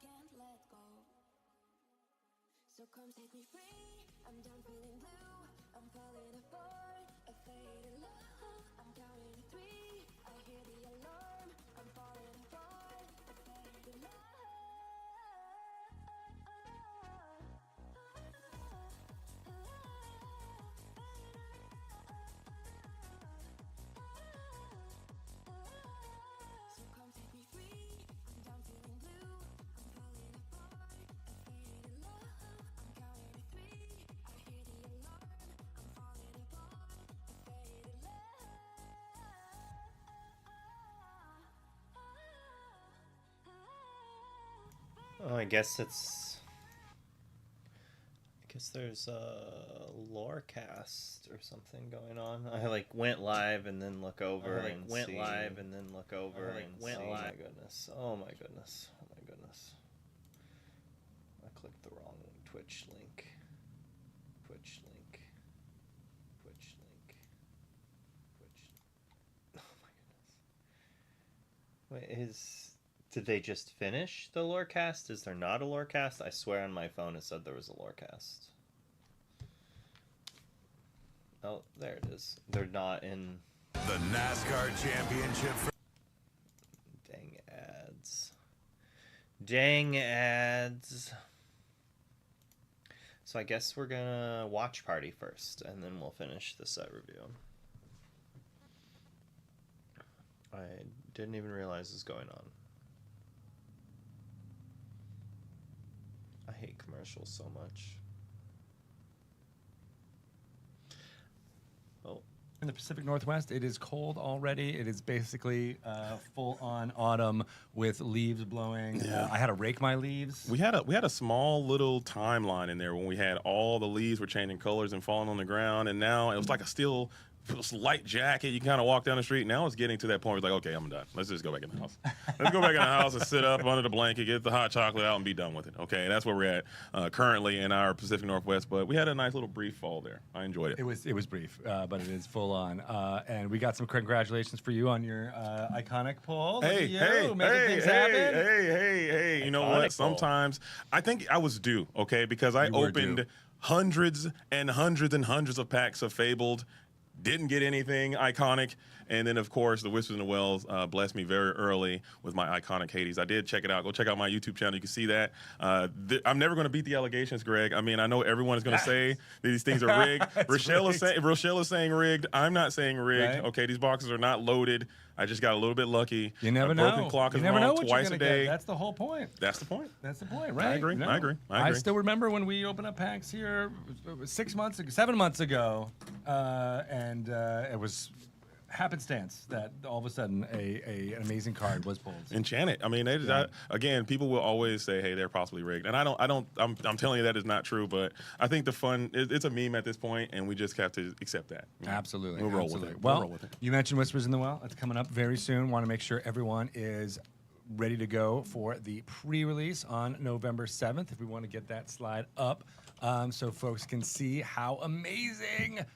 can't let go. So come set me free. I'm done feeling blue. I'm falling apart. A faded love. I'm counting to three. I hear the alarm. I'm falling apart. A faded love. So come set me free. I'm done feeling blue. I'm falling apart. A faded love. I'm counting to three. I hear the alarm. I'm falling apart. A faded love. Oh, I guess there's a Lorecast or something going on. I went live and then look over and went see. Live and then look over and went see. Live. Oh my goodness. I clicked the wrong Twitch link. Oh my goodness. Wait, did they just finish the Lorecast? Is there not a Lorecast? I swear on my phone it said there was a Lorecast. Oh, there it is. They're not in the NASCAR Championship. Dang ads. So I guess we're gonna watch party first, and then we'll finish the set review. I didn't even realize this was going on. I hate commercials so much. Oh. In the Pacific Northwest, it is cold already. It is basically full-on autumn with leaves blowing. Yeah. I had to rake my leaves. We had a small little timeline in there when we had all the leaves were changing colors and falling on the ground, and now it was like a still light jacket. You kind of walk down the street. Now it's getting to that point where it's like, okay, I'm done. Let's just go back in the house. Let's go back in the house and sit up under the blanket, get the hot chocolate out, and be done with it. Okay, that's where we're at currently in our Pacific Northwest. But we had a nice little brief fall there. I enjoyed it. It was brief, but it is full on. And we got some congratulations for you on your iconic poll. Hey, you know what? Sometimes I think I was due, okay, because I opened hundreds and hundreds and hundreds of packs of Fabled. Didn't get anything iconic. And then, of course, the Whispers in the Wells blessed me very early with my iconic Hades. I did check it out. Go check out my YouTube channel. You can see that. I'm never going to beat the allegations, Greg. I mean, I know everyone is going to say that these things are rigged. Rochelle is saying rigged. I'm not saying rigged. Right. Okay, these boxes are not loaded. I just got a little bit lucky. You never know. Broken clock is you never wrong know what twice you're a gonna day. Get. That's the whole point. That's the point. That's the point, right? I agree. No. I agree. I still remember when we opened up packs here 7 months ago, and it was happenstance that all of a sudden an amazing card was pulled. Enchanted. I mean, again, people will always say, "Hey, they're possibly rigged," and I'm telling you that is not true. But I think the fun, it's a meme at this point, and we just have to accept that. Absolutely, we'll roll with it. Well, we'll roll with it. You mentioned Whispers in the Well. It's coming up very soon. Want to make sure everyone is ready to go for the pre-release on November 7th. If we want to get that slide up, so folks can see how amazing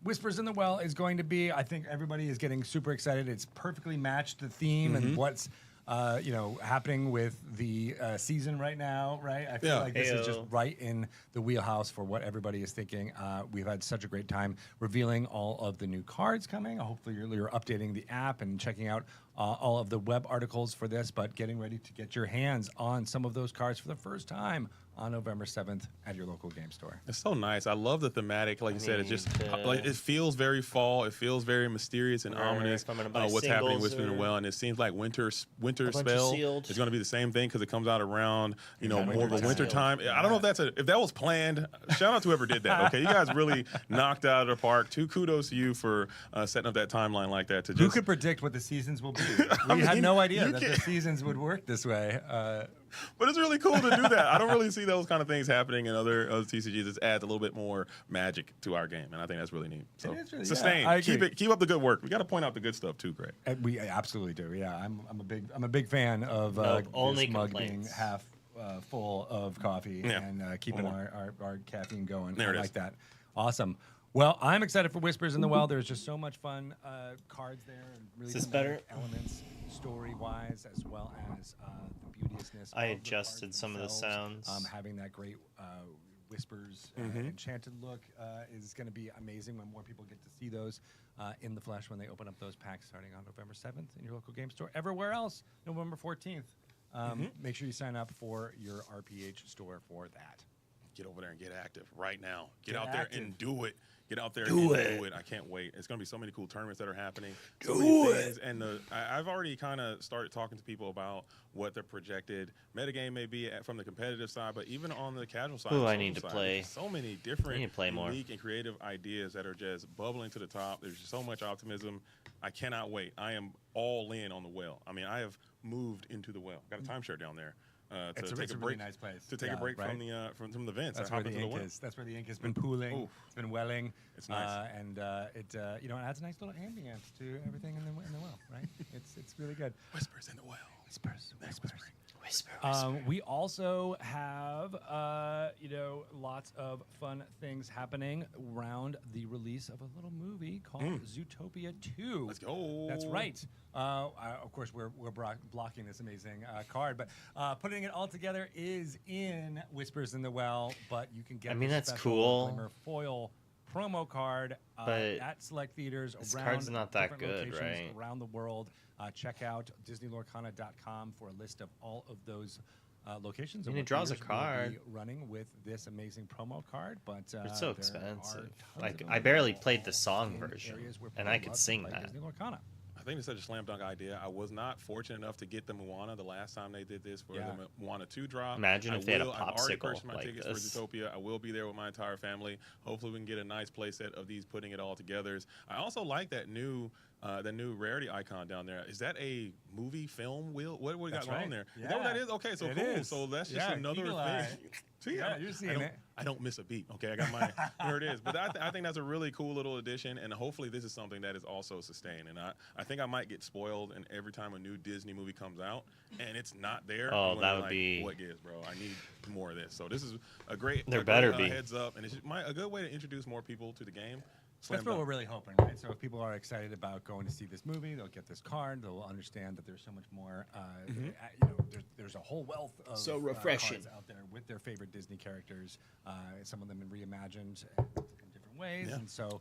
Whispers in the Well is going to be. I think everybody is getting super excited. It's perfectly matched the theme and what's happening with the season right now, right? I feel like this is just right in the wheelhouse for what everybody is thinking. We've had such a great time revealing all of the new cards coming. Hopefully you're updating the app and checking out all of the web articles for this, but getting ready to get your hands on some of those cards for the first time on November 7th at your local game store. It's so nice. I love the thematic. Like you said, it's just like it feels very fall. It feels very mysterious and ominous. What's happening with Whispers in the Well, and it seems like winter spell is going to be the same thing because it comes out around more of a winter time. I don't know if that was planned. Shout out to whoever did that. Okay, you guys really knocked out of the park. Kudos to you for setting up that timeline like that. Who could predict what the seasons will be? We had no idea that the seasons would work this way. But it's really cool to do that. I don't really see those kind of things happening in other TCGs. It adds a little bit more magic to our game, and I think that's really neat. So really, sustain, keep up the good work. We got to point out the good stuff too, Greg. We absolutely do. Yeah, I'm a big fan of only this mug being half full of coffee and keeping our caffeine going. I like that. Awesome. Well, I'm excited for Whispers in the Well. There's just so much fun cards there and really Is this thematic better? elements, story-wise, as well as the beauteousness. I of the adjusted cards some of the themselves. sounds. Having that great Whispers enchanted look is going to be amazing when more people get to see those in the flesh when they open up those packs starting on November 7th in your local game store. Everywhere else, November 14th. Make sure you sign up for your RPH store for that. Get over there and get active right now. Get Get out active. there and do it. Get out there Do and it. do it. I can't wait. It's going to be so many cool tournaments that are happening. Do So many it. things. And I've already kind of started talking to people about what the projected metagame may be from the competitive side, but even on the casual side. Ooh, the I social need to side, play. there's so many different, I need to play more. unique, and creative ideas that are just bubbling to the top. There's so much optimism. I cannot wait. I am all in on the well. I mean, I have moved into the well. Got a timeshare down there. To It's take a a break, really nice place. to take Yeah, a break right? from the vents. That's I where hop the into ink well. is. That's where the ink has been pooling. Ooh. It's been welling. It's nice. And it it adds a nice little ambience to everything in the well, right? it's really good. Whispers in the well. Whispers. Whisper. We also have lots of fun things happening around the release of a little movie called Zootopia 2. Let's go. That's right. Of course, we're blocking this amazing card, but putting it all together is in Whispers in the Well. But you can get. I mean, this that's special cool. Glimmer foil promo card But at select theaters this around card's not that different good, locations right? around the world. Check out DisneyLorcana.com for a list of all of those locations. I and mean, it what draws a theaters will card. be running with this amazing promo card, but It's so there expensive. are Like, tons I of barely them played the song in version, areas where and people I could love to sing play that. Disney Lorcana. I think it's such a slam dunk idea. I was not fortunate enough to get the Moana the last time they did this for Yeah. the Moana 2 drop. Imagine if they had a I've already popsicle purchased my like tickets this. for Zootopia. I will be there with my entire family. Hopefully, we can get a nice play set of these, putting it all together. I also like that new rarity icon down there. Is that a movie film wheel? What we got That's going on right. there? Is Yeah. that what that is? Okay, so It cool. is. So that's just Yeah, another eagle eye. thing. See, Yeah, I- you're I seeing don't- it. I don't miss a beat. Okay, I got my there it is. But I think that's a really cool little addition, and hopefully this is something that is also sustained. And I think I might get spoiled, and every time a new Disney movie comes out and it's not there, Oh, I'm gonna that would like, be- what gives, bro. I need more of this. So this is a great There a better great, be. heads up, and it's a good way to introduce more people to the game. Slam That's what dunk. we're really hoping, right? So if people are excited about going to see this movie, they'll get this card. They'll understand that there's so much more. There's a whole wealth of So refreshing. cards out there with their favorite Disney characters. Some of them reimagined in different ways, Yeah. and so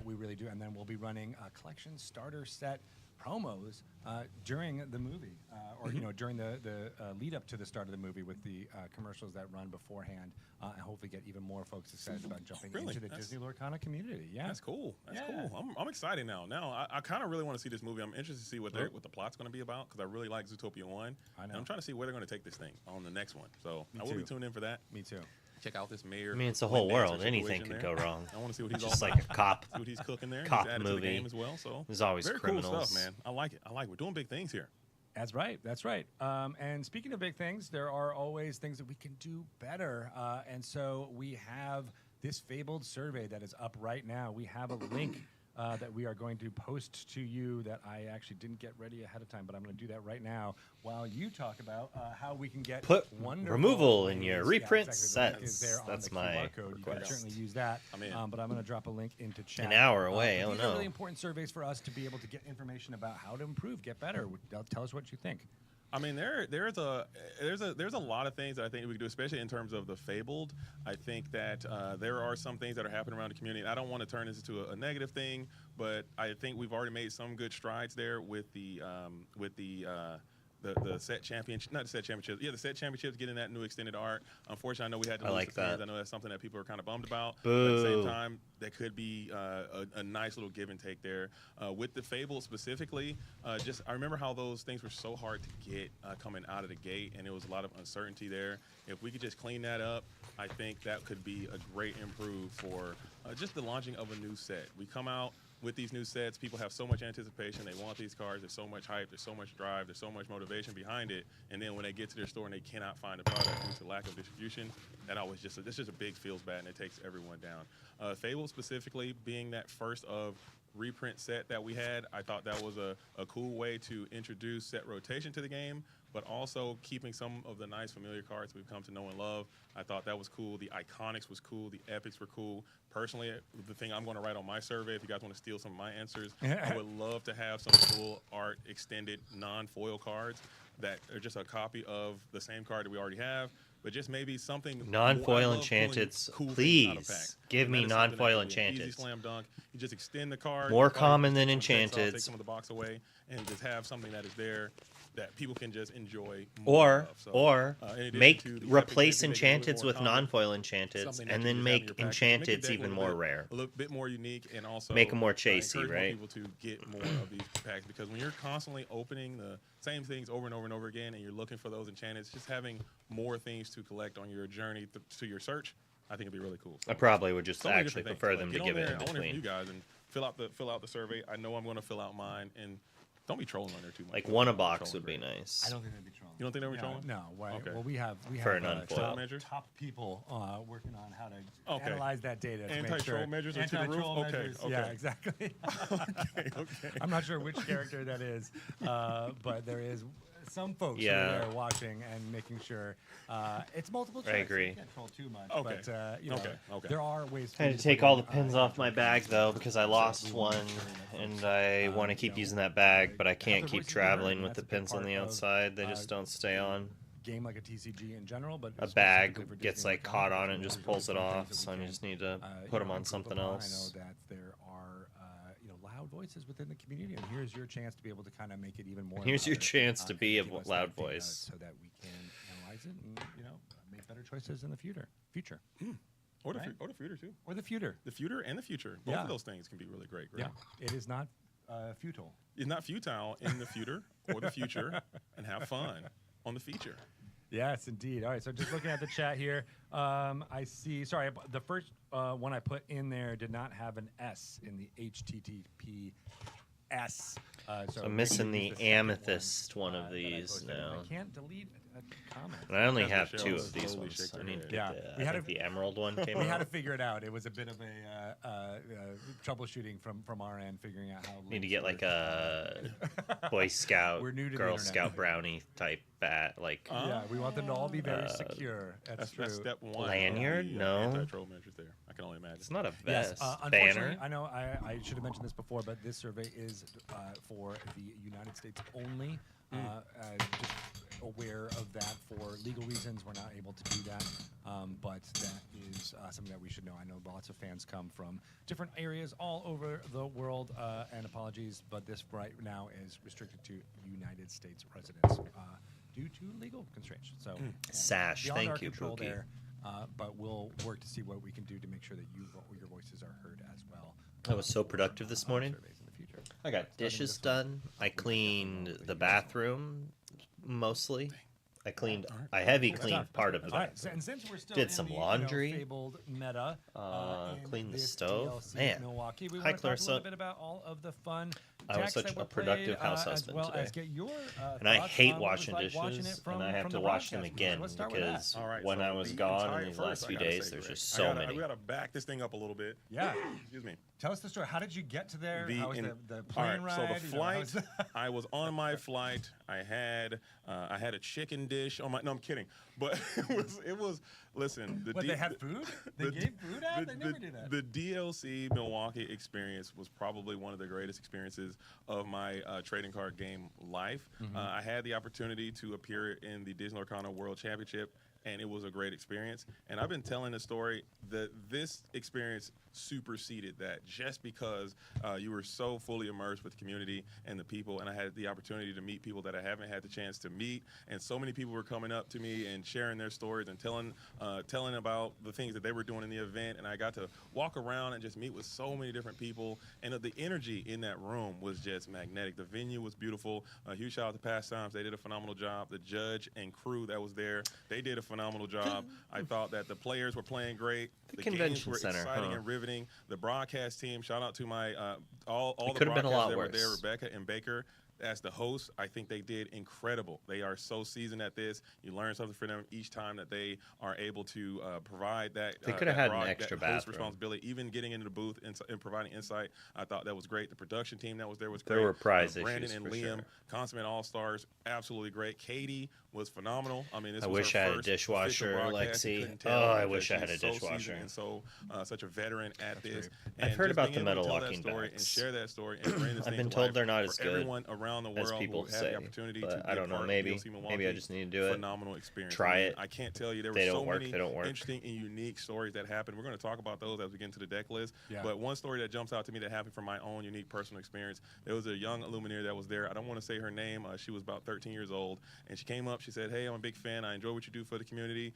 we really do. And then we'll be running a collection starter set promos during the movie, or during the lead up to the start of the movie with the commercials that run beforehand, and hopefully get even more folks excited about jumping Really? into the That's- Disney Lorcana community. Yeah, That's cool. That's Yeah. cool. I'm excited now. Now I kind of really want to see this movie. I'm interested to see what the plot's going to be about because I really like Zootopia 1. I know. And I'm trying to see where they're going to take this thing on the next one. So Me I will be too. tuned in for that. Me too. Check out this mayor. I mean, it's a whole Lynn Dancer world. Anything situation could there. go wrong. I want to see what he's Just all like about. a cop. See what he's cooking there. Cop he's added movie. to the game as well. So There's always very cool criminals. stuff, man. I like it. We're doing big things here. That's right. That's right. And speaking of big things, there are always things that we can do better. And so we have this fabled survey that is up right now. We have a link that we are going to post to you that I actually didn't get ready ahead of time, but I'm going to do that right now while you talk about how we can get Put wonderful removal in ways- your yeah, reprint exactly. The link is sets. there on That's the my QR code. You can request. certainly use that. I'm in. But I'm going to drop a link into chat. An hour away. But Oh these are no. really important surveys for us to be able to get information about how to improve, get better. Tell us what you think. I mean, there's a lot of things that I think we can do, especially in terms of the fabled. I think that there are some things that are happening around the community. I don't want to turn this into a negative thing, but I think we've already made some good strides there with the set championship, not the set championships. Yeah, the set championships getting that new extended art. Unfortunately, I know we had to I lose like the fans. that. I know that's something that people are kind of bummed about. But at the Boo. same time, that could be a nice little give and take there. With the Fable specifically, I remember how those things were so hard to get coming out of the gate, and there was a lot of uncertainty there. If we could just clean that up, I think that could be a great improve for just the launching of a new set. We come out with these new sets, people have so much anticipation. They want these cards. There's so much hype. There's so much drive. There's so much motivation behind it. And then when they get to their store and they cannot find a product due to lack of distribution, that's just a big feels bad, and it takes everyone down. Fable specifically being that first of reprint set that we had. I thought that was a cool way to introduce set rotation to the game, but also keeping some of the nice familiar cards we've come to know and love. I thought that was cool. The Iconics was cool. The Epics were cool. Personally, the thing I'm going to write on my survey, if you guys want to steal some of my answers, I would love to have some cool art extended non-foil cards that are just a copy of the same card that we already have, but just maybe something non-foil enchanted. Please give me non-foil enchanted. Easy slam dunk. You just extend the card. More common than take enchanted. Take some of the box away and just have something that is there that people can just enjoy more of. So, replace enchanteds with non-foil enchanteds, and then make enchanteds even more rare. A little bit more unique, and also make them more chasey, right? People to get more of these packs, because when you're constantly opening the same things over and over and over again, and you're looking for those enchanteds, just having more things to collect on your journey to your search, I think it'd be really cool. So, I probably would just actually prefer them to give it in between. I want to hear you between. guys and fill out the survey. I know I'm going to fill out mine, and don't be trolling on there too much. Like one a box would be nice. I don't think they'd be trolling. You don't think they'd be trolling? No. Why? Okay. Well, we have For an unfoil. top people working on how to analyze that data. To make Anti-troll sure. measures are to the roof? Anti-troll Okay, measures, okay. Yeah, exactly. Okay. I'm not sure which character that is, but there is some folks Yeah. who are there watching and making sure it's multiple choice. I agree. You can't troll too much, Okay. but you know, Okay. there are ways. I had to take all the pins off my bag though because I lost one, and I want to keep using that bag, but I can't keep traveling with the pins on the outside. They just don't stay on. Game like a TCG in general, but A specifically for bag gets Disney like caught on it and Lorcana, just there's pulls it really off, things so that we I can, just need to you put them know, on improve something upon. else. I know that there are loud voices within the community, and here's your chance to be able to kind of make it even more. Here's your louder, chance to be a and give us loud that data voice. so that we can analyze it and make better choices in the future. Or the Right? or the future too. Or the future. The future and the future. Both Yeah. of those things can be really great. Yeah, it is not futile. It's not futile in the future or the future, and have fun on the feature. Yes, indeed. All right, so just looking at the chat here, I see. Sorry, the first one I put in there did not have an S in the HTTPS. So I'm missing the amethyst one of that I these posted. now. I can't delete a comment. And I only That's have what two Cheryl of these slowly ones. shakes her I need head. to Yeah, get we I had think the emerald one came We had to out. figure it out. It was a bit of a troubleshooting from our end, figuring out how. Need to links get like work. a Boy Scout, We're new to the Girl internet. Scout brownie type bat, like Yeah, we want them to all be very secure. That's true. That's step one. Lanyard? of the, No. Anti-troll measures there. I can only imagine. it's not a Yes, vest unfortunately, banner. I know I should have mentioned this before, but this survey is for the United States only. Just aware of that for legal reasons. We're not able to do that, but that is something that we should know. I know lots of fans come from different areas all over the world, and apologies, but this right now is restricted to United States residents due to legal constraints. So, Sash, beyond thank our you, control Pookie. there, but we'll work to see what we can do to make sure that your voices are heard as well. I was so productive this on morning. surveys in the future. I got dishes done. I cleaned the bathroom mostly. I heavy cleaned part of the All right, bathroom. and since we're still Did in some the, laundry. fabled meta, in Cleaned the this stove. DLC Man. Milwaukee, we Hi, want to talk a Clarissa. little bit about all of the fun. I was decks such that a were productive played, house as husband well as today. get your And I thoughts hate on what it was washing like watching dishes, it from, and I have from to the wash them broadcast booth. again Let's start with that. because All right, when so I was the gone entire- in these first, last I few gotta days, say, there's Greg, just so many. We gotta back this thing up a little bit. Yeah, Excuse me. tell us the story. How did you get to there? How was the All plane right, ride? so the You know, how flight, was- I was on my flight. I had a chicken dish on my. No, I'm kidding. But it was. Listen, What, they had food? They gave food out? They never do that. The DLC Milwaukee experience was probably one of the greatest experiences of my trading card game life. Mm-hmm. I had the opportunity to appear in the Disney Lorcana World Championship, and it was a great experience. And I've been telling the story that this experience superseded that just because you were so fully immersed with the community and the people, and I had the opportunity to meet people that I haven't had the chance to meet, and so many people were coming up to me and sharing their stories and telling about the things that they were doing in the event, and I got to walk around and just meet with so many different people, and the energy in that room was just magnetic. The venue was beautiful. A huge shout out to Pastimes. They did a phenomenal job. The judge and crew that was there, they did a phenomenal job. I thought that the players were playing great. The games convention were center, exciting huh? and riveting. The broadcast team, shout out to my all the could've been a broadcasters lot that were there, worse. Rebecca and Baker. as the host, I think they did incredible. They are so seasoned at this. You learn something from them each time that they are able to provide that. They could have had an extra that host bathroom. responsibility, even getting into the booth and providing insight. I thought that was great. The production team that was there was great. There were prize Brandon issues and for Liam, sure. consummate all-stars, absolutely great. Katie was phenomenal. I mean, this I was wish her I had a first dishwasher, official broadcast. You Lexi. couldn't tell Oh, I because wish I had a she's so dishwasher. seasoned and so such a veteran at this. great. And I've heard just about being the able to metal tell that locking story and backs. share that story and bring this I've thing been to told life they're not as for good everyone around the as world people who had say, the opportunity but to be I don't know, part of maybe. DLC Milwaukee. Maybe I just need to do it. Phenomenal experience. Try I mean, it. I can't tell you, there They were don't so work, many they don't work. interesting and unique stories that happened. We're going to talk about those as we get into the deck list. Yeah. But one story that jumps out to me that happened from my own unique personal experience, there was a young Illuminator that was there. I don't want to say her name. She was about 13 years old, and she came up. She said, "Hey, I'm a big fan. I enjoy what you do for the community.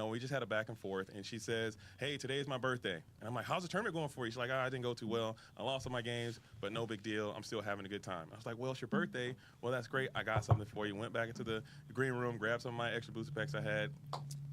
We just had a back and forth." And she says, "Hey, today is my birthday." And I'm like, "How's the tournament going for you?" She's like, "I didn't go too well. I lost all my games, but no big deal. I'm still having a good time." I was like, "Well, it's your birthday. Well, that's great. I got something for you." Went back into the green room, grabbed some of my extra booster packs I had.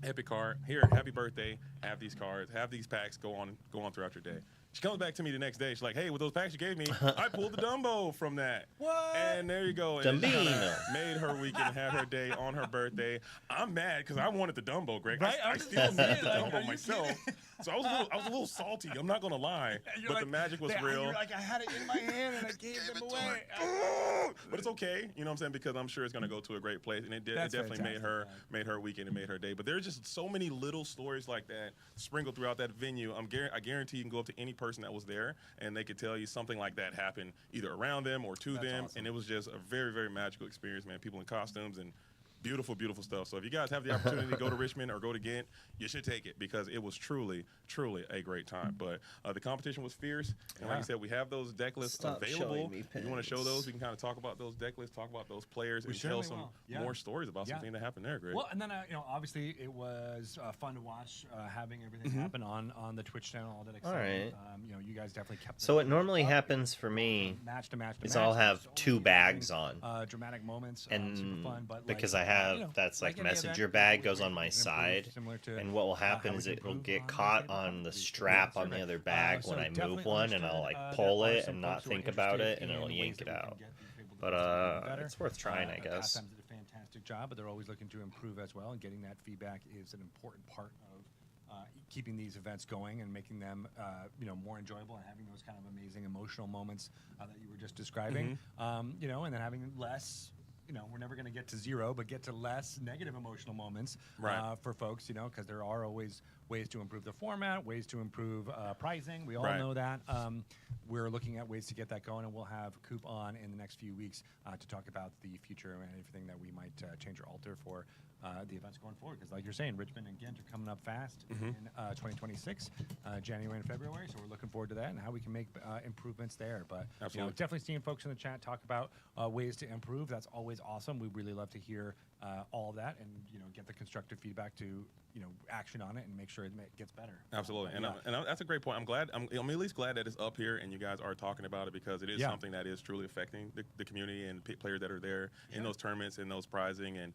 Epic card. Here, happy birthday. Have these cards. Have these packs. Go on throughout your day. She comes back to me the next day. She's like, "Hey, with those packs you gave me, I pulled the Dumbo from that." What? And there you go. And it kinda Dumbino. made her weekend, had her day on her birthday. I'm mad because I wanted the Dumbo, Greg. Right? I I'm just still saying, need the like, are Dumbo you myself. So I was a little salty. I'm not gonna lie. You're But like, the magic was real. You're like, I had it in my hand and I gave them away. But it's okay, you know what I'm saying, because I'm sure it's going to go to a great place, and it That's definitely fantastic, made her weekend and made her day. But there's just so many little stories like that sprinkled throughout that venue. I guarantee you can go up to any person that was there, and they could tell you something like that happened either around them or to That's them, awesome. and it was just a very, very magical experience, man. People in costumes and beautiful, beautiful stuff. So if you guys have the opportunity to go to Richmond or go to Ghent, you should take it because it was truly, truly a great time. But the competition was fierce. And like Yeah. I said, we have those deck lists Stop available. showing me If you want to show pins. those, we can kind of talk about those deck lists, talk about those players, We and tell certainly some will. Yeah. more stories about Yeah. something that happened there, Greg. Well, and then obviously it was fun to watch having everything happen on the Twitch channel, all that exciting. right. You guys definitely kept. So what normally happens for me match to match to is match. I'll have So 2 many bags amazing, on. dramatic moments, super And fun, but because like, I have that's like any messenger event, bag we goes can on my improve side, similar to, and what will how happen we is can it'll improve get on caught the on the table. strap on survey. the other bag So when I definitely move one, and I'll understood, like there pull are it some and not folks who are think about it, interested and it'll in yank ways it that we can out. get these people to But do something better. it's worth trying, I guess. Pastimes did a fantastic job, but they're always looking to improve as well, and getting that feedback is an important part of keeping these events going and making them more enjoyable and having those kind of amazing emotional moments that you were just describing. And then having less. We're never going to get to 0, but get to less negative emotional moments Right. for folks, because there are always ways to improve the format, ways to improve pricing. We all Right. know that. We're looking at ways to get that going, and we'll have Coop on in the next few weeks to talk about the future and everything that we might change or alter for the events going forward. Because like you're saying, Richmond and Ghent are coming up fast in 2026, January and February. So we're looking forward to that and how we can make improvements there. But Absolutely. definitely seeing folks in the chat talk about ways to improve. That's always awesome. We really love to hear all of that and get the constructive feedback to action on it and make sure it gets better. Absolutely, and that's a great point. I'm glad. I'm at least glad that it's up here and you guys are talking about it because it is Yeah. something that is truly affecting the community and players that are there in those tournaments and those prizing and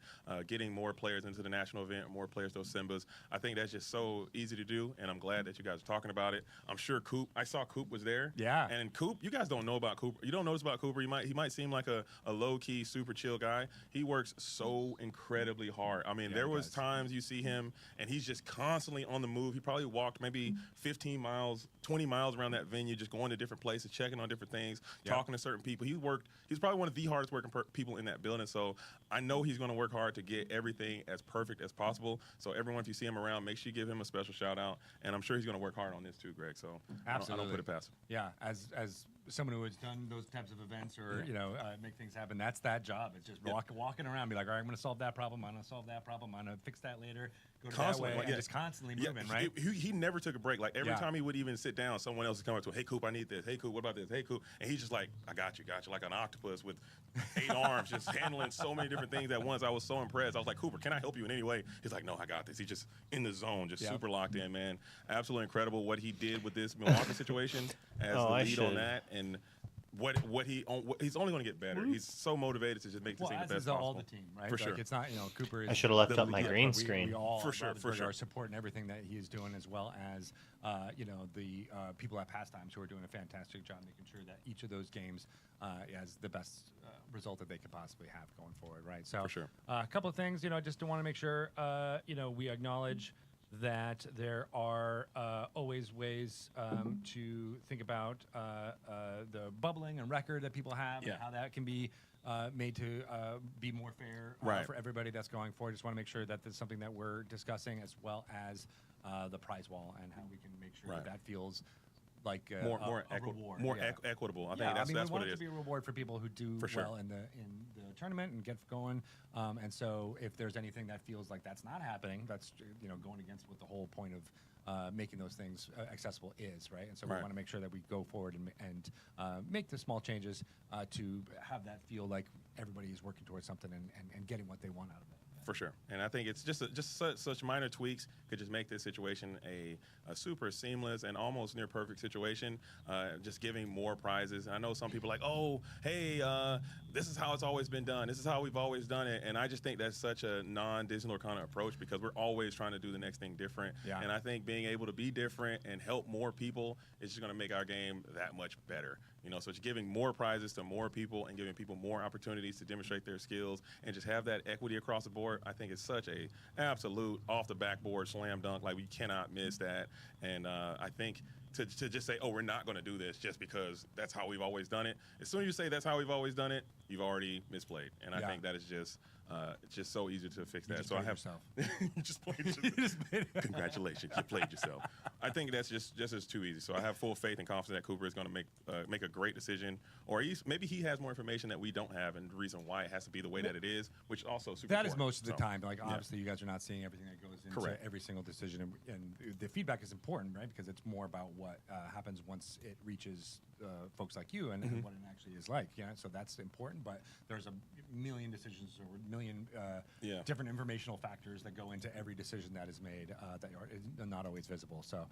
getting more players into the national event, more players to those Simbas. I think that's just so easy to do, and I'm glad that you guys are talking about it. I'm sure Coop. I saw Coop was there. Yeah. And Coop, you guys don't know about Cooper. You don't know this about Cooper. He might seem like a low key, super chill guy. He works so incredibly hard. I mean, Yeah, there he was does. times you see him and he's just constantly on the move. He probably walked maybe 15 miles, 20 miles around that venue, just going to different places, checking on different things, Yeah. talking to certain people. He's probably one of the hardest working people in that building. So I know he's going to work hard to get everything as perfect as possible. So everyone, if you see him around, make sure you give him a special shout out. And I'm sure he's going to work hard on this too, Greg. So I don't put it past him. Yeah, as someone who has done those types of events or make things happen, that's that job. It's just walking around, be like, all right, I'm going to solve that problem. I'm going to solve that problem. I'm going to fix that later. Go to Constantly, that way, like, and yeah. just constantly Yeah, moving, right? He never took a break. Like every Yeah. time he would even sit down, someone else would come up to him. Hey, Coop, I need this. Hey, Coop, what about this? Hey, Coop, and he's just like, I got you, like an octopus with 8 arms, just handling so many different things at once. I was so impressed. I was like, Cooper, can I help you in any way? He's like, no, I got this. He's just in the zone, just Yeah. super locked in, man. Absolutely incredible what he did with this Milwaukee situation as the I lead on should. that. And he's only going to get better. He's so motivated to just make this thing the best possible. All the team, right? For sure. It's not, Cooper is... I should have left up my green screen. We all For sure. are supporting everything that he is doing, as well as, the people at Pastimes who are doing a fantastic job making sure that each of those games has the best result that they could possibly have going forward, right? So, For sure. A couple of things, just want to make sure, we acknowledge that there are always ways to think about the bubbling and record that people have and how that can be made to be more fair for everybody that's going forward. Just want to make sure that there's something that we're discussing, as well as the prize wall and how we can make sure that feels like a reward. More equitable. I think that's what it is. We want it to be a reward for people who do well in the tournament and get going. And so if there's anything that feels like that's not happening, that's going against what the whole point of making those things accessible is, right? And so we want to make sure that we go forward and make the small changes to have that feel like everybody is working towards something and getting what they want out of it. For sure. And I think it's just such minor tweaks could just make this situation a super seamless and almost near perfect situation, just giving more prizes. And I know some people are like, oh, hey, this is how it's always been done. This is how we've always done it. And I just think that's such a non-Disney Lorcana approach, because we're always trying to do the next thing different. Yeah. And I think being able to be different and help more people is just going to make our game that much better. So it's giving more prizes to more people and giving people more opportunities to demonstrate their skills and just have that equity across the board. I think it's such a absolute off the backboard slam dunk. Like, we cannot miss that. And I think to just say, oh, we're not going to do this just because that's how we've always done it. As soon as you say that's how we've always done it, you've already misplayed. And I think that is just it's just so easy to fix that. So I have yourself. You just played yourself. Congratulations, you played yourself. I think that's just as too easy. So I have full faith and confidence that Cooper is going to make a great decision, or maybe he has more information that we don't have, and the reason why it has to be the way that it is, which also super that important. is most of the time. Like, obviously, you guys are not seeing everything that goes into every single decision, and the feedback is important, right? Because it's more about what happens once it reaches folks like you and what it actually is like. So that's important. But there's a million decisions or a million different informational factors that go into every decision that is made that are not always visible. So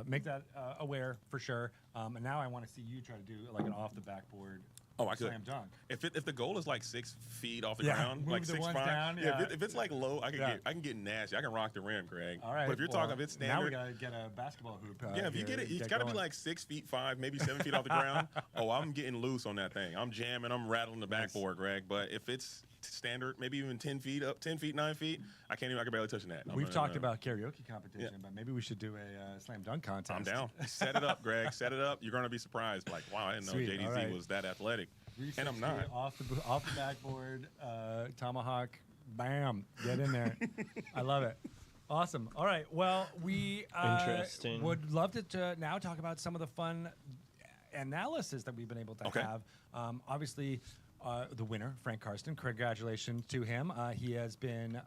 make that aware for sure. And now I want to see you try to do like an off the backboard slam dunk. If the goal is like 6 feet off the ground, like 6'5", if it's like low, I can get nasty. I can rock the rim, Greg. All right. But if you're talking, if it's standard, now we gotta get a basketball hoop. If you get it, it's got to be like 6'5", maybe 7 feet off the ground. Oh, I'm getting loose on that thing. I'm jamming. I'm rattling the backboard, Greg. But if it's standard, maybe even 10 feet up, 10 feet, 9 feet, I can barely touch that. We've talked about karaoke competition, but maybe we should do a slam dunk contest. I'm down. Set it up, Greg. Set it up. You're going to be surprised. Like, wow, I didn't know JDZ was that athletic. And I'm not. Off the backboard, tomahawk, bam, get in there. I love it. Awesome. All right. Well, we would love to now talk about some of the fun analysis that we've been able to have. Obviously, the winner, Frank Karsten, congratulations to him. He has been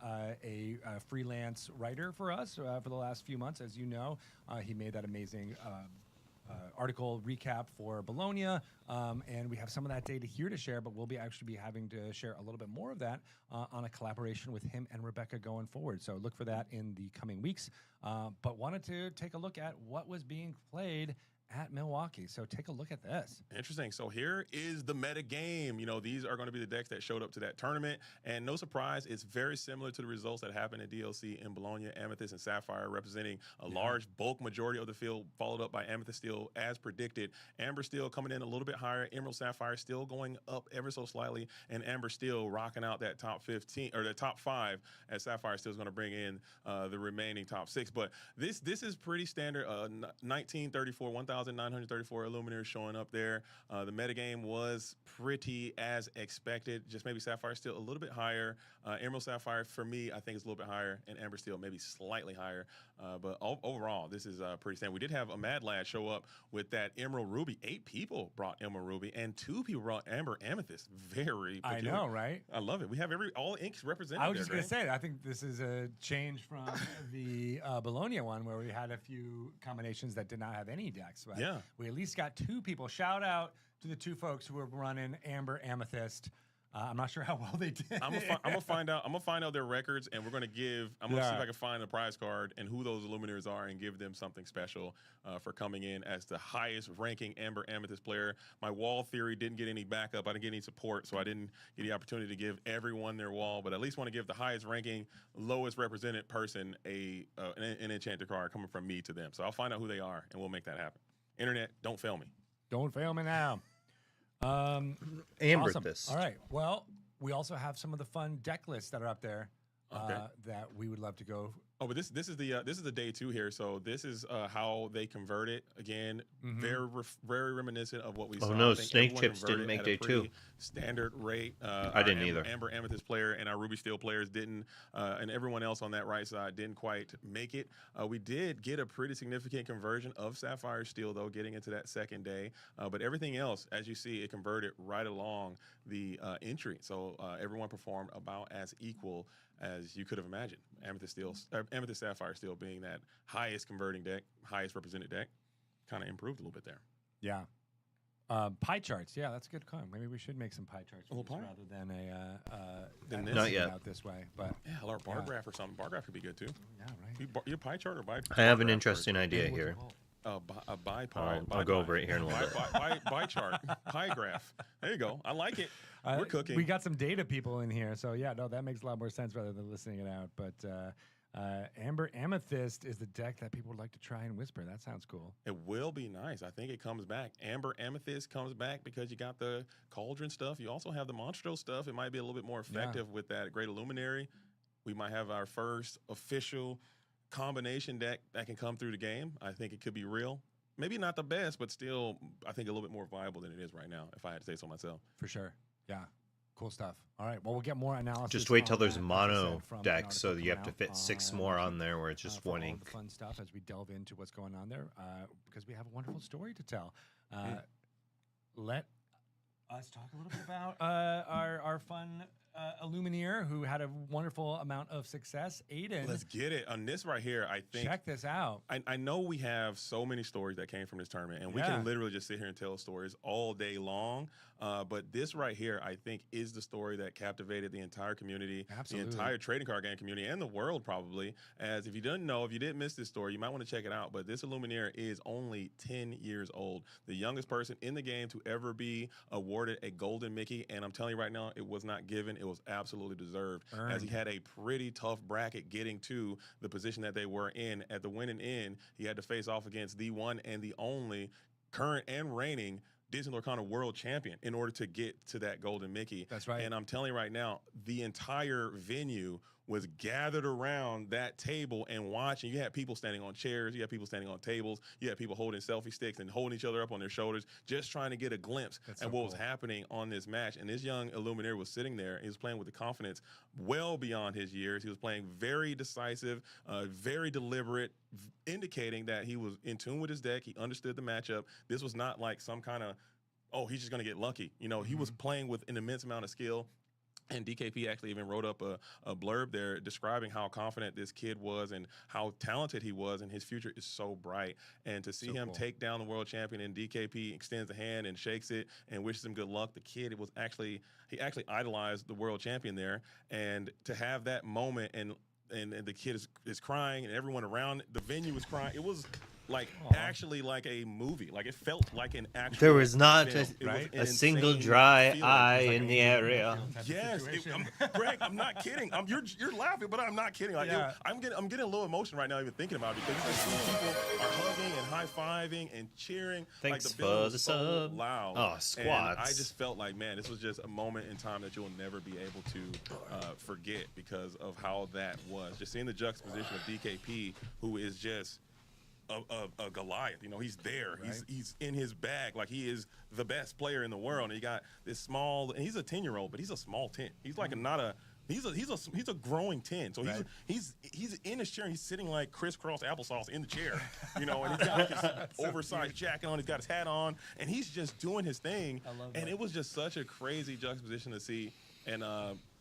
a freelance writer for us for the last few months. As you know, he made that amazing article recap for Bologna, and we have some of that data here to share, but we'll actually be having to share a little bit more of that on a collaboration with him and Rebecca going forward. So look for that in the coming weeks. But wanted to take a look at what was being played at Milwaukee. So take a look at this. Interesting. So here is the meta game. These are going to be the decks that showed up to that tournament. And no surprise, it's very similar to the results that happened at DLC in Bologna. Amethyst and Sapphire representing a large bulk majority of the field, followed up by Amethyst Steel as predicted. Amber Steel coming in a little bit higher. Emerald Sapphire still going up ever so slightly. And Amber Steel rocking out that top 15 or the top 5, as Sapphire Steel is going to bring in the remaining top 6. But this is pretty standard. 1934, 1,934 Illuminators showing up there. The metagame was pretty as expected. Just maybe Sapphire Steel a little bit higher. Emerald Sapphire, for me, I think is a little bit higher. And Amber Steel maybe slightly higher. But overall, this is pretty standard. We did have a Mad Lad show up with that Emerald Ruby. 8 people brought Emerald Ruby, and 2 people brought Amber Amethyst. Very peculiar. I know, right? I love it. We have all inks represented. I was just going to say, I think this is a change from the Bologna one, where we had a few combinations that did not have any decks. But we at least got 2 people. Shout out to the 2 folks who were running Amber Amethyst. I'm not sure how well they did. I'm gonna find out. I'm gonna find out their records, and we're gonna give. I'm gonna see if I can find a prize card and who those Illuminaires are, and give them something special for coming in as the highest ranking Amber Amethyst player. My wall theory didn't get any backup. I didn't get any support, so I didn't get the opportunity to give everyone their wall. But at least want to give the highest ranking, lowest represented person an enchanted card coming from me to them. So I'll find out who they are, and we'll make that happen. Internet, don't fail me. Don't fail me now. Awesome. Amethyst. All right. Well, we also have some of the fun deck lists that are up there that we would love to go. Oh, but this is the day 2 here. So this is how they convert it. Again, very reminiscent of what we saw. Oh no, I think Snake everyone Chips didn't converted make at day a pretty 2. Standard rate. I didn't either. Amber Amethyst player and our Ruby Steel players didn't, and everyone else on that right side didn't quite make it. We did get a pretty significant conversion of Sapphire Steel though, getting into that second day. But everything else, as you see, it converted right along the entry. So everyone performed about as equal as you could have imagined. Amethyst Sapphire Steel being that highest converting deck, highest represented deck, kind of improved a little bit there. Yeah. Pie charts. Yeah, that's a good comment. Maybe we should make some pie charts for this rather than Than this? Not yet. out this way. But Yeah, or bar graph or something. Bar graph could be good too. yeah, right. You pie chart or buy? I have an interesting idea here. A buy pie. I'll go over it here in a little bit. Buy chart. Pie graph. There you go. I like it. We're cooking. We got some data people in here, so yeah, no, that makes a lot more sense rather than listening it out. But Amber Amethyst is the deck that people would like to try and whisper. That sounds cool. It will be nice. I think it comes back. Amber Amethyst comes back because you got the Cauldron stuff. You also have the Monstro stuff. It might be a little bit more effective with that Great Illuminary. We might have our first official combination deck that can come through the game. I think it could be real. Maybe not the best, but still, I think a little bit more viable than it is right now, if I had to say so myself. For sure. Yeah. Cool stuff. All right. Well, we'll get more analysis. Just wait till on there's that, a as I mono said, from an deck, so article you have to coming fit out 6 on, more on there where it's just for one all ink. the fun stuff as we delve into what's going on there, because we have a wonderful story to tell. Let us talk a little bit about our fun Illumineer who had a wonderful amount of success. Aiden, Let's get it. On this right here, I think. check this out. I know we have so many stories that came from this tournament, and we can literally just sit here and tell stories all day long. But this right here, I think, is the story that captivated the entire community, Absolutely. the entire trading card game community, and the world probably. As if you didn't know, if you didn't miss this story, you might want to check it out. But this Illumineer is only 10 years old, the youngest person in the game to ever be awarded a Golden Mickey. And I'm telling you right now, it was not given. It was absolutely deserved, as he had a pretty tough bracket getting to the position that they were in. At the winning end, he had to face off against the one and the only current and reigning Disney Lorcana world champion in order to get to that Golden Mickey. That's right. And I'm telling you right now, the entire venue was gathered around that table and watching. You had people standing on chairs, you had people standing on tables, you had people holding selfie sticks and holding each other up on their shoulders, just trying to get a glimpse at what was happening on this match. And this young Illuminator was sitting there. He was playing with the confidence well beyond his years. He was playing very decisive, very deliberate, indicating that he was in tune with his deck. He understood the matchup. This was not like some kind of, oh, he's just going to get lucky. You know, he was playing with an immense amount of skill. And DKP actually even wrote up a blurb there describing how confident this kid was and how talented he was, and his future is so bright. And to see him take down the world champion, and DKP extends the hand and shakes it and wishes him good luck. The kid he actually idolized the world champion there, and to have that moment and the kid is crying and everyone around the venue is crying. It was like actually like a movie. Like it felt like an actual. There was not film. a single dry feeling. eye Like in the area. Yes, Greg, I'm not kidding. You're laughing, but I'm not kidding. Like I'm getting a little emotion right now even thinking about it, because you just see people are hugging and high fiving and cheering. Thanks like the for building the was so sub. loud. Oh, squats. And I just felt like, man, this was just a moment in time that you'll never be able to forget because of how that was. Just seeing the juxtaposition of DKP, who is just a Goliath. You know, he's there. Right. He's in his bag. Like, he is the best player in the world. And he got this small, and he's a 10-year-old, but he's a small 10. He's like he's a growing 10. So he's in his chair, and he's sitting like crisscross applesauce in the chair. You know, and he's got like his oversized jacket on, he's got his hat on, and he's just doing his thing. I love that. And it was just such a crazy juxtaposition to see. And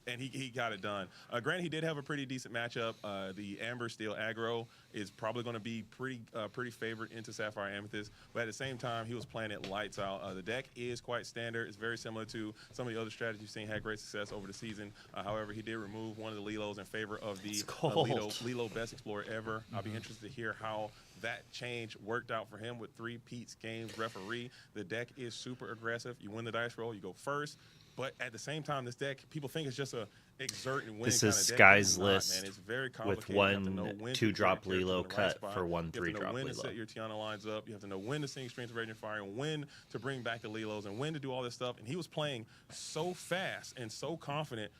and he got it done. Granted, he did have a pretty decent matchup. The Amber Steel aggro is probably going to be pretty favored into Sapphire Amethyst, but at the same time, he was playing it lights out. The deck is quite standard. It's very similar to some of the other strategies you've seen had great success over the season. However, he did remove one of the Lilos in favor of the Lilo Best Explorer ever. I'll be interested to hear how that change worked out for him with 3 Pete's games referee. The deck is super aggressive. You win the dice roll, you go first. But at the same time, this deck, people think it's just a exert and win. This kind is of deck. Sky's It's not, list man. It's very with complicated. one 2-drop Lilo cut for one 3-drop when to Lilo. set your Tiana lines up. You have to know when to sing Strings of Raging Fire and when to bring back the Lilos and when to do all this stuff. And he was playing so fast and so confident,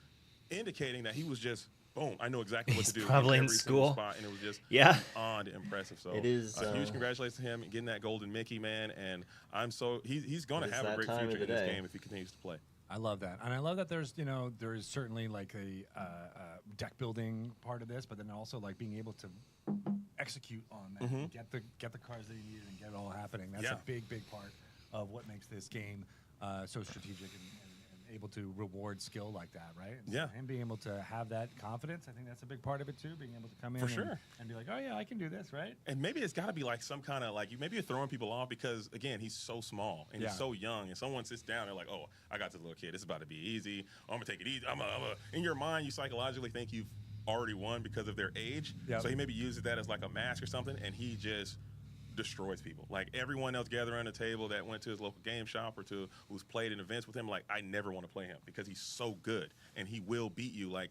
indicating that he was just, boom, I know exactly what to do. Probably in every single school. Spot, and it was just beyond impressive. So it is huge congratulations to him getting that golden Mickey, man. And I'm so he's going to have a that great time of future the in this day. game if he continues to play. I love that, and I love that there's there is certainly like a deck building part of this, but then also like being able to execute on that, and get the cards that you need, and get it all happening. That's a big part of what makes this game so strategic and able to reward skill like that, right? And being able to have that confidence, I think that's a big part of it too. Being able to come in and be like, oh yeah, I can do this, right? And maybe it's got to be like some kind of like maybe you're throwing people off because again he's so small and he's so young, and someone sits down, they're like, oh, I got this little kid, it's about to be easy. I'm gonna take it easy. In your mind, you psychologically think you've already won because of their age. So he maybe uses that as like a mask or something, and he just destroys people. Like everyone else gathered around the table that went to his local game shop or to who's played in events with him, like I never want to play him because he's so good and he will beat you like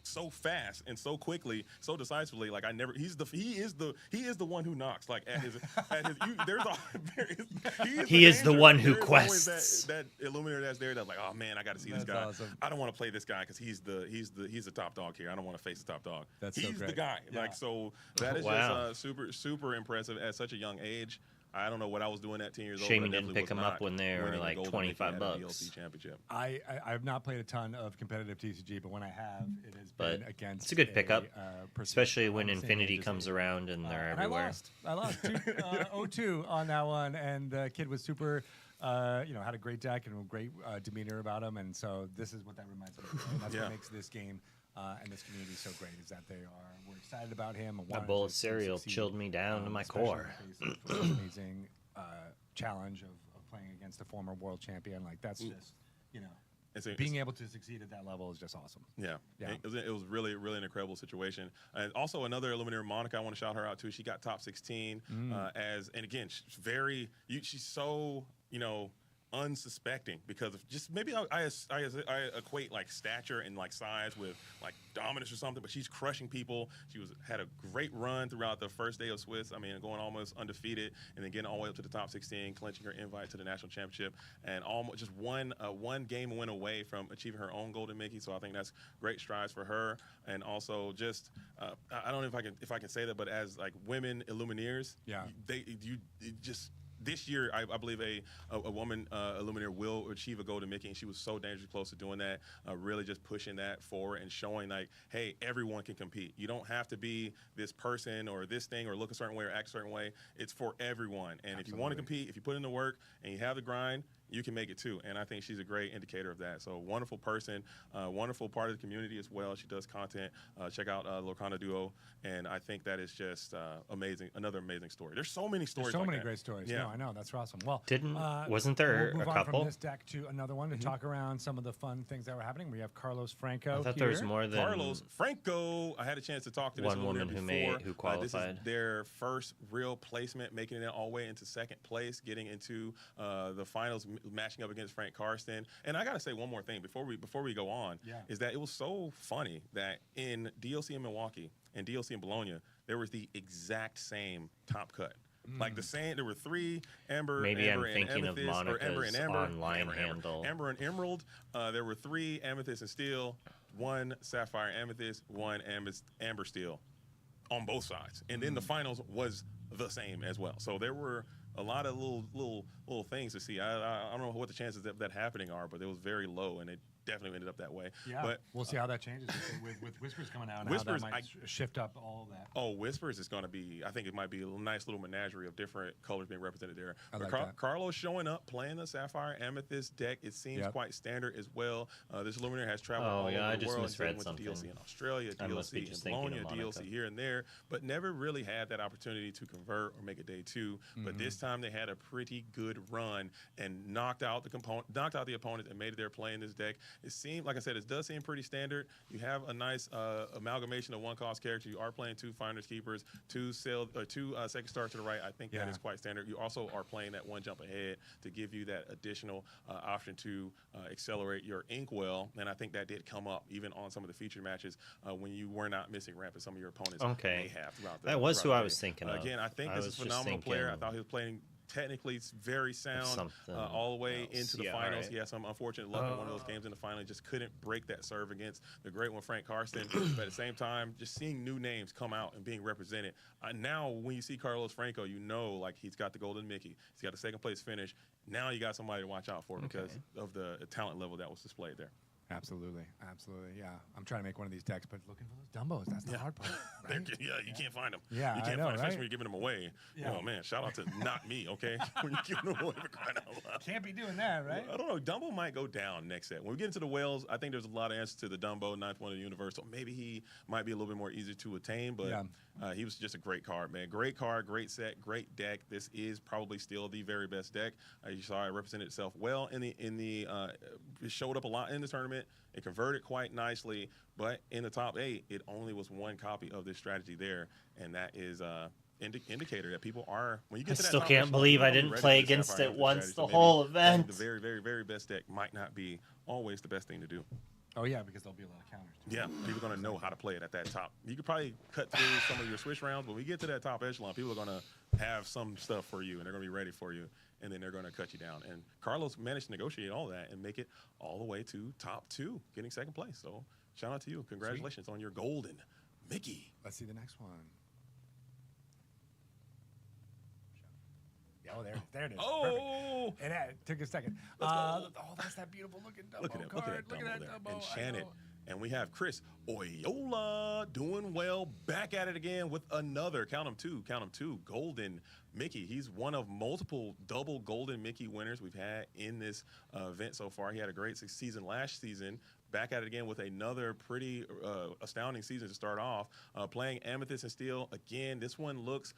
so fast and so quickly, so decisively. Like I never. He is the one who knocks. Like at his he is the one who There's quests. That Illuminator that's there that's like, oh man, I got to see this guy. Awesome. I don't want to play this guy because he's the top dog here. I don't want to face the top dog. He's the guy. Like so that is just super impressive at such a young age. I don't know what I was doing at 10 years old. Shame you didn't pick them up when they were like $25. DLC championship. I've not played a ton of competitive TCG, but when I have, it has been against. It's a good pickup, especially when on the same Infinity age as comes me. around and they're And everywhere. I lost 0-2 on that one, and the kid was super. Had a great deck and a great demeanor about him, and so this is what that reminds me of. Right? That's what makes this game and this community so great, is that we're excited about him. And A bowl of cereal chilled me down to my especially core. in the face of an amazing challenge of playing against a former world champion. Like that's just being able to succeed at that level is just awesome. Yeah. It was really an incredible situation. And also another Illuminator, Monica, I want to shout her out too. She got top 16 and again, she's so unsuspecting because of just maybe I equate like stature and like size with like dominance or something, but she's crushing people. She had a great run throughout the first day of Swiss. I mean, going almost undefeated and then getting all the way up to the top 16, clinching her invite to the national championship, and almost just one game win away from achieving her own golden Mickey. So I think that's great strides for her. And also just I don't know if I can say that, but as like women Illumineers, this year, I believe a woman Illuminator will achieve a golden Mickey, and she was so dangerously close to doing that. Really just pushing that forward and showing like, hey, everyone can compete. You don't have to be this person or this thing or look a certain way or act a certain way. It's for everyone. And if you want to compete, if you put in the work and you have the grind, you can make it too. And I think she's a great indicator of that. So wonderful person, wonderful part of the community as well. She does content. Check out Lorcana Duo. And I think that is just amazing. Another amazing story. There's so many stories. There's so many that. great stories. Yeah. No, I know. That's awesome. Well, Wasn't there we'll move a on couple? from this deck to another one to talk around some of the fun things that were happening. We have Carlos Franco. I thought here. there was more than Carlos Franco. I had a chance to talk to this one woman before. who qualified. This is their first real placement, making it all the way into second place, getting into the finals, matching up against Frank Karsten. And I got to say one more thing before we go on, is that it was so funny that in DLC in Milwaukee and DLC in Bologna, there was the exact same top cut. Like the same, there were 3 Amber. Maybe Amber I'm thinking of Amethyst, or Amber Monica's and Amber, online handle. Amber and Emerald. There were 3 Amethyst and Steel, 1 Sapphire Amethyst, 1 Amber Steel, on both sides. And then the finals was the same as well. So there were a lot of little things to see. I don't know what the chances of that happening are, but it was very low, and it definitely ended up that way. Yeah, But we'll see how that changes with Whispers coming out and Whispers, how that might shift up all of that. Oh, Whispers is going to be, I think it might be a nice little menagerie of different colors being represented there. I But like that. Carlos showing up, playing the Sapphire Amethyst deck. It seems quite standard as well. This Luminaire has traveled all over the world. Misread with something. DLC in Australia, DLC in Bologna, DLC here and there, but never really had that opportunity to convert or make a day two. But this time they had a pretty good run and knocked out the opponent and made it there playing this deck. It seemed, like I said, it does seem pretty standard. You have a nice amalgamation of one-cost character. You are playing 2 Finders Keepers, 2 second stars to the right. I think that is quite standard. You also are playing that 1 jump ahead to give you that additional option to accelerate your Inkwell, and I think that did come up even on some of the featured matches when you were not missing ramp as some of your opponents may have throughout the That was who the I day. was thinking of. Again, I think this is a phenomenal player. I thought he was playing technically very sound all the way into the finals. He had some unfortunate luck in one of those games in the final. He just couldn't break that serve against the great one, Frank Karsten. But at the same time, just seeing new names come out and being represented. Now, when you see Carlos Franco, you know, like, he's got the golden Mickey. He's got the second place finish. Now you got somebody to watch out for because of the talent level that was displayed there. Absolutely, yeah. I'm trying to make one of these decks, but looking for those Dumbos, that's the hard part. Right? You can't find them. Yeah, you can't I know, find them, especially right? when you're giving them away. Yeah. Oh, man, shout out to not me, okay? When you're giving them away for crying out loud. Can't be doing that, right? I don't know. Dumbo might go down next set. When we get into the whales, I think there's a lot of answers to the Dumbo, 9th one of the universe. So maybe he might be a little bit more easy to attain, but he was just a great card, man. Great card, great set, great deck. This is probably still the very best deck. You saw it represented itself well it showed up a lot in the tournament. It converted quite nicely, but in the top 8, it only was 1 copy of this strategy there, and that is indicator that people are. When you get to that still top can't echelon, believe I people didn't are ready play for the against Sapphire it Amethyst once strategy. the So maybe whole playing event. The very, very, very best deck might not be always the best thing to do. Oh yeah, because there'll be a lot of counters. Yeah, people are going to know how to play it at that top. You could probably cut through some of your switch rounds, but when we get to that top echelon, people are going to have some stuff for you, and they're going to be ready for you, and then they're going to cut you down. And Carlos managed to negotiate all that and make it all the way to top 2, getting 2nd place. So shout out to you. Congratulations on your golden Mickey. Let's see the next one. Oh, there it is. Oh! Perfect. It took a second. That's that beautiful looking Dumbo Look at card. that Dumbo there. Dumbo. Enchanted. And we have Chris Oyola doing well, back at it again with another, count 'em two, golden Mickey. He's one of multiple double golden Mickey winners we've had in this event so far. He had a great season last season. Back at it again with another pretty astounding season to start off. Playing Amethyst and Steel. Again, this one looks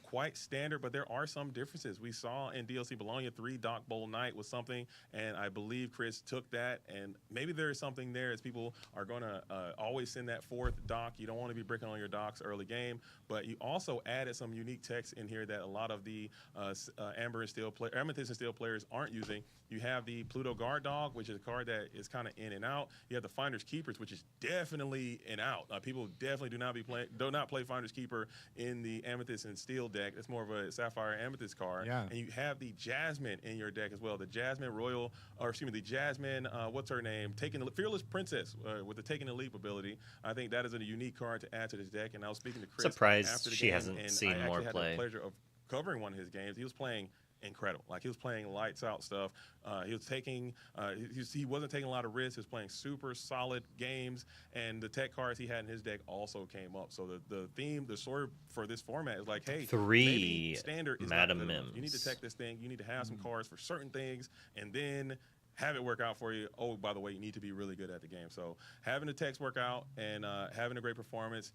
quite standard, but there are some differences. We saw in DLC Bologna 3 Dock Bowl Night was something, and I believe Chris took that, and maybe there is something there as people are going to always send that 4th dock. You don't want to be bricking on your docks early game, but you also added some unique text in here that a lot of the Amethyst and Steel players aren't using. You have the Pluto Guard Dog, which is a card that is kind of in and out. You have the Finders Keepers, which is definitely in out. People definitely do not play Finders Keeper in the Amethyst and Steel deck. It's more of a Sapphire Amethyst card. Yeah. And you have the Jasmine in your deck as well. The Jasmine the Jasmine, what's her name? Fearless Princess with the Taking the Leap ability. I think that is a unique card to add to this deck. And I was speaking to Chris Surprised after the she game, hasn't and seen I more actually play. had the pleasure of covering one of his games. He was playing incredible. Like, he was playing lights out stuff. He wasn't taking a lot of risks. He was playing super solid games, and the tech cards he had in his deck also came up. So the theme, the story for this format is like, hey, 3 maybe standard is Madam not good enough. Mims. You need to tech this thing. You need to have some cards for certain things, and then have it work out for you. Oh, by the way, you need to be really good at the game. So having the text work out and having a great performance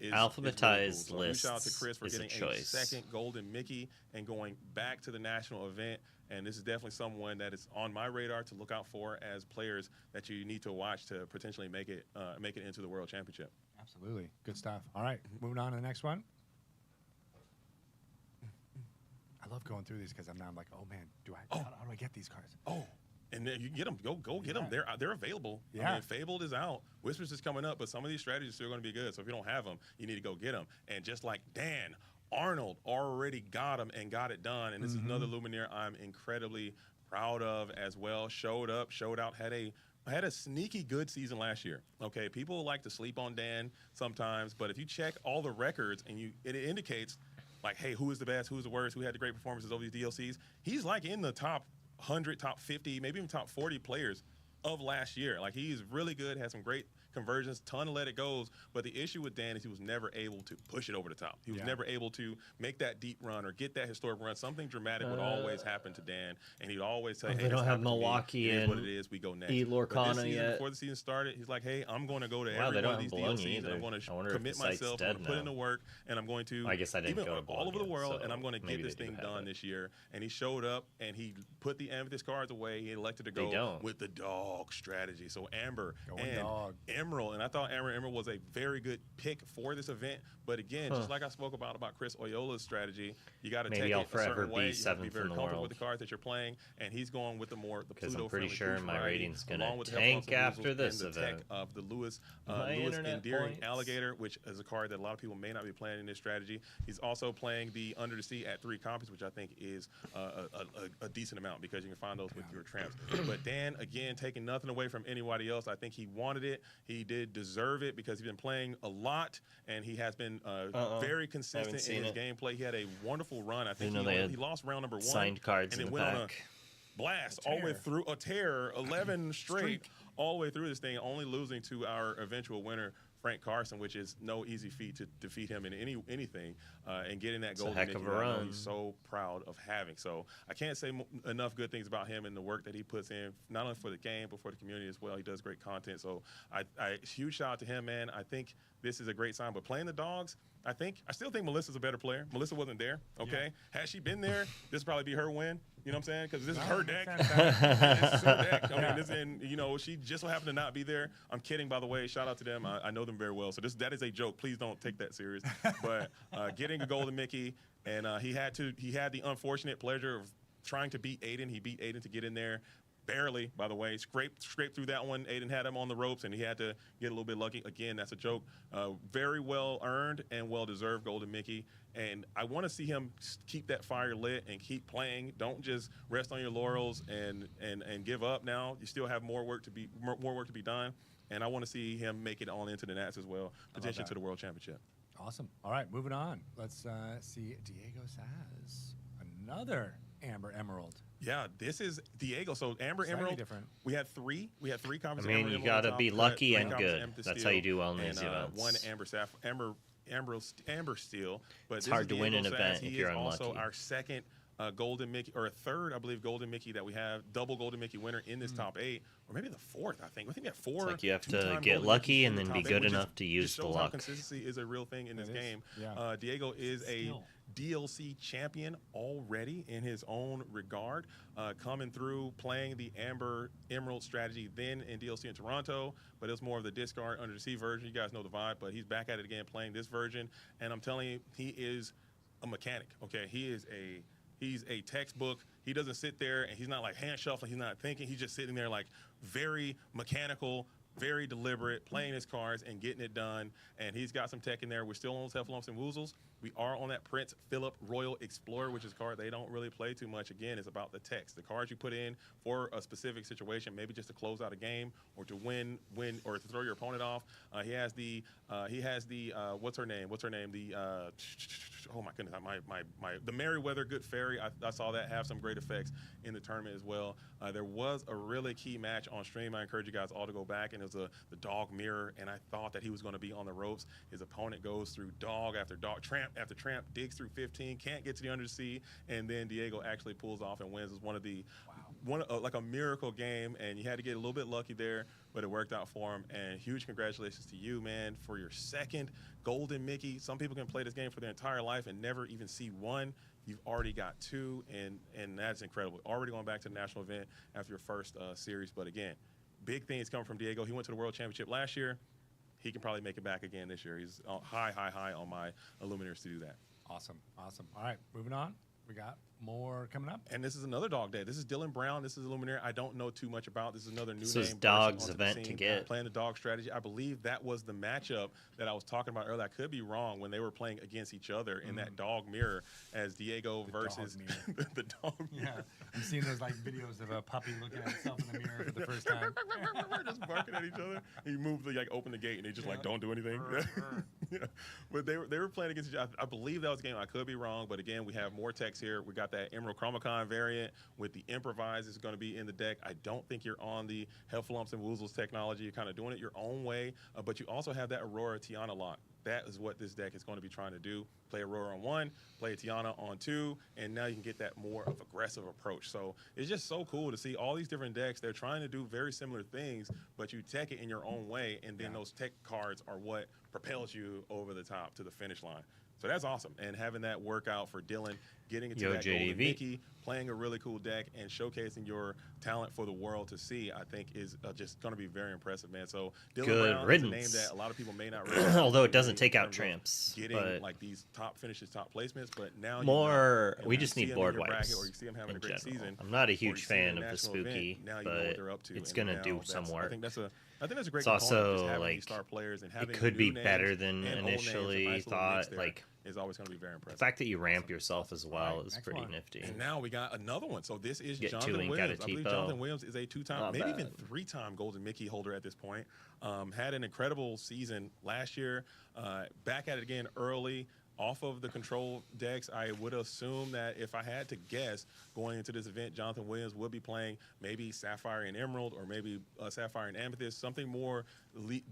is Alphabetized really cool. So shout out to lists Chris for is a getting choice. 2nd golden Mickey and going back to the national event. And this is definitely someone that is on my radar to look out for as players that you need to watch to potentially make it into the World Championship. Absolutely. Good stuff. All right, moving on to the next one. I love going through these because I'm like, oh man, how do I get these cards? Oh, and then you get them. Go get them. They're available. Yeah. I mean, Fabled is out. Whispers is coming up, but some of these strategies are still going to be good. So if you don't have them, you need to go get them. And just like Dan, Arnold already got them and got it done. And this is another Luminaire I'm incredibly proud of as well. Showed up, showed out, had a sneaky good season last year. Okay, people like to sleep on Dan sometimes, but if you check all the records and it indicates like, hey, who is the best, who's the worst, who had the great performances over these DLCs, he's like in the top 100, top 50, maybe even top 40 players of last year. Like, he's really good, has some great conversions, ton of let it goes. But the issue with Dan is he was never able to push it over the top. He was never able to make that deep run or get that historic run. Something dramatic would always happen to Dan, and he'd always say, "Hey, they don't have Milwaukee and and what it is. We go next." Lorcana season, yet. before the season started, he's like, "Hey, I'm going to go to Wow, every they one don't of these have Bologna DLCs, and I'm either. going to I wonder if commit the site's myself. I'm dead going to put in now. the work, and I'm going to." I guess I didn't even go to all over the Bologna, world, so and I'm going to get maybe this they do thing have done it. this year. And he showed up, and he put the amethyst cards away. He elected to They go don't. with the dog strategy. So Amber Going and dog. Emerald, and I thought Emerald was a very good pick for this event. But again, just like I spoke about Chris Oyola's strategy, you got to take Maybe it I'll a forever certain be way. You have to be seventh very in the comfortable world. with the cards that you're playing, and he's going with the Because I'm Pluto pretty friendly sure Gooch my variety, rating's gonna along with the tank Hellflumps and after Woozles this and the tech event. of the Lewis My internet Endearing points. Alligator, which is a card that a lot of people may not be playing in this strategy. He's also playing the Under the Sea at 3 copies, which I think is a decent amount because you can find those with your tramps. But Dan, again, taking nothing away from anybody else. I think he wanted it. He did deserve it because he's been playing a lot, and he has been very consistent in his gameplay. He had a wonderful run. I think he lost round number 1. Signed cards and in then the went on a back. blast all the way through a tear, 11 straight, all the way through this thing, only losing to our eventual winner, Frank Carson, which is no easy feat to defeat him in anything, and getting that gold. Heck of a run. He's so proud of having. So I can't say enough good things about him and the work that he puts in, not only for the game but for the community as well. He does great content. So I huge shout out to him, man. I think this is a great sign. But playing the dogs, I still think Melissa's a better player. Melissa wasn't there, okay? Yeah. Had she been there, this would probably be her win. You know what I'm saying? Because this is her deck. This is her deck. I mean, she just so happened to not be there. I'm kidding, by the way. Shout out to them. I know them very well. So that is a joke. Please don't take that serious. But getting a golden Mickey, and he had the unfortunate pleasure of trying to beat Aiden. He beat Aiden to get in there. Barely, by the way. Scraped through that one. Aiden had him on the ropes, and he had to get a little bit lucky. Again, that's a joke. Very well earned and well deserved golden Mickey. And I want to see him keep that fire lit and keep playing. Don't just rest on your laurels and give up. Now you still have more work to be done. And I want to see him make it on into the Nats as well, potentially to the World Championship. Awesome. All right, moving on. Let's see. Diego Saz, another Amber Emerald. Yeah, this is Diego. So Amber Slightly Emerald. different. We had three copies. I mean, of Amber you Emerald gotta on top, be lucky and copies of good. Amethyst That's Steel, how you do well in these and, events. One Amber Steel. But It's this hard is to win Diego an Saz. event He if you're is also unlucky. our second golden Mickey, or a third, I believe, golden Mickey that we have, double golden Mickey winner in this top 8, or maybe the fourth. I think we have 4. It's like you have to two-time get golden lucky Mickeys and in the then be top 8, good which enough to use just the shows how luck. consistency is a real thing in this game. Yeah. Diego is a Still. DLC champion already in his own regard, coming through playing the Amber Emerald strategy then in DLC in Toronto, but it was more of the discard Under the Sea version. You guys know the vibe, but he's back at it again playing this version, and I'm telling you, he is a mechanic. Okay, he's a textbook. He doesn't sit there and he's not like hand shuffling. He's not thinking. He's just sitting there like very mechanical, very deliberate, playing his cards and getting it done. And he's got some tech in there. We're still on those Hellflumps and Woozles. We are on that Prince Philip Royal Explorer, which is a card they don't really play too much. Again, it's about the text. The cards you put in for a specific situation, maybe just to close out a game or to win, or to throw your opponent off. He has the what's her name? The oh my goodness, the Merryweather Good Fairy. I saw that have some great effects in the tournament as well. There was a really key match on stream. I encourage you guys all to go back, and it was the dog mirror, and I thought that he was going to be on the ropes. His opponent goes through dog after dog, tramp after tramp, digs through 15, can't get to the Undersea, and then Diego actually pulls off and wins. It was like a miracle game, and you had to get a little bit lucky there, but it worked out for him. And huge congratulations to you, man, for your second golden Mickey. Some people can play this game for their entire life and never even see one. You've already got 2, and that's incredible. Already going back to the national event after your first series. But again, big things coming from Diego. He went to the World Championship last year. He can probably make it back again this year. He's high on my Illuminators to do that. Awesome. All right, moving on. We got more coming up. And this is another dog day. This is Dylan Brown. This is Illuminator. I don't know too much about. This is another new This name. is Dog's event to get. Playing the dog strategy. I believe that was the matchup that I was talking about earlier. I could be wrong when they were playing against each other in that dog mirror as Diego versus the dog mirror. Yeah, I'm seeing those like videos of a puppy looking at itself in the mirror for the first time. Just barking at each other. He moved to open the gate and they just don't do anything. Yeah. But they were playing against each other. I believe that was a game. I could be wrong, but again, we have more tech decks here. We got that Emerald Chromacon variant with the Improvise is going to be in the deck. I don't think you're on the Heffalumps and Woozles technology. You're kind of doing it your own way, but you also have that Aurora Tiana lock. That is what this deck is going to be trying to do. Play Aurora on 1, play Tiana on 2, and now you can get that more of aggressive approach. So it's just so cool to see all these different decks. They're trying to do very similar things, but you tech it in your own way, and then those tech cards are what propels you over the top to the finish line. So that's awesome. And having that workout for Dylan, getting into that Golden Mickey, playing a really cool deck, and showcasing your talent for the world to see, I think is just going to be very impressive, man. So Dylan Brown is a name that a lot of people may not realize. Although it doesn't take out tramps. Getting but like these top finishes, top placements, but now more, you know, we just need board wipes. Bracket, or you see them having a great season. I'm not a huge fan of the spooky, event, now you but know what they're up to, it's going to do some work. I think that's a great it's component, also just having like these star players and having it could be better names than and old initially names, thought. Like is always going to be very the impressive. fact that you ramp yourself as well is next pretty one. nifty. And now we got another one. So this is Get Jonathan two and Williams. got a I believe TPO. Jonathan Williams is a two-time, Not maybe bad. even three-time Golden Mickey holder at this point. Had an incredible season last year. Back at it again early. Off of the control decks, I would assume that if I had to guess going into this event, Jonathan Williams would be playing maybe Sapphire and Emerald, or maybe Sapphire and Amethyst, something more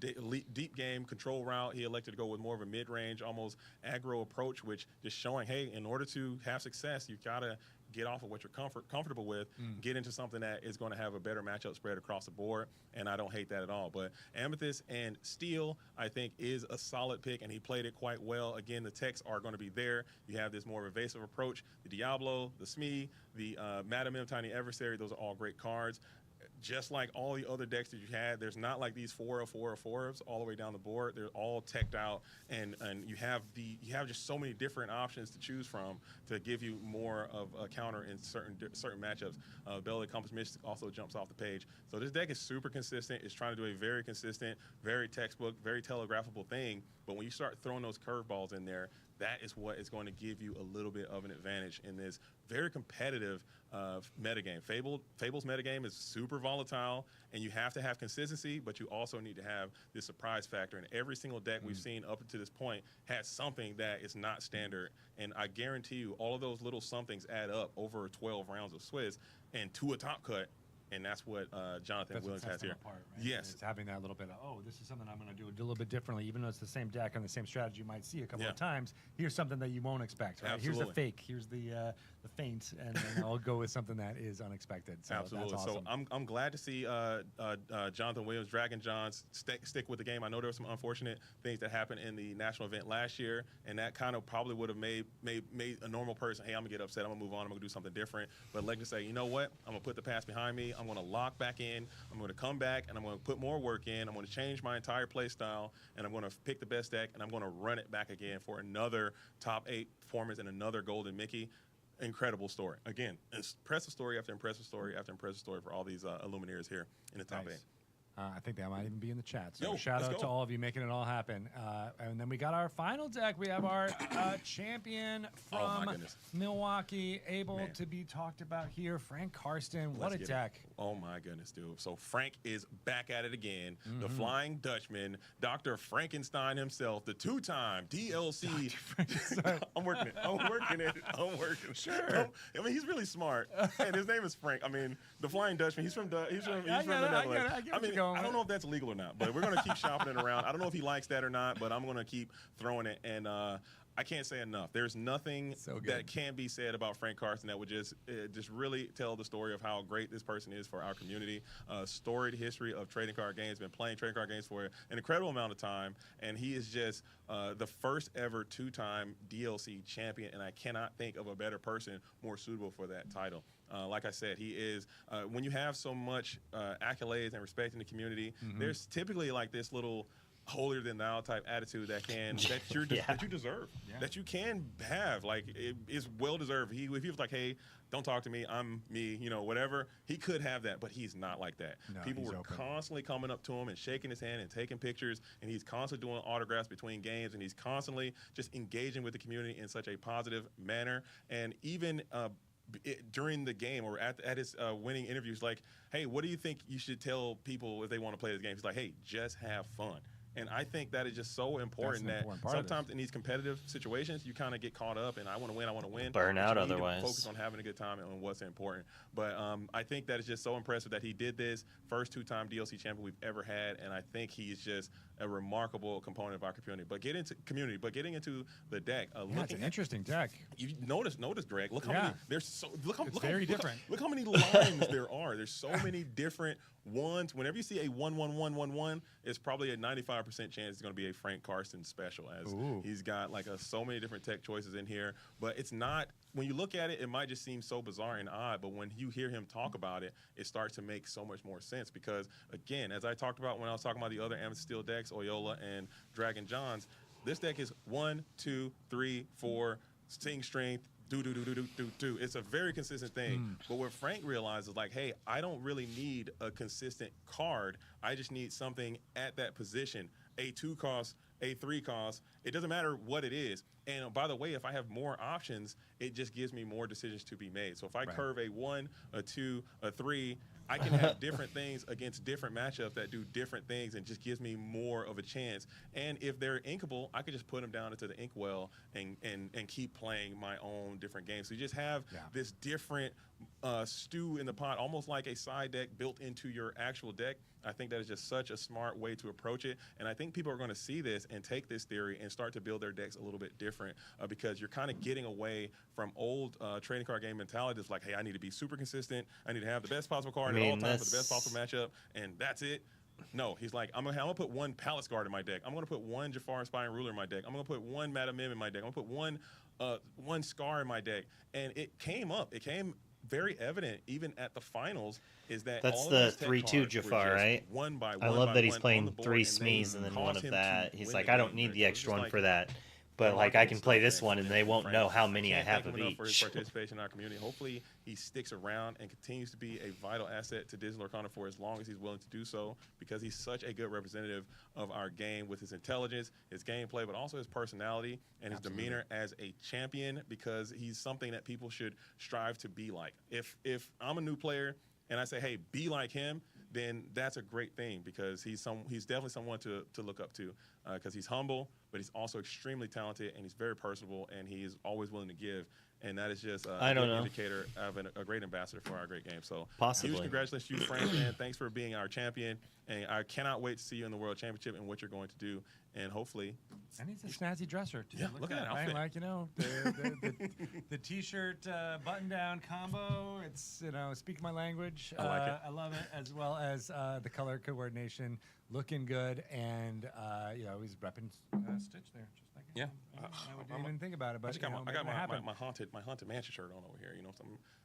deep game control route. He elected to go with more of a mid-range, almost aggro approach, which just showing, hey, in order to have success, you gotta get off of what you're comfortable with, get into something that is going to have a better matchup spread across the board, and I don't hate that at all. But Amethyst and Steel, I think, is a solid pick, and he played it quite well. Again, the techs are going to be there. You have this more evasive approach. The Diablo, the Smee, the Madam M, Tiny Adversary, those are all great cards. Just like all the other decks that you had, there's not like these 4/4/4s all the way down the board. They're all teched out, and you have just so many different options to choose from to give you more of a counter in certain matchups. Belly Compass Mystic also jumps off the page. So this deck is super consistent. It's trying to do a very consistent, very textbook, very telegraphable thing. But when you start throwing those curveballs in there, that is what is going to give you a little bit of an advantage in this very competitive metagame. Fable's metagame is super volatile, and you have to have consistency, but you also need to have this surprise factor. And every single deck we've seen up to this point has something that is not standard. And I guarantee you, all of those little somethings add up over 12 rounds of Swiss and to a top cut. And that's what Jonathan Williams has here. Apart, right? Yes. It's having that little bit of, oh, this is something I'm going to do a little bit differently, even though it's the same deck and the same strategy you might see a couple of times. Here's something that you won't expect, right? Absolutely. Here's the fake, here's the feint, and then I'll go with something that is unexpected. So Absolutely. That's awesome. So I'm glad to see Jonathan Williams, Dragon Johns stick with the game. I know there were some unfortunate things that happened in the national event last year, and that kind of probably would have made a normal person, hey, I'm gonna get upset, I'm gonna move on, I'm gonna do something different. But like to say, you know what? I'm gonna put the past behind me. I'm gonna lock back in. I'm going to come back, and I'm going to put more work in. I'm going to change my entire play style, and I'm going to pick the best deck, and I'm going to run it back again for another top 8 performance and another Golden Mickey. Incredible story. Again, impressive story after impressive story after impressive story for all these Illuminaires here in the top 8. I think that might even be in the chat. So Yo, shout let's out to go. all of you making it all happen. And then we got our final deck. We have our champion Oh, my from goodness. Milwaukee, able Man. to be talked about here. Frank Karsten. What Let's a get it. deck. Oh, my goodness, dude. So Frank is back at it again. The Flying Dutchman, Dr. Frankenstein himself, the two-time DLC. I'm working it. I'm working it. Sure. I mean, he's really smart. And his name is Frank. I mean, the Flying Dutchman, he's from the Netherlands. I get I where mean, you're going. I don't know if that's legal or not, but we're going to keep shopping it around. I don't know if he likes that or not, but I'm going to keep throwing it. And I can't say enough. There's nothing So good. that can be said about Frank Karsten that would just really tell the story of how great this person is for our community. Storied history of trading card games, been playing trading card games for an incredible amount of time, and he is just the first ever 2-time DLC champion, and I cannot think of a better person more suitable for that title. Like I said, he is, when you have so much accolades and respect in the community, there's typically like this little holier than thou type attitude that you deserve, that you can have. Like, it is well deserved. If he was like, hey, don't talk to me, I'm me, whatever, he could have that, but he's not like that. No, People he's were open. constantly coming up to him and shaking his hand and taking pictures, and he's constantly doing autographs between games, and he's constantly just engaging with the community in such a positive manner. And even during the game or at his winning interviews, like, hey, what do you think you should tell people if they want to play this game? He's like, hey, just have fun. And I think that is just so important that sometimes in these competitive situations, you kind of get caught up and I want to win. Burn out otherwise. Focus on having a good time and on what's important. But I think that it's just so impressive that he did this. First 2-time DLC champion we've ever had. And I think he's just a remarkable component of our community. But getting into the deck. It's an interesting deck. You notice, Greg. Look how many. Look how many lines there are. There's so many different ones. Whenever you see a 1-1-1-1-1, it's probably a 95% chance it's going to be a Frank Karsten special, as he's got like so many different tech choices in here. But it's not. When you look at it, it might just seem so bizarre and odd. But when you hear him talk about it, it starts to make so much more sense. Because again, as I talked about when I was talking about the other Amethyst Steel decks, Oyola and Dragon Johns, this deck is 1, 2, 3, 4, Sting Strength. Do. It's a very consistent thing. But what Frank realized is like, hey, I don't really need a consistent card. I just need something at that position. A 2 cost, a 3 cost. It doesn't matter what it is. And by the way, if I have more options, it just gives me more decisions to be made. So if I curve a 1, a 2, a 3, I can have different things against different matchups that do different things and just gives me more of a chance. And if they're inkable, I could just put them down into the inkwell and keep playing my own different games. So you just have this different stew in the pot, almost like a side deck built into your actual deck. I think that is just such a smart way to approach it. And I think people are going to see this and take this theory and start to build their decks a little bit different because you're kind of getting away from old trading card game mentality. It's like, hey, I need to be super consistent. I need to have the best possible card at all times for the best possible matchup, and that's it. No, he's like, I'm gonna put 1 Palace Guard in my deck. I'm gonna put 1 Jafar Inspiring Ruler in my deck. I'm gonna put 1 Madam Mim in my deck. I'm gonna put one Scar in my deck. And it came up. It came very evident even at the finals is that that's all the of 3/2 Jafar, right? One by one. I love that he's playing the 3 Smees and then one of that. He's like, I don't need the extra one like, for that. But like I can play this one and they won't know how many I have of each. For his participation in our community. Hopefully he sticks around and continues to be a vital asset to Digital Lorcana for as long as he's willing to do so, because he's such a good representative of our game with his intelligence, his gameplay, but also his personality and his demeanor as a champion, because he's something that people should strive to be like. If I'm a new player and I say, hey, be like him, then that's a great thing, because he's definitely someone to look up to, because he's humble, but he's also extremely talented, and he's very personable, and he is always willing to give. And that is just a good indicator of a great ambassador for our great game. So possibly. Huge congratulations to you, Frank, man. Thanks for being our champion. And I cannot wait to see you in the World Championship and what you're going to do. And hopefully... And he's a snazzy dresser, too. Yeah, look at that outfit. Like, the T-shirt button-down combo. It's, speak my language. I like it. I love it, as well as the color coordination. Looking good. And, he's repping Stitch there. Just like yeah. I wouldn't even think about it, but I got my haunted mansion shirt on over here.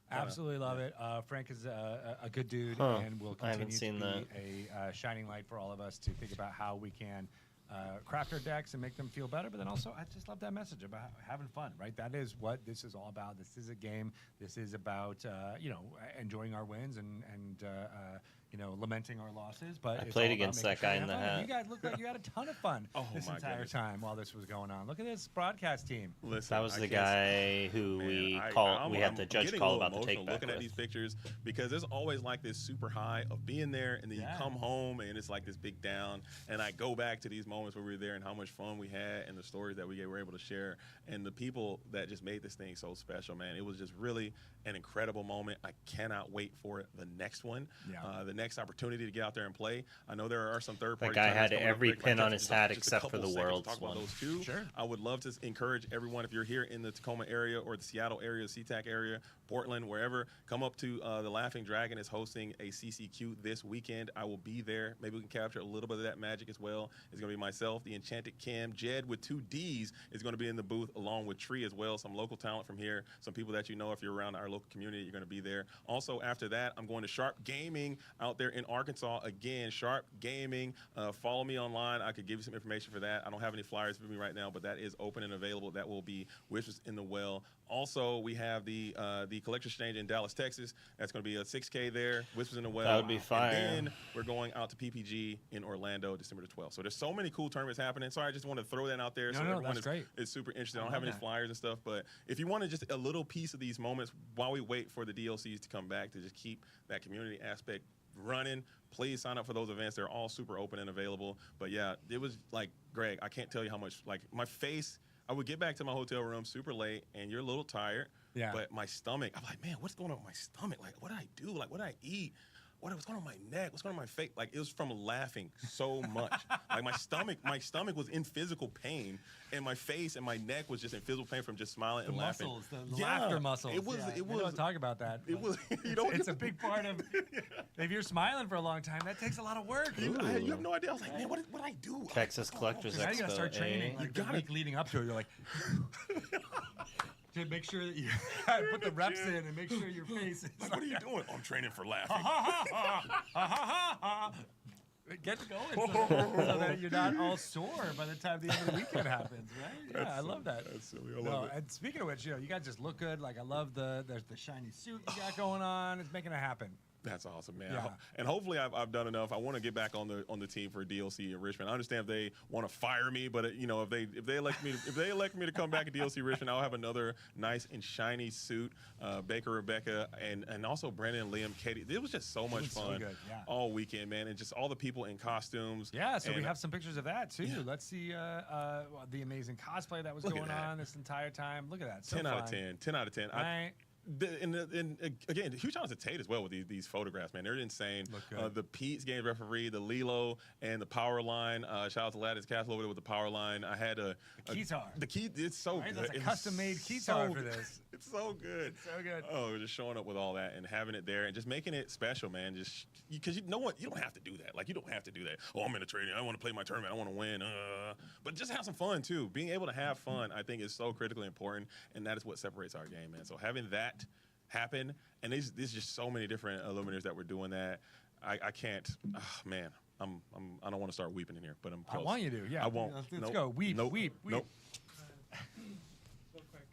Absolutely love it. Frank is a good dude, and will continue to be a shining light for all of us to think about how we can craft our decks and make them feel better. But then also, I just love that message about having fun, right? That is what this is all about. This is a game. This is about enjoying our wins and lamenting our losses. But I played against that guy in the hat. You guys looked like you had a ton of fun this entire time while this was going on. Look at this broadcast team. Listen, that was the guy who we had the judge call about the take back looking at these pictures, because there's always like this super high of being there, and then you come home and it's like this big down. And I go back to these moments where we were there and how much fun we had and the stories that we were able to share and the people that just made this thing so special, man. It was just really an incredible moment. I cannot wait for the next one. The next opportunity to get out there and play. I know there are some third-party. That guy had every pin on his hat except for the Worlds one. Those two. Sure. I would love to encourage everyone, if you're here in the Tacoma area or the Seattle area, SeaTac area, Portland, wherever, come up to the Laughing Dragon is hosting a CCQ this weekend. I will be there. Maybe we can capture a little bit of that magic as well. It's going to be myself, the Enchanted Kim, Jed with 2 Ds is going to be in the booth along with Tree as well. Some local talent from here, some people that you know if you're around our local community, you're going to be there. Also, after that, I'm going to Sharp Gaming out there in Arkansas. Again, Sharp Gaming. Follow me online. I could give you some information for that. I don't have any flyers with me right now, but that is open and available. That will be Wishes in the Well. Also, we have the Collector Exchange in Dallas, Texas. That's going to be a 6K there. Whispers in the Well. That would be fire. And then we're going out to PPG in Orlando, December the 12th. So there's so many cool tournaments happening. Sorry, I just want to throw that out there. So everyone is super interested. I don't have any flyers and stuff, but if you wanted just a little piece of these moments while we wait for the DLCs to come back, to just keep that community aspect running, please sign up for those events. They're all super open and available. But yeah, it was like, Greg, I can't tell you how much, like, my face, I would get back to my hotel room super late and you're a little tired. Yeah. But my stomach, I'm like, man, what's going on with my stomach? Like, what did I do? Like, what did I eat? What's going on with my neck? What's going on with my face? Like, it was from laughing so much. Like, my stomach was in physical pain, and my face and my neck was just in physical pain from just smiling and laughing. The laughter muscles. It was. Yeah, It we was. don't talk about that. It was. You know, It's a big part of. If you're smiling for a long time, that takes a lot of work. you have no idea. I was like, man, what did I do? Texas Collectors Now Expo. you gotta start training. eh? Like the week leading up to it, you're like. To make sure that you put the reps in and make sure your face is Like, what are you doing? I'm training for laughing. Get going so that you're not all sore by the time the end of the weekend happens, right? Yeah, I love that. That's silly. I love it. And speaking of which, you guys just look good. Like I love there's the shiny suit you got going on. It's making it happen. That's awesome, man. Yeah. And hopefully I've done enough. I want to get back on the team for DLC in Richmond. I understand if they want to fire me, but if they elect me to come back at DLC Richmond, I'll have another nice and shiny suit. Baker, Rebecca, and also Brandon and Liam, Katie. It was just so much fun good, yeah. all weekend, man, and just all the people in costumes. Yeah, so we And have some pictures of that too. Yeah. Let's see the amazing cosplay that was Look at going that. on this entire time. Look at that. So 10 out of fun. 10. 10 out of 10. Right. And again, huge shout out to Tate as well with these photographs, man. They're insane. Look good. The Pete's Games referee, the Lilo, and the power line. Shout out to Lattice Castle over there with the power line. I had a keytar. The key, it's so Right? good. That's a It's custom-made so keytar for good. this. It's so good. So good. Oh, just showing up with all that and having it there and just making it special, man. Just because you know what, you don't have to do that. Like you don't have to do that. Oh, I'm in a training. I want to play my tournament. I want to win. But just have some fun too. Being able to have fun, I think, is so critically important, and that is what separates our game, man. So having that happen, and there's just so many different illuminators that were doing that. I can't. Man, I don't want to start weeping in here, but I'm close. I want you to. Yeah. I won't. Let's Nope. go. Weep. Nope. Weep. Nope. Real quick,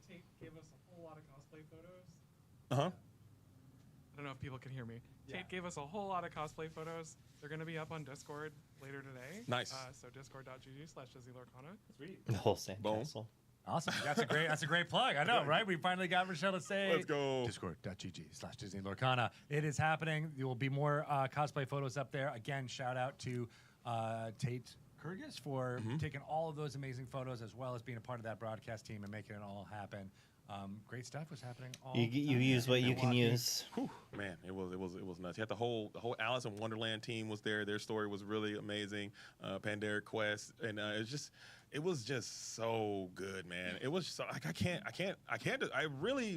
Tate gave us a whole lot of cosplay photos. Uh huh. I don't know if people can hear me. Tate gave us a whole lot of cosplay photos. They're going to be up on Discord later today. Nice. So discord.gg/DizzyLorcana. Sweet. The whole Boom. sandcastle. Awesome. That's a great plug. I know, right? We finally got Rochelle to say. Let's go. Discord.gg/DizzyLorcana. It is happening. There will be more cosplay photos up there. Again, shout out to Tate Kurgis for taking all of those amazing photos as well as being a part of that broadcast team and making it all happen. Great stuff was happening all You the time use in what you can Milwaukee. use. Whew, man, it was nuts. You had the whole Alice in Wonderland team was there. Their story was really amazing. Pandora Quest, and it was just so good, man. It was so like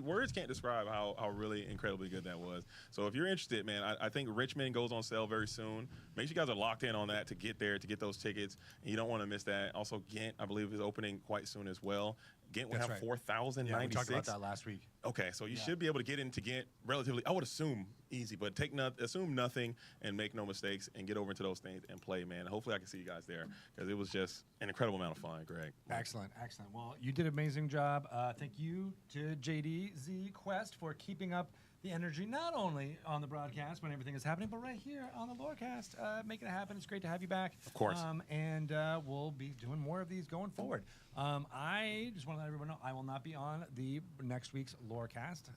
words can't describe how really incredibly good that was. So if you're interested, man, I think Richmond goes on sale very soon. Make sure you guys are locked in on that to get there, to get those tickets, and you don't want to miss that. Also, Ghent, I believe, is opening quite soon as well. Ghent will That's have right. 4,096. Yeah, we talked about that last week. Okay, so you should be able to get into Ghent relatively, I would assume, easy, but assume nothing and make no mistakes and get over into those things and play, man. Hopefully I can see you guys there because it was just an incredible amount of fun, Greg. Excellent. Well, you did an amazing job. Thank you to JDZ Quest for keeping up the energy, not only on the broadcast when everything is happening, but right here on the Lorecast, making it happen. It's great to have you back. Of course. And we'll be doing more of these going forward. I just want to let everyone know I will not be on the next week's Lorecast.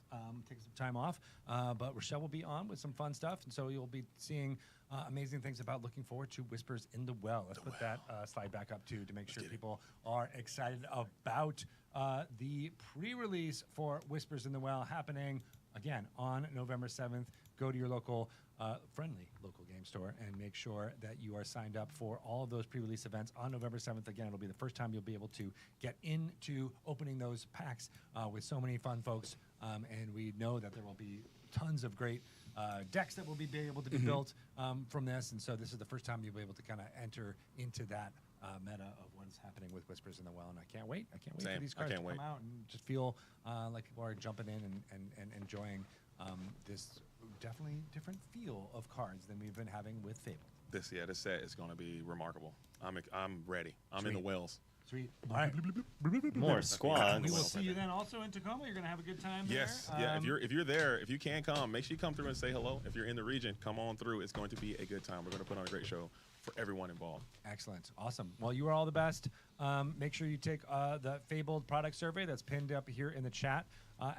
Take some time off. But Rochelle will be on with some fun stuff. And so you'll be seeing amazing things about looking forward to Whispers in the Well. Let's put that slide back up too to make sure people are excited about the pre-release for Whispers in the Well happening again on November 7th. Go to your local friendly local game store and make sure that you are signed up for all of those pre-release events on November 7th. Again, it'll be the first time you'll be able to get into opening those packs with so many fun folks. And we know that there will be tons of great decks that will be able to be built from this. And so this is the first time you'll be able to kind of enter into that meta of what is happening with Whispers in the Well. And I can't wait. Same. For these I cards can't to wait. come out and just feel like people are jumping in and enjoying this definitely different feel of cards than we've been having with Fable. This set is going to be remarkable. I'm ready. I'm in Sweet. the wells. Sweet. All right. More squads. We will see you then also in Tacoma. You're going to have a good time there. Yes, yeah. If you're there, if you can come, make sure you come through and say hello. If you're in the region, come on through. It's going to be a good time. We're going to put on a great show for everyone involved. Excellent. Awesome. Well, you are all the best. Make sure you take the Fabled product survey that's pinned up here in the chat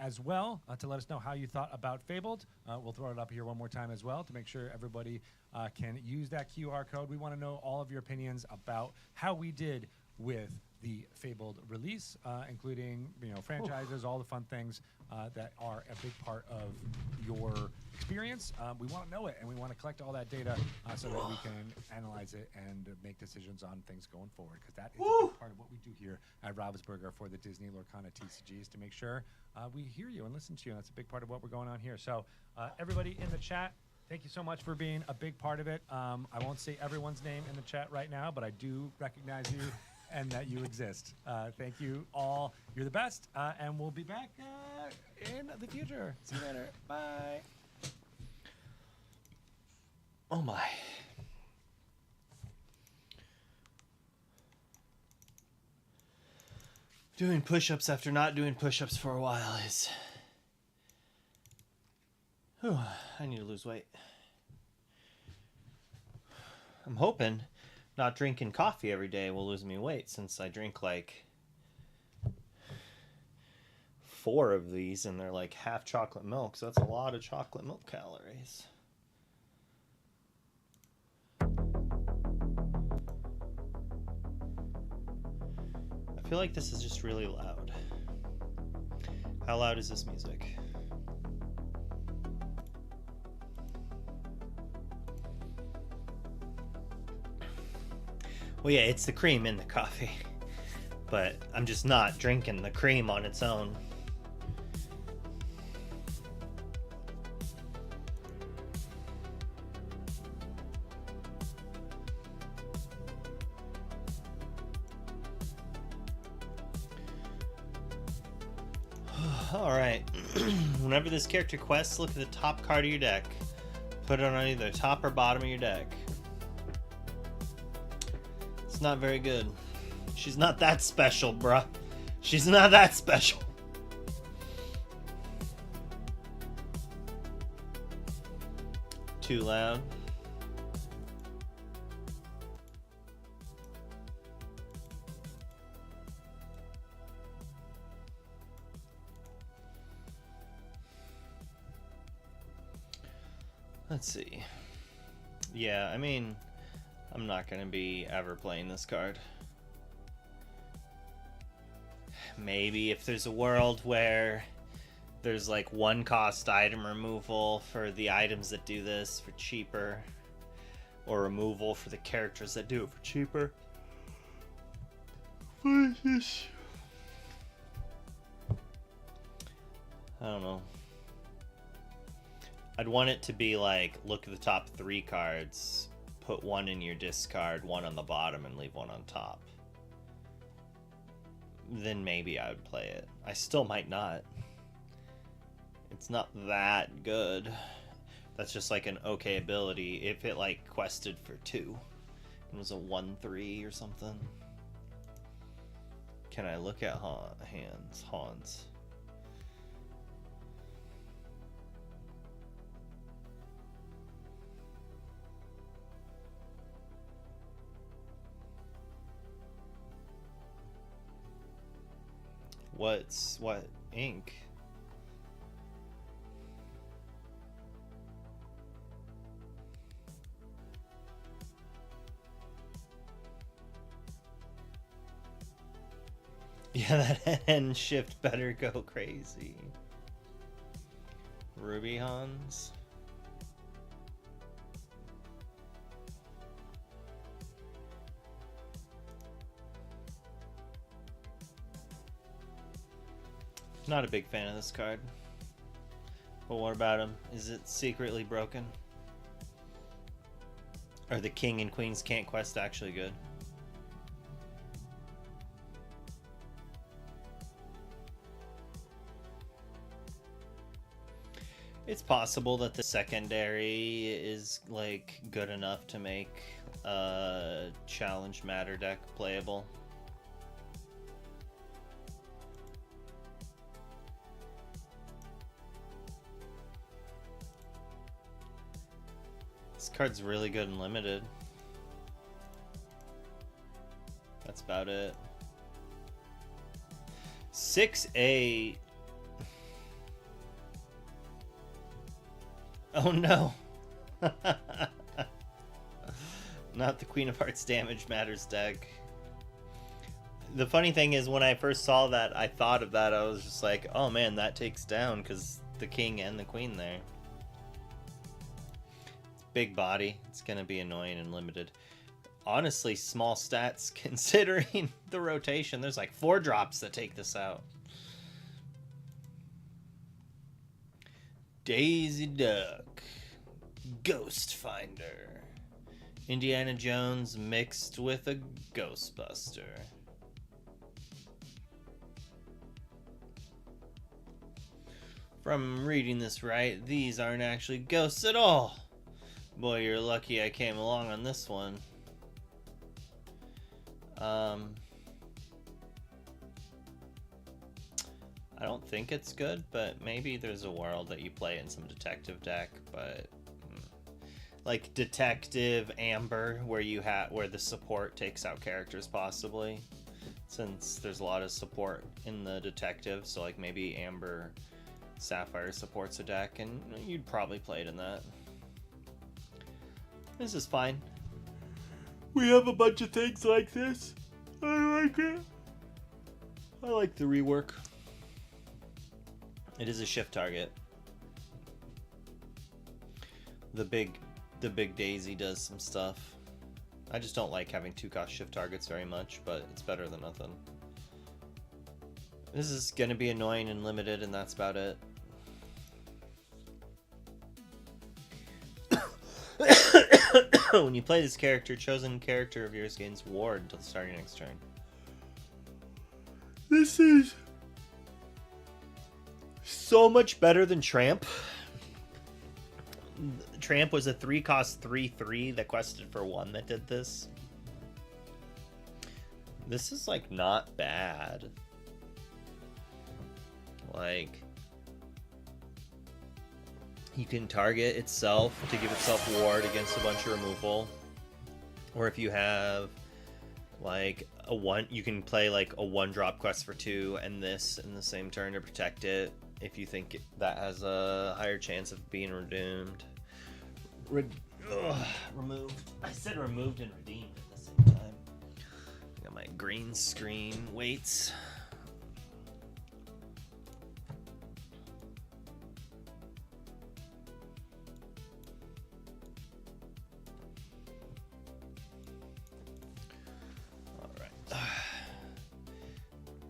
as well to let us know how you thought about Fabled. We'll throw it up here one more time as well to make sure everybody can use that QR code. We want to know all of your opinions about how we did with the Fabled release, including franchises, all the fun things that are a big part of your experience. We want to know it, and we want to collect all that data so that we can analyze it and make decisions on things going forward, because that is a big part of what we do here at Ravensburger for the Disney Lorcana TCGs, to make sure we hear you and listen to you, and that's a big part of what we're going on here. So everybody in the chat, thank you so much for being a big part of it. I won't say everyone's name in the chat right now, but I do recognize you and that you exist. Thank you all. You're the best, and we'll be back in the future. See you later. Bye. Oh my. Doing push-ups after not doing push-ups for a while is... Whew, I need to lose weight. I'm hoping not drinking coffee every day will lose me weight, since I drink like 4 of these and they're like half chocolate milk, so that's a lot of chocolate milk calories. I feel like this is just really loud. How loud is this music? Well, yeah, it's the cream in the coffee, but I'm just not drinking the cream on its own. Alright, whenever this character quests, look at the top card of your deck. Put it on either top or bottom of your deck. It's not very good. She's not that special, bruh. She's not that special. Too loud. Let's see. Yeah, I mean, I'm not going to be ever playing this card. Maybe if there's a world where there's like 1-cost item removal for the items that do this for cheaper, or removal for the characters that do it for cheaper. What is this? I don't know. I'd want it to be like, look at the top 3 cards, put 1 in your discard, 1 on the bottom, and leave 1 on top. Then maybe I would play it. I still might not. It's not that good. That's just like an okay ability if it like quested for 2. It was a 1/3 or something. Can I look at Hans? What ink? Yeah, that end shift better go crazy. Ruby Hans. Not a big fan of this card. But what about him? Is it secretly broken? Are the King and Queen's Can't Quest actually good? It's possible that the secondary is like good enough to make a challenge matter deck playable. This card's really good and limited. That's about it. 6-8. Oh no. Not the Queen of Hearts Damage Matters deck. The funny thing is, when I first saw that, I thought of that. I was just like, oh man, that takes down because the king and the queen there. It's big body. It's going to be annoying and limited. Honestly, small stats considering the rotation. There's like 4 drops that take this out. Daisy Duck. Ghost Finder. Indiana Jones mixed with a Ghostbuster. If I'm reading this right, these aren't actually ghosts at all. Boy, you're lucky I came along on this one. I don't think it's good, but maybe there's a world that you play in some detective deck, but like Detective Amber, where the support takes out characters possibly, since there's a lot of support in the detective. So like maybe Amber Sapphire supports a deck, and you'd probably play it in that. This is fine. We have a bunch of things like this. I like it. I like the rework. It is a shift target. The big Daisy does some stuff. I just don't like having 2-cost shift targets very much, but it's better than nothing. This is going to be annoying and limited, and that's about it. When you play this character, chosen character of yours gains ward until the start of your next turn. This is so much better than Tramp. Tramp was a 3-cost 3/3 that quested for 1 that did this. This is like not bad. Like, you can target itself to give itself ward against a bunch of removal. Or if you have like a 1, you can play like a 1-drop quest for 2 and this in the same turn to protect it if you think that has a higher chance of being redeemed. Removed. I said removed and redeemed at the same time. I got my green screen weights.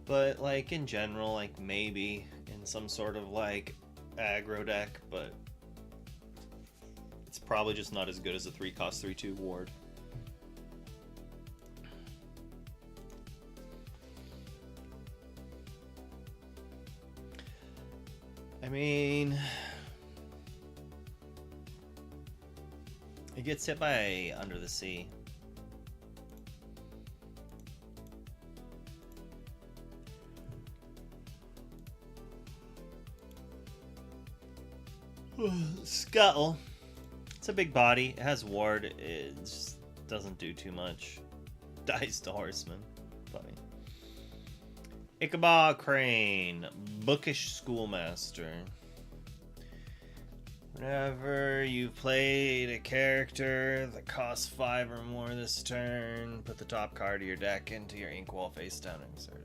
But like in general, like maybe in some sort of like aggro deck, but it's probably just not as good as a 3-cost 3/2 ward. I mean, it gets hit by Under the Sea. Scuttle. It's a big body. It has ward. It just doesn't do too much. Dies to Horseman. Funny. Ichabod Crane. Bookish Schoolmaster. Whenever you've played a character that costs 5 or more this turn, put the top card of your deck into your inkwall face down and inserted.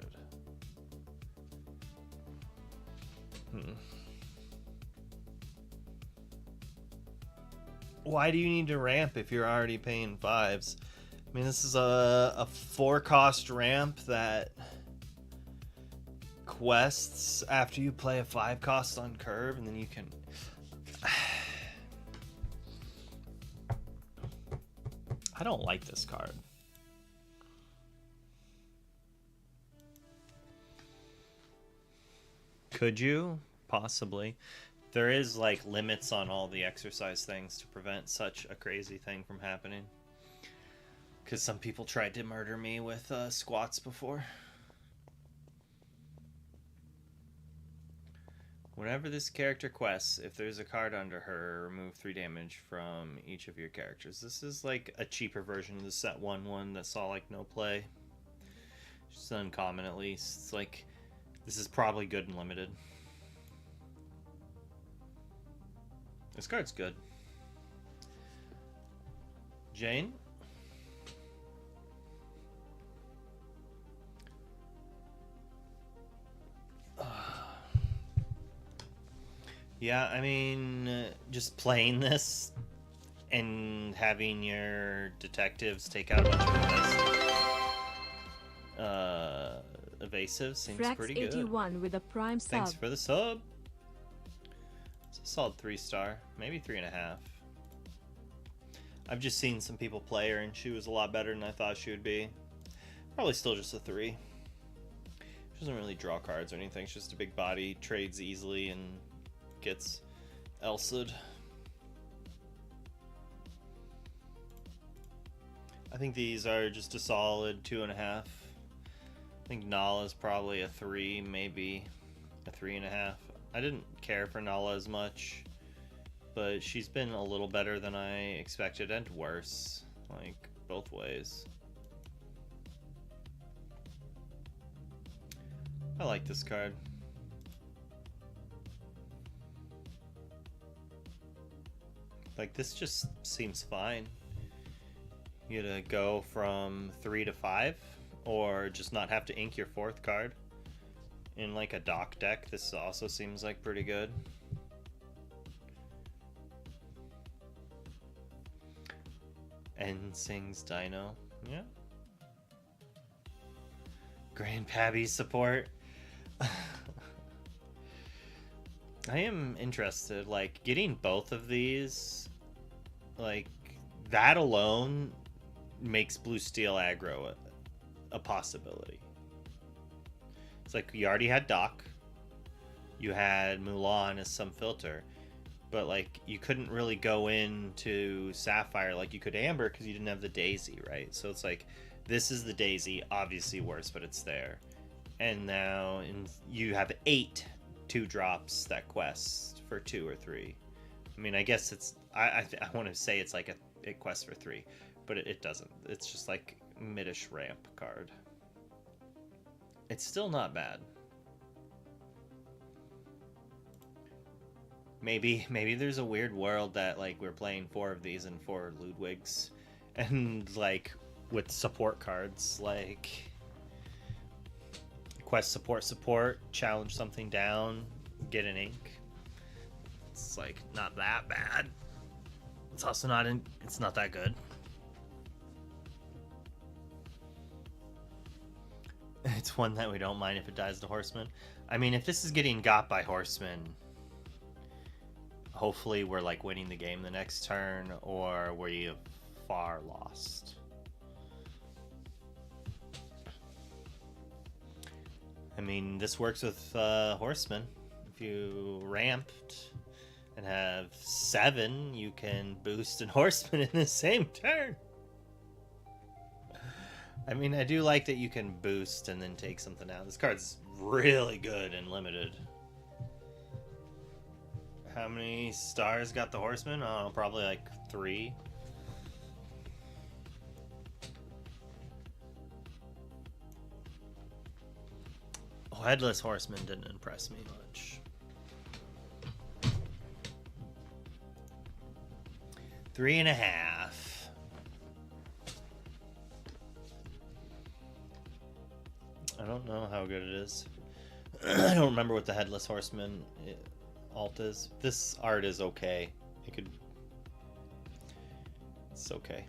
Why do you need to ramp if you're already paying 5s? I mean, this is a 4-cost ramp that quests after you play a 5-cost on curve, and then you can... I don't like this card. Could you? Possibly. There is like limits on all the exercise things to prevent such a crazy thing from happening. Because some people tried to murder me with squats before. Whenever this character quests, if there's a card under her, remove 3 damage from each of your characters. This is like a cheaper version of the set 1/1 that saw like no play. Just uncommon at least. It's like, this is probably good and limited. This card's good. Jane? Yeah, I mean, just playing this and having your detectives take out a bunch of evasive seems pretty good. Frax81 with a prime sub. Thanks for the sub. It's a solid 3-star, maybe 3.5. I've just seen some people play her and she was a lot better than I thought she would be. Probably still just a 3. She doesn't really draw cards or anything. She's just a big body, trades easily, and gets Elsa'd. I think these are just a solid 2.5. I think Nala is probably a 3, maybe a 3.5. I didn't care for Nala as much, but she's been a little better than I expected and worse, like both ways. I like this card. Like, this just seems fine. You to go from 3 to 5, or just not have to ink your 4th card. In like a dock deck, this also seems like pretty good. And sings Dino. Yeah. Grandpappy support. I am interested, like, getting both of these, like, that alone makes blue steel aggro a possibility. It's like, you already had Doc, you had Mulan as some filter, but like, you couldn't really go into Sapphire like you could Amber because you didn't have the Daisy, right? So it's like, this is the Daisy, obviously worse, but it's there. And now you have 8 2-drops that quest for 2 or 3. I mean, I guess it's, I want to say it's like it quests for 3, but it doesn't. It's just like midish ramp card. It's still not bad. Maybe there's a weird world that like we're playing 4 of these and 4 Ludwigs, and like with support cards like quest support, challenge something down, get an ink. It's like not that bad. It's also not it's not that good. It's one that we don't mind if it dies to Horseman. I mean, if this is getting got by Horseman, hopefully we're like winning the game the next turn, or we're far lost. I mean, this works with Horseman. If you ramped and have 7, you can boost an Horseman in the same turn. I mean, I do like that you can boost and then take something out. This card's really good and limited. How many stars got the Horseman? Oh, probably like 3. Oh, Headless Horseman didn't impress me much. 3.5. I don't know how good it is. I don't remember what the Headless Horseman alt is. This art is okay. It's okay.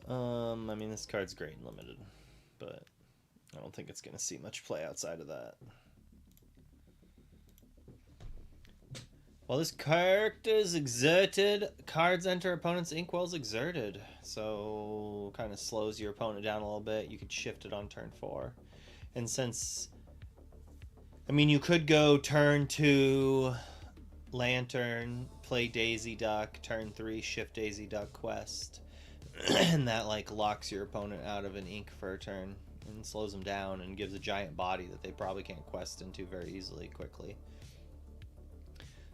I mean, this card's great and limited, but I don't think it's going to see much play outside of that. While this character is exerted, cards enter opponent's inkwell's exerted. So kind of slows your opponent down a little bit. You could shift it on turn 4. And since, I mean, you could go turn 2, Lantern, play Daisy Duck, turn 3, shift Daisy Duck quest. and that like locks your opponent out of an ink for a turn and slows them down and gives a giant body that they probably can't quest into very easily quickly.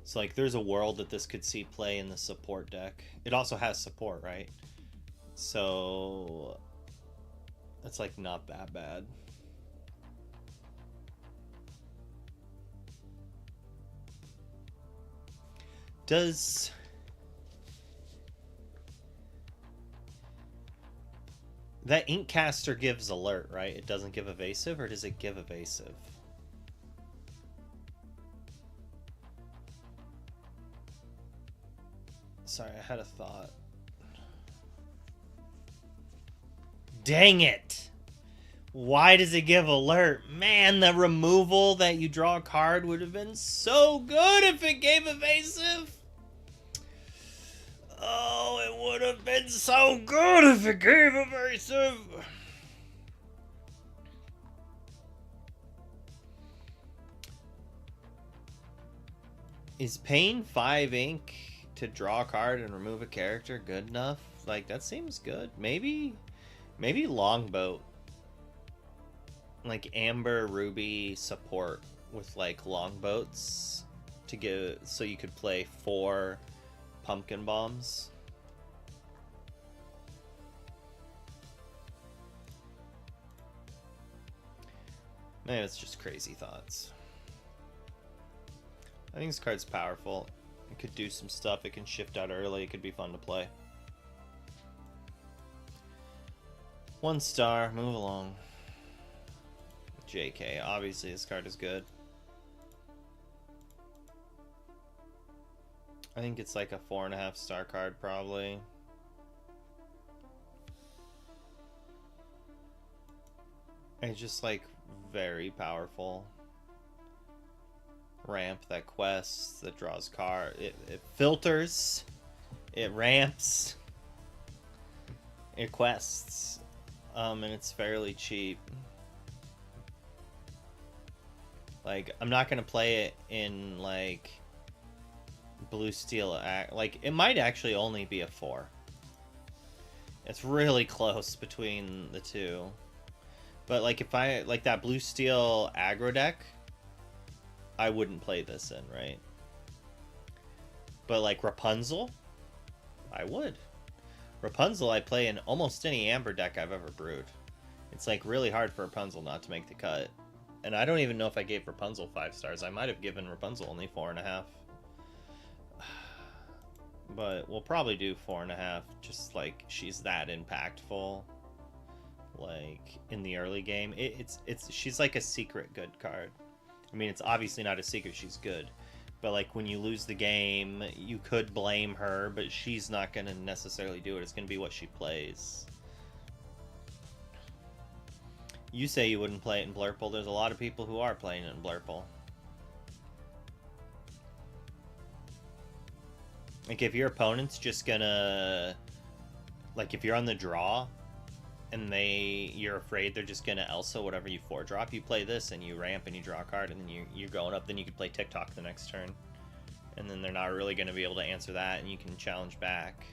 So like there's a world that this could see play in the support deck. It also has support, right? So it's like not that bad. Does that Inkcaster gives alert, right? It doesn't give evasive, or does it give evasive? Sorry, I had a thought. Dang it! Why does it give alert? Man, the removal that you draw a card would have been so good if it gave evasive. Oh, it would have been so good if it gave evasive. Is paying 5 ink to draw a card and remove a character good enough? Like, that seems good. Maybe Longboat. Like Amber Ruby support with like Longboats to give, so you could play 4 pumpkin bombs. Man, it's just crazy thoughts. I think this card's powerful. It could do some stuff. It can shift out early. It could be fun to play. 1 star. Move along. JK. Obviously, this card is good. I think it's like a 4.5 star card, probably. It's just like very powerful. Ramp that quests, that draws card. It filters. It ramps. It quests. And it's fairly cheap. Like, I'm not gonna play it in like blue steel. Like, it might actually only be a 4. It's really close between the two. But like, if I like that blue steel aggro deck, I wouldn't play this in, right? But like Rapunzel, I would. Rapunzel I play in almost any Amber deck I've ever brewed. It's like really hard for Rapunzel not to make the cut. And I don't even know if I gave Rapunzel 5 stars. I might have given Rapunzel only 4.5. But we'll probably do 4.5. Just like she's that impactful. Like in the early game, she's like a secret good card. I mean, it's obviously not a secret she's good, but like when you lose the game, you could blame her, but she's not going to necessarily do it. It's going to be what she plays. You say you wouldn't play it in Blurple. There's a lot of people who are playing it in Blurple. Like, if your opponent's just gonna... Like, if you're on the draw, and you're afraid they're just gonna Elsa whatever you 4-drop, you play this, and you ramp, and you draw a card, and then you're going up, then you could play TikTok the next turn. And then they're not really gonna be able to answer that, and you can challenge back.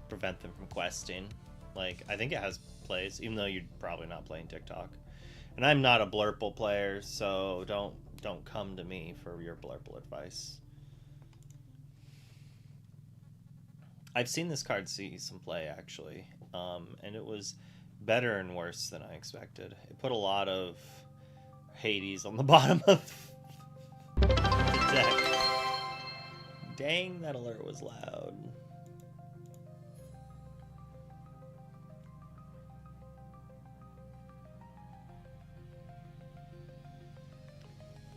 Prevent them from questing. Like, I think it has plays, even though you're probably not playing TikTok. And I'm not a Blurple player, so don't come to me for your Blurple advice. I've seen this card see some play, actually, and it was better and worse than I expected. It put a lot of Hades on the bottom of the deck. Dang, that alert was loud.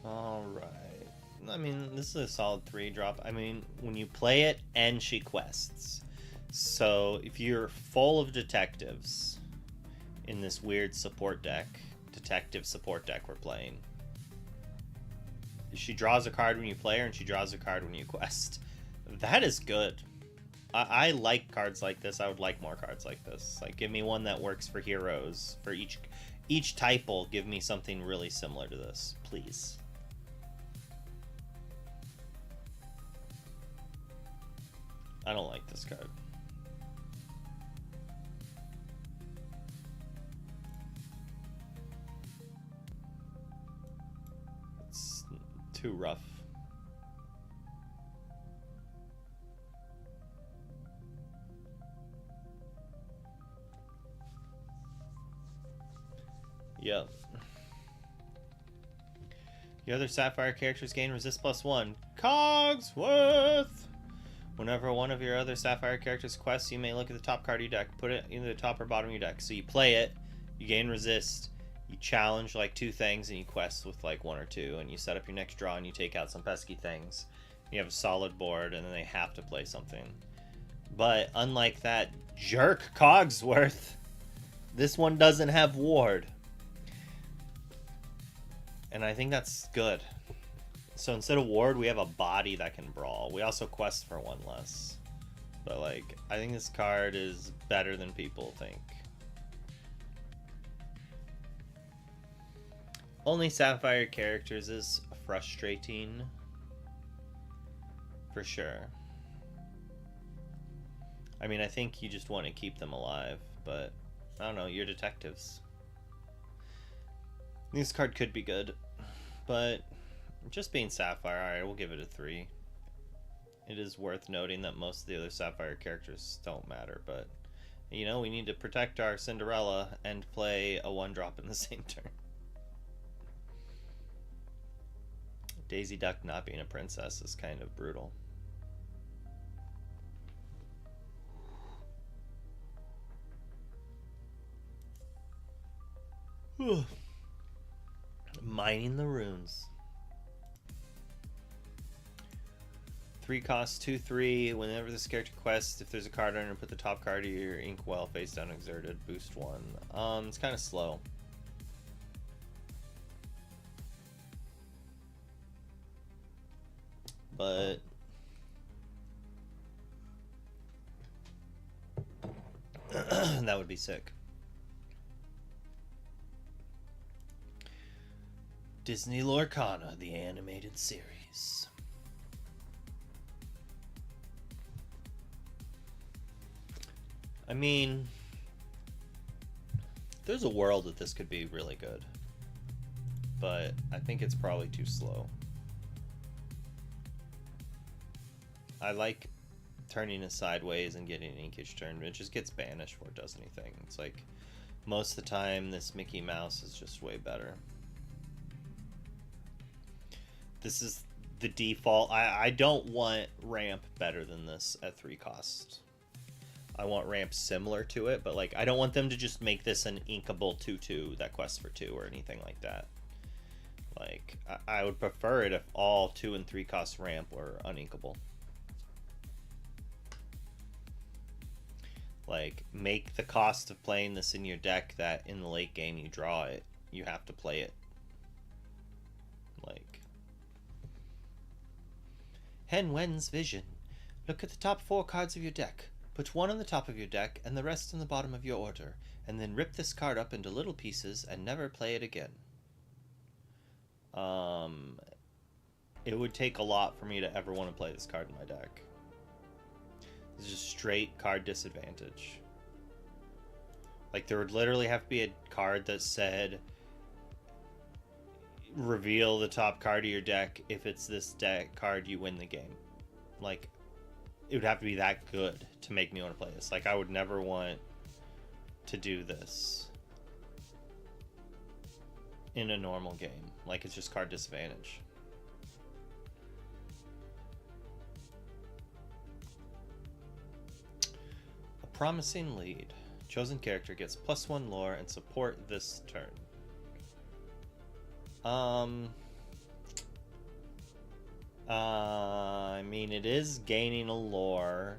Alright. I mean, this is a solid 3-drop. I mean, when you play it, and she quests. So, if you're full of detectives in this weird support deck, detective support deck we're playing, she draws a card when you play her, and she draws a card when you quest. That is good. I like cards like this. I would like more cards like this. Like, give me one that works for heroes. For each type will give me something really similar to this, please. I don't like this card. Too rough. Yep. Your other Sapphire characters gain resist +1. Cogsworth! Whenever one of your other Sapphire characters quests, you may look at the top card of your deck, put it either the top or bottom of your deck. So you play it, you gain resist, you challenge like 2 things, and you quest with like 1 or 2, and you set up your next draw and you take out some pesky things. You have a solid board, and then they have to play something. But unlike that jerk Cogsworth, this one doesn't have ward. And I think that's good. So instead of ward, we have a body that can brawl. We also quest for 1 less. But like, I think this card is better than people think. Only Sapphire characters is frustrating. For sure. I mean, I think you just want to keep them alive, but I don't know, you're detectives. This card could be good, but just being Sapphire, alright, we'll give it a 3. It is worth noting that most of the other Sapphire characters don't matter, but, you know, we need to protect our Cinderella and play a 1-drop in the same turn. Daisy Duck not being a princess is kind of brutal. Mining the runes. 3 cost 2/3. Whenever this character quests, if there's a card under, put the top card of your inkwell face down exerted. Boost 1. It's kind of slow. But that would be sick. Disney Lorcana, the animated series. I mean, there's a world that this could be really good, but I think it's probably too slow. I like turning it sideways and getting an inkage turn, but it just gets banished before it does anything. It's like, most of the time, this Mickey Mouse is just way better. This is the default. I don't want ramp better than this at 3 cost. I want ramp similar to it, but like, I don't want them to just make this an inkable 2/2 that quests for 2 or anything like that. Like, I would prefer it if all 2 and 3 cost ramp were uninkable. Like, make the cost of playing this in your deck that in the late game you draw it, you have to play it. Like, Hen Wen's Vision. Look at the top 4 cards of your deck. Put 1 on the top of your deck and the rest on the bottom of your order, and then rip this card up into little pieces and never play it again. It would take a lot for me to ever want to play this card in my deck. It's just straight card disadvantage. Like, there would literally have to be a card that said, reveal the top card of your deck. If it's this deck card, you win the game. Like, it would have to be that good to make me want to play this. Like, I would never want to do this in a normal game. Like, it's just card disadvantage. A promising lead. Chosen character gets +1 lore and support this turn. I mean, it is gaining a lore.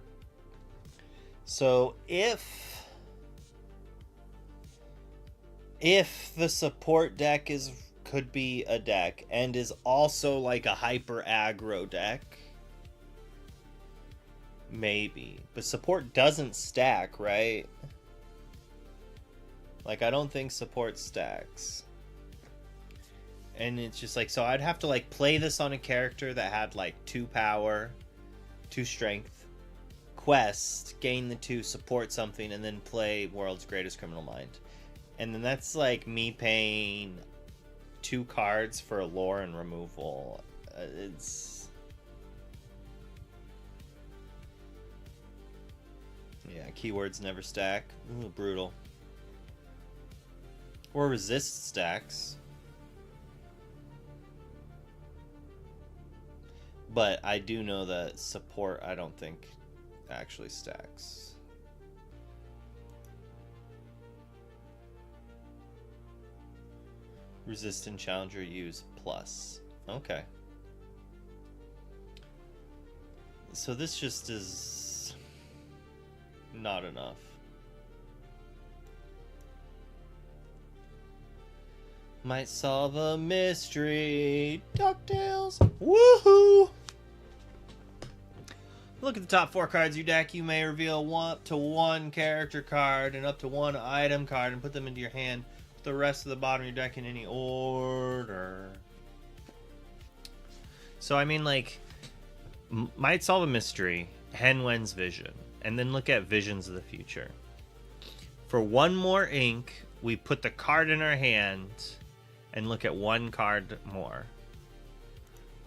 So if the support deck could be a deck and is also like a hyper aggro deck, maybe. But support doesn't stack, right? Like, I don't think support stacks. And it's just like, so I'd have to like play this on a character that had like 2 power, 2 strength, quest, gain the 2, support something, and then play World's Greatest Criminal Mind. And then that's like me paying 2 cards for lore and removal. it's... Yeah, keywords never stack. Ooh, brutal. Or resist stacks. But I do know that support, I don't think, actually stacks. Resistant challenger use plus. Okay. So this just is not enough. Might solve a mystery. DuckTales. Woohoo! Look at the top 4 cards of your deck. You may reveal up to 1 character card and up to 1 item card and put them into your hand. Put the rest of the bottom of your deck in any order. So, I mean, like, might solve a mystery. Henwen's Vision. And then look at Visions of the Future. For 1 more ink, we put the card in our hand and look at 1 card more.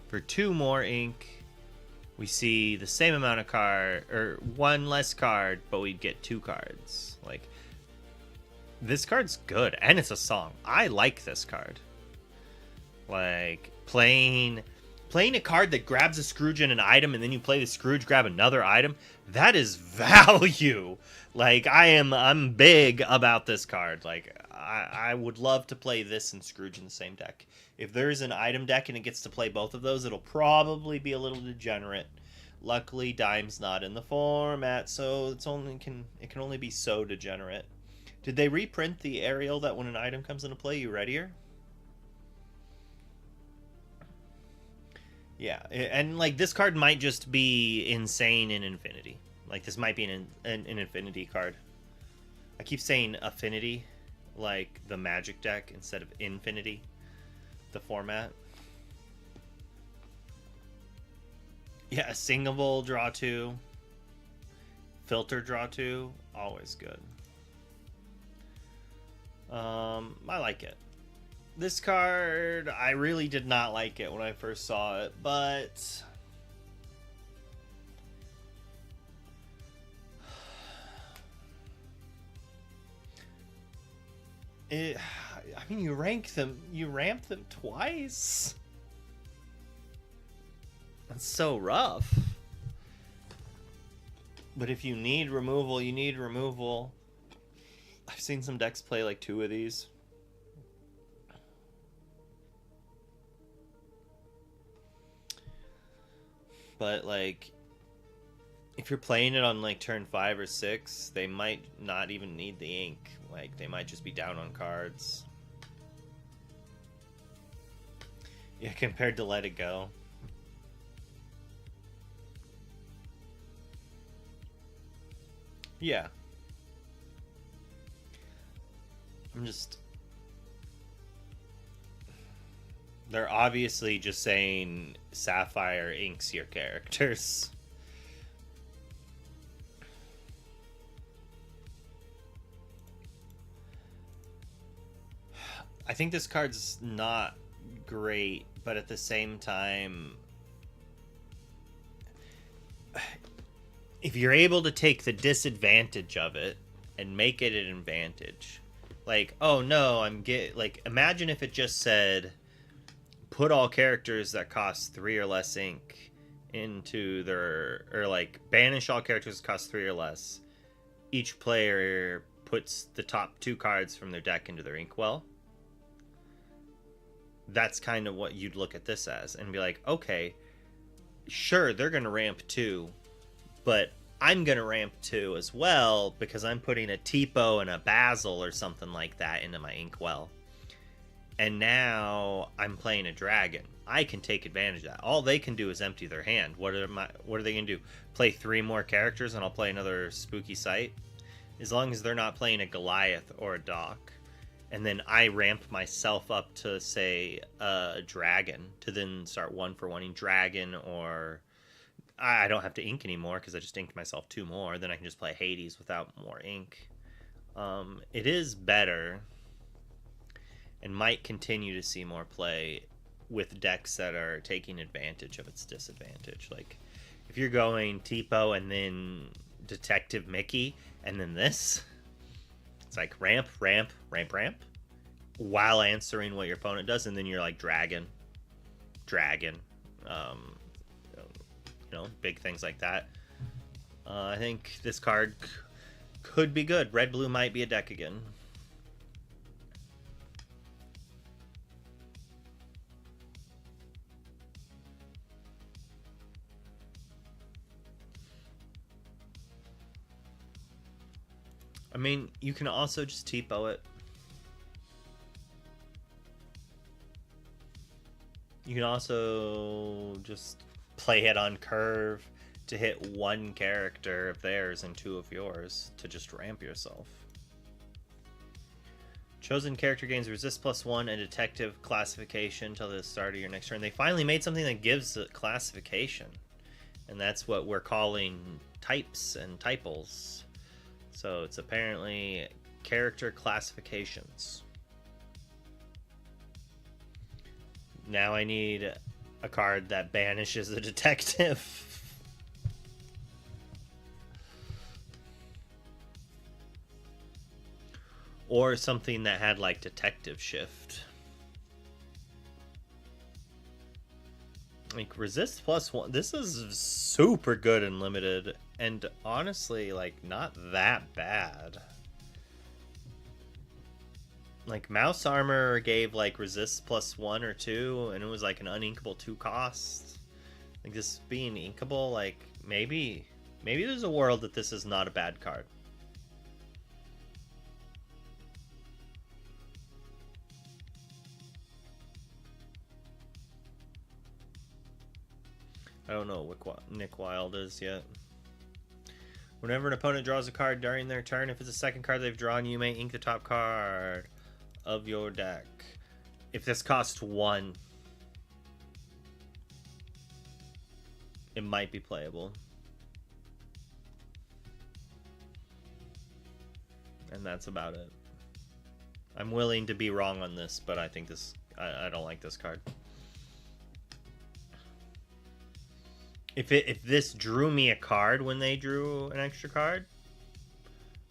For 2 more ink, we see the same amount of card, or 1 less card, but we'd get 2 cards. Like, this card's good, and it's a song. I like this card. Like, playing a card that grabs a Scrooge and an item, and then you play the Scrooge, grab another item, that is value. Like, I'm big about this card. Like, I would love to play this and Scrooge in the same deck. If there's an item deck and it gets to play both of those, it'll probably be a little degenerate. Luckily, Dime's not in the format, so it can only be so degenerate. Did they reprint the aerial that when an item comes into play, you readier? Yeah, and like this card might just be insane in Infinity. Like this might be an Infinity card. I keep saying Affinity, like the Magic deck instead of Infinity, the format. Yeah, singable, draw 2. Filter, draw 2. Always good. I like it. This card, I really did not like it when I first saw it, but... I mean, you ramp them twice. That's so rough. But if you need removal, you need removal. I've seen some decks play like 2 of these. But like, if you're playing it on like turn 5 or 6, they might not even need the ink. Like, they might just be down on cards. Yeah, compared to Let It Go. Yeah. They're obviously just saying Sapphire inks your characters. I think this card's not great, but at the same time, if you're able to take the disadvantage of it and make it an advantage, like, oh no, imagine if it just said, put all characters that cost 3 or less ink into their, or like, banish all characters that cost 3 or less. Each player puts the top 2 cards from their deck into their inkwell. That's kind of what you'd look at this as and be like, okay, sure, they're going to ramp 2, but I'm going to ramp 2 as well because I'm putting a Tipo and a Basil or something like that into my inkwell. And now I'm playing a dragon. I can take advantage of that. All they can do is empty their hand. What are they going to do? Play 3 more characters and I'll play another spooky sight? As long as they're not playing a Goliath or a Doc. And then I ramp myself up to, say, a dragon, to then start 1-for-1ing dragon, or I don't have to ink anymore because I just inked myself 2 more. Then I can just play Hades without more ink. It is better and might continue to see more play with decks that are taking advantage of its disadvantage. Like, if you're going Tipo and then Detective Mickey and then this, it's like ramp, ramp, ramp, ramp, while answering what your opponent does, and then you're like dragon, big things like that. I think this card could be good. Red blue might be a deck again. I mean, you can also just Tipo it. You can also just play it on curve to hit one character of theirs and two of yours to just ramp yourself. Chosen character gains resist +1 and detective classification until the start of your next turn. They finally made something that gives a classification. And that's what we're calling types and typals. So it's apparently character classifications. Now I need a card that banishes a detective. Or something that had like detective shift. Like resist +1. This is super good and limited, and honestly, like, not that bad. Like, Mouse Armor gave like resist +1 or 2, and it was like an uninkable 2 cost. Like, this being inkable, like, maybe there's a world that this is not a bad card. I don't know what Nick Wild is yet. Whenever an opponent draws a card during their turn, if it's a second card they've drawn, you may ink the top card of your deck. If this costs 1, it might be playable. And that's about it. I'm willing to be wrong on this, but I think this... I don't like this card. If this drew me a card when they drew an extra card,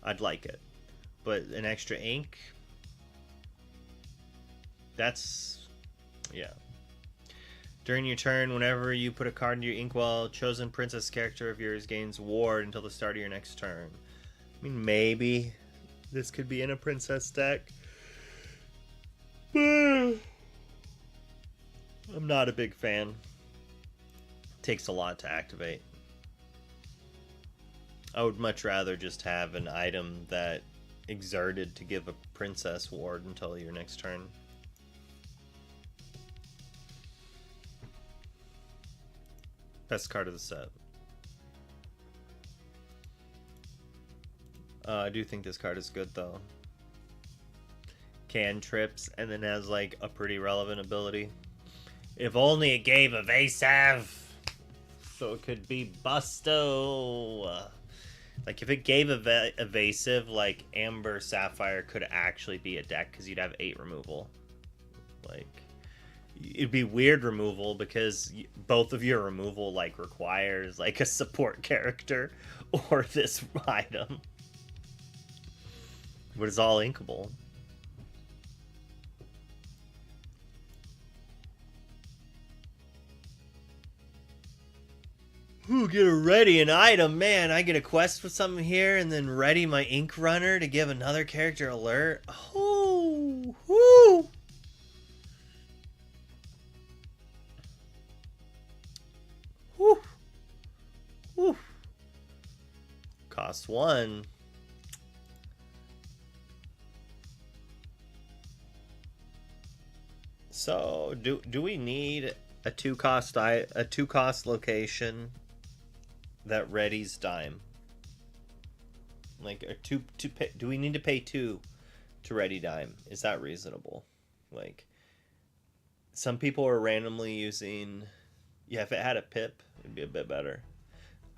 I'd like it. But an extra ink, that's... yeah. During your turn, whenever you put a card in your inkwell, chosen princess character of yours gains ward until the start of your next turn. I mean, maybe this could be in a princess deck. But I'm not a big fan. Takes a lot to activate. I would much rather just have an item that exerted to give a princess ward until your next turn. Best card of the set. I do think this card is good though. Cantrips, and then has like a pretty relevant ability. If only it gave evasive, so it could be Busto. Like if it gave evasive, like Amber Sapphire could actually be a deck because you'd have 8 removal. Like it'd be weird removal because both of your removal like requires like a support character or this item, but it's all inkable. Ooh, get a ready an item, man. I get a quest with something here and then ready my ink runner to give another character alert. Oh, whoo. Whew. Whew. Cost 1. So, do we need a 2-cost location that readies dime? Like, do we need to pay 2 to ready dime? Is that reasonable? Like, some people are randomly using... Yeah, if it had a pip, it'd be a bit better.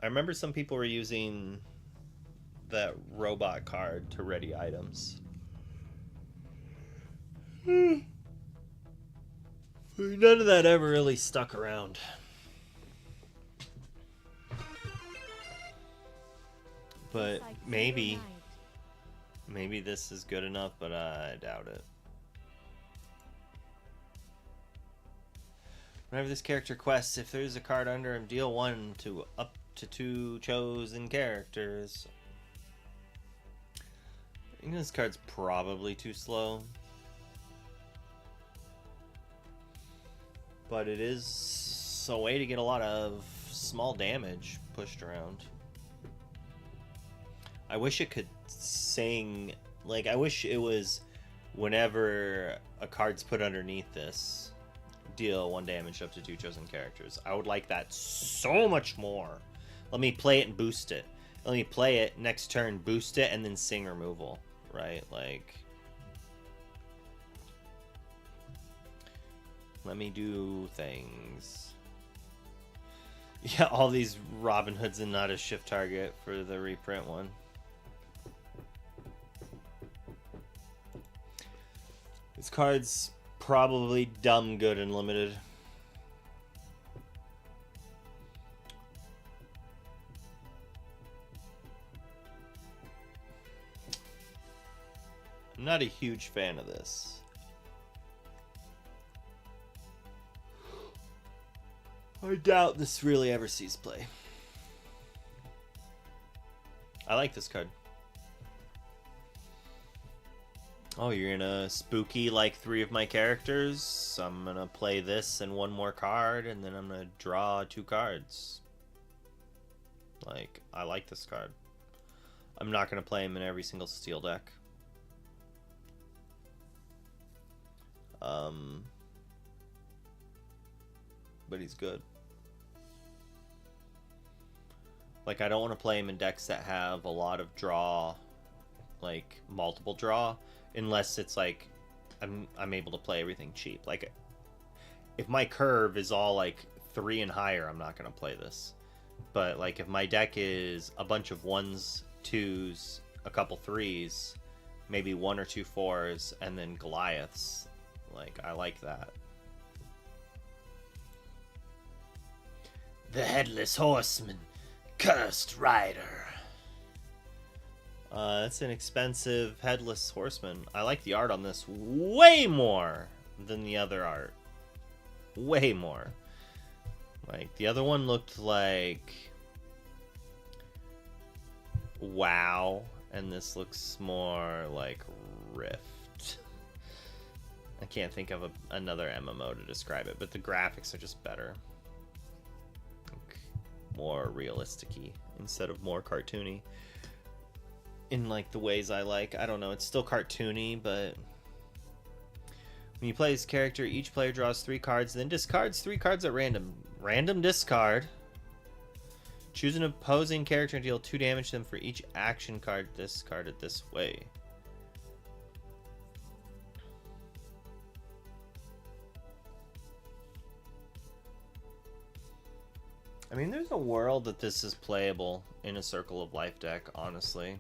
I remember some people were using that robot card to ready items. None of that ever really stuck around. But maybe this is good enough, but I doubt it. Whenever this character quests, if there's a card under him, deal 1 to up to 2 chosen characters. I think this card's probably too slow. But it is a way to get a lot of small damage pushed around. I wish it could sing, like, I wish it was whenever a card's put underneath this, deal 1 damage up to 2 chosen characters. I would like that so much more. Let me play it and boost it. Let me play it, next turn, boost it, and then sing removal, right? Like, let me do things. Yeah, all these Robin Hoods and not a shift target for the reprint one. This card's probably dumb good and limited. I'm not a huge fan of this. I doubt this really ever sees play. I like this card. Oh, you're gonna spooky like 3 of my characters. I'm gonna play this and 1 more card, and then I'm gonna draw 2 cards. Like, I like this card. I'm not gonna play him in every single steel deck. But he's good. Like, I don't want to play him in decks that have a lot of draw, like multiple draw, unless it's like I'm able to play everything cheap. Like, if my curve is all like 3 and higher, I'm not gonna play this. But like, if my deck is a bunch of 1s, 2s, a couple 3s, maybe 1 or 2 4s, and then Goliaths, like, I like that. The Headless Horseman, Cursed Rider. That's an expensive Headless Horseman. I like the art on this way more than the other art. Way more. Like, the other one looked like WoW, and this looks more like Rift. I can't think of another MMO to describe it, but the graphics are just better. Like, more realistic-y instead of more cartoony. In like the ways I like. I don't know, it's still cartoony, but when you play this character, each player draws 3 cards, then discards 3 cards at random. Random discard. Choose an opposing character and deal 2 damage to them for each action card discarded this way. I mean, there's a world that this is playable in a Circle of Life deck, honestly.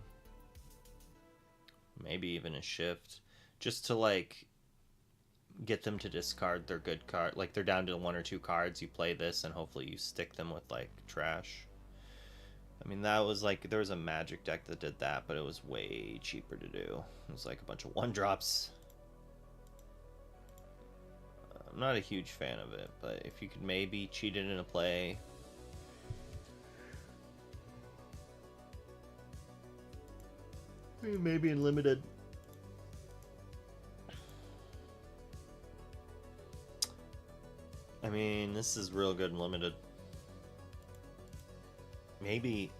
Maybe even a shift. Just to, like, get them to discard their good card. Like, they're down to 1 or 2 cards. You play this, and hopefully you stick them with, like, trash. I mean, that was, like, there was a Magic deck that did that, but it was way cheaper to do. It was, like, a bunch of 1-drops. I'm not a huge fan of it, but if you could maybe cheat it in a play... maybe in limited. I mean, this is real good in limited. Maybe.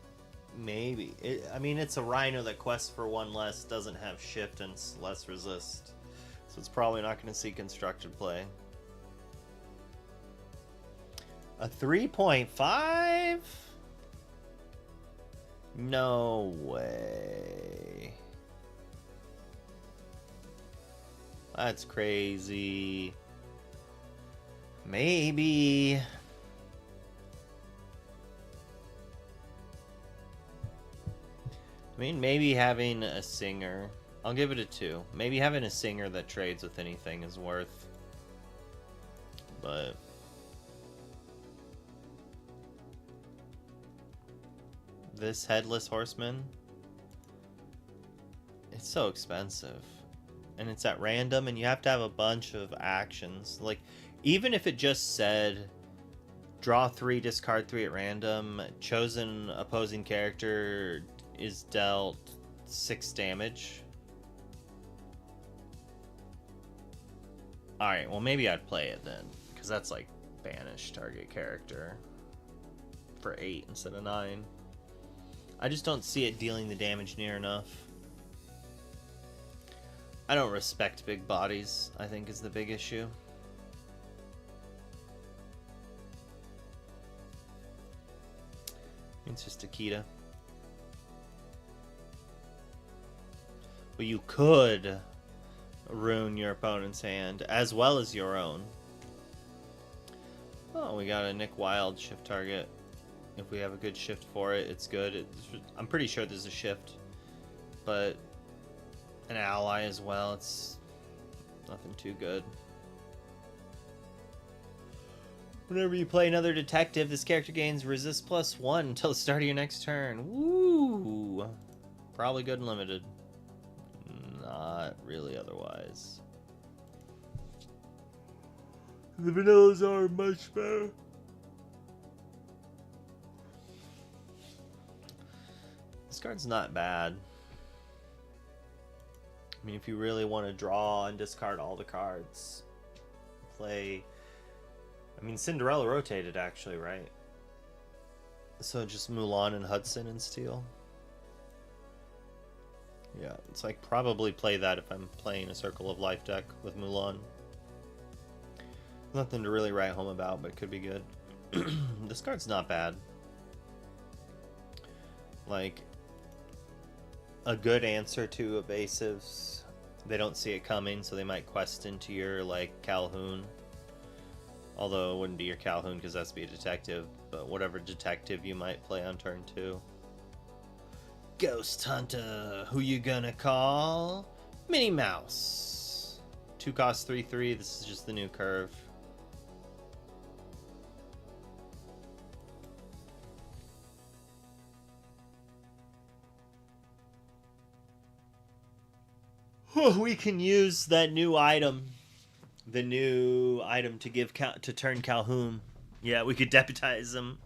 I mean, it's a Rhino that quests for 1 less, doesn't have shift, and less resist. So it's probably not going to see constructed play. A 3.5? No way. That's crazy. Maybe. I mean, maybe having a singer. I'll give it a 2. Maybe having a singer that trades with anything is worth but this Headless Horseman, it's so expensive. And it's at random, and you have to have a bunch of actions. Like, even if it just said, draw 3, discard 3 at random, chosen opposing character is dealt 6 damage. Alright, well maybe I'd play it then, because that's like banish target character for 8 instead of 9. I just don't see it dealing the damage near enough. I don't respect big bodies, I think, is the big issue. It's just Akita. But you could ruin your opponent's hand, as well as your own. Oh, we got a Nick Wild shift target. If we have a good shift for it, it's good. I'm pretty sure there's a shift. But an ally as well, it's nothing too good. Whenever you play another detective, this character gains resist +1 until the start of your next turn. Woo! Probably good and limited. Not really otherwise. The vanillas are much better. This card's not bad. I mean, if you really want to draw and discard all the cards, play... I mean, Cinderella rotated, actually, right? So just Mulan and Hudson and Steel. Yeah, it's like probably play that if I'm playing a Circle of Life deck with Mulan. Nothing to really write home about, but it could be good. This card's not bad. Like, a good answer to evasives. They don't see it coming, so they might quest into your, like, Calhoun. Although it wouldn't be your Calhoun because that's be a detective, but whatever detective you might play on turn 2. Ghost Hunter, who you gonna call? Minnie Mouse. 2 cost 3/3. This is just the new curve. We can use that new item. The new item to give to turn Calhoun. Yeah, we could deputize him.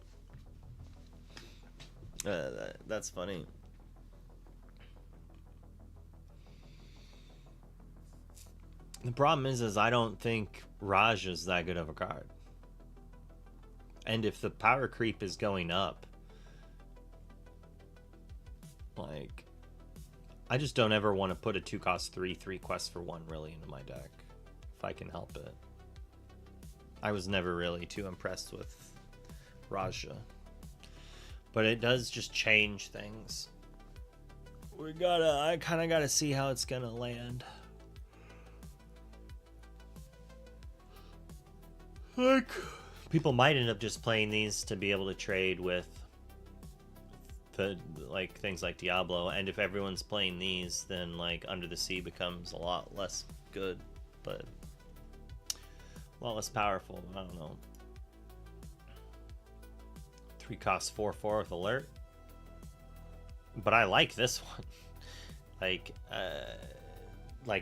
That's funny. The problem is I don't think Raj is that good of a card. And if the power creep is going up, like, I just don't ever want to put a 2 cost 3/3 quest for 1 really into my deck. If I can help it. I was never really too impressed with Raja. But it does just change things. I kind of gotta see how it's gonna land. Like, people might end up just playing these to be able to trade with the, like, things like Diablo, and if everyone's playing these, then, like, Under the Sea becomes a lot less good, but a lot less powerful. I don't know. 3 costs 4/4 with alert. But I like this one. Like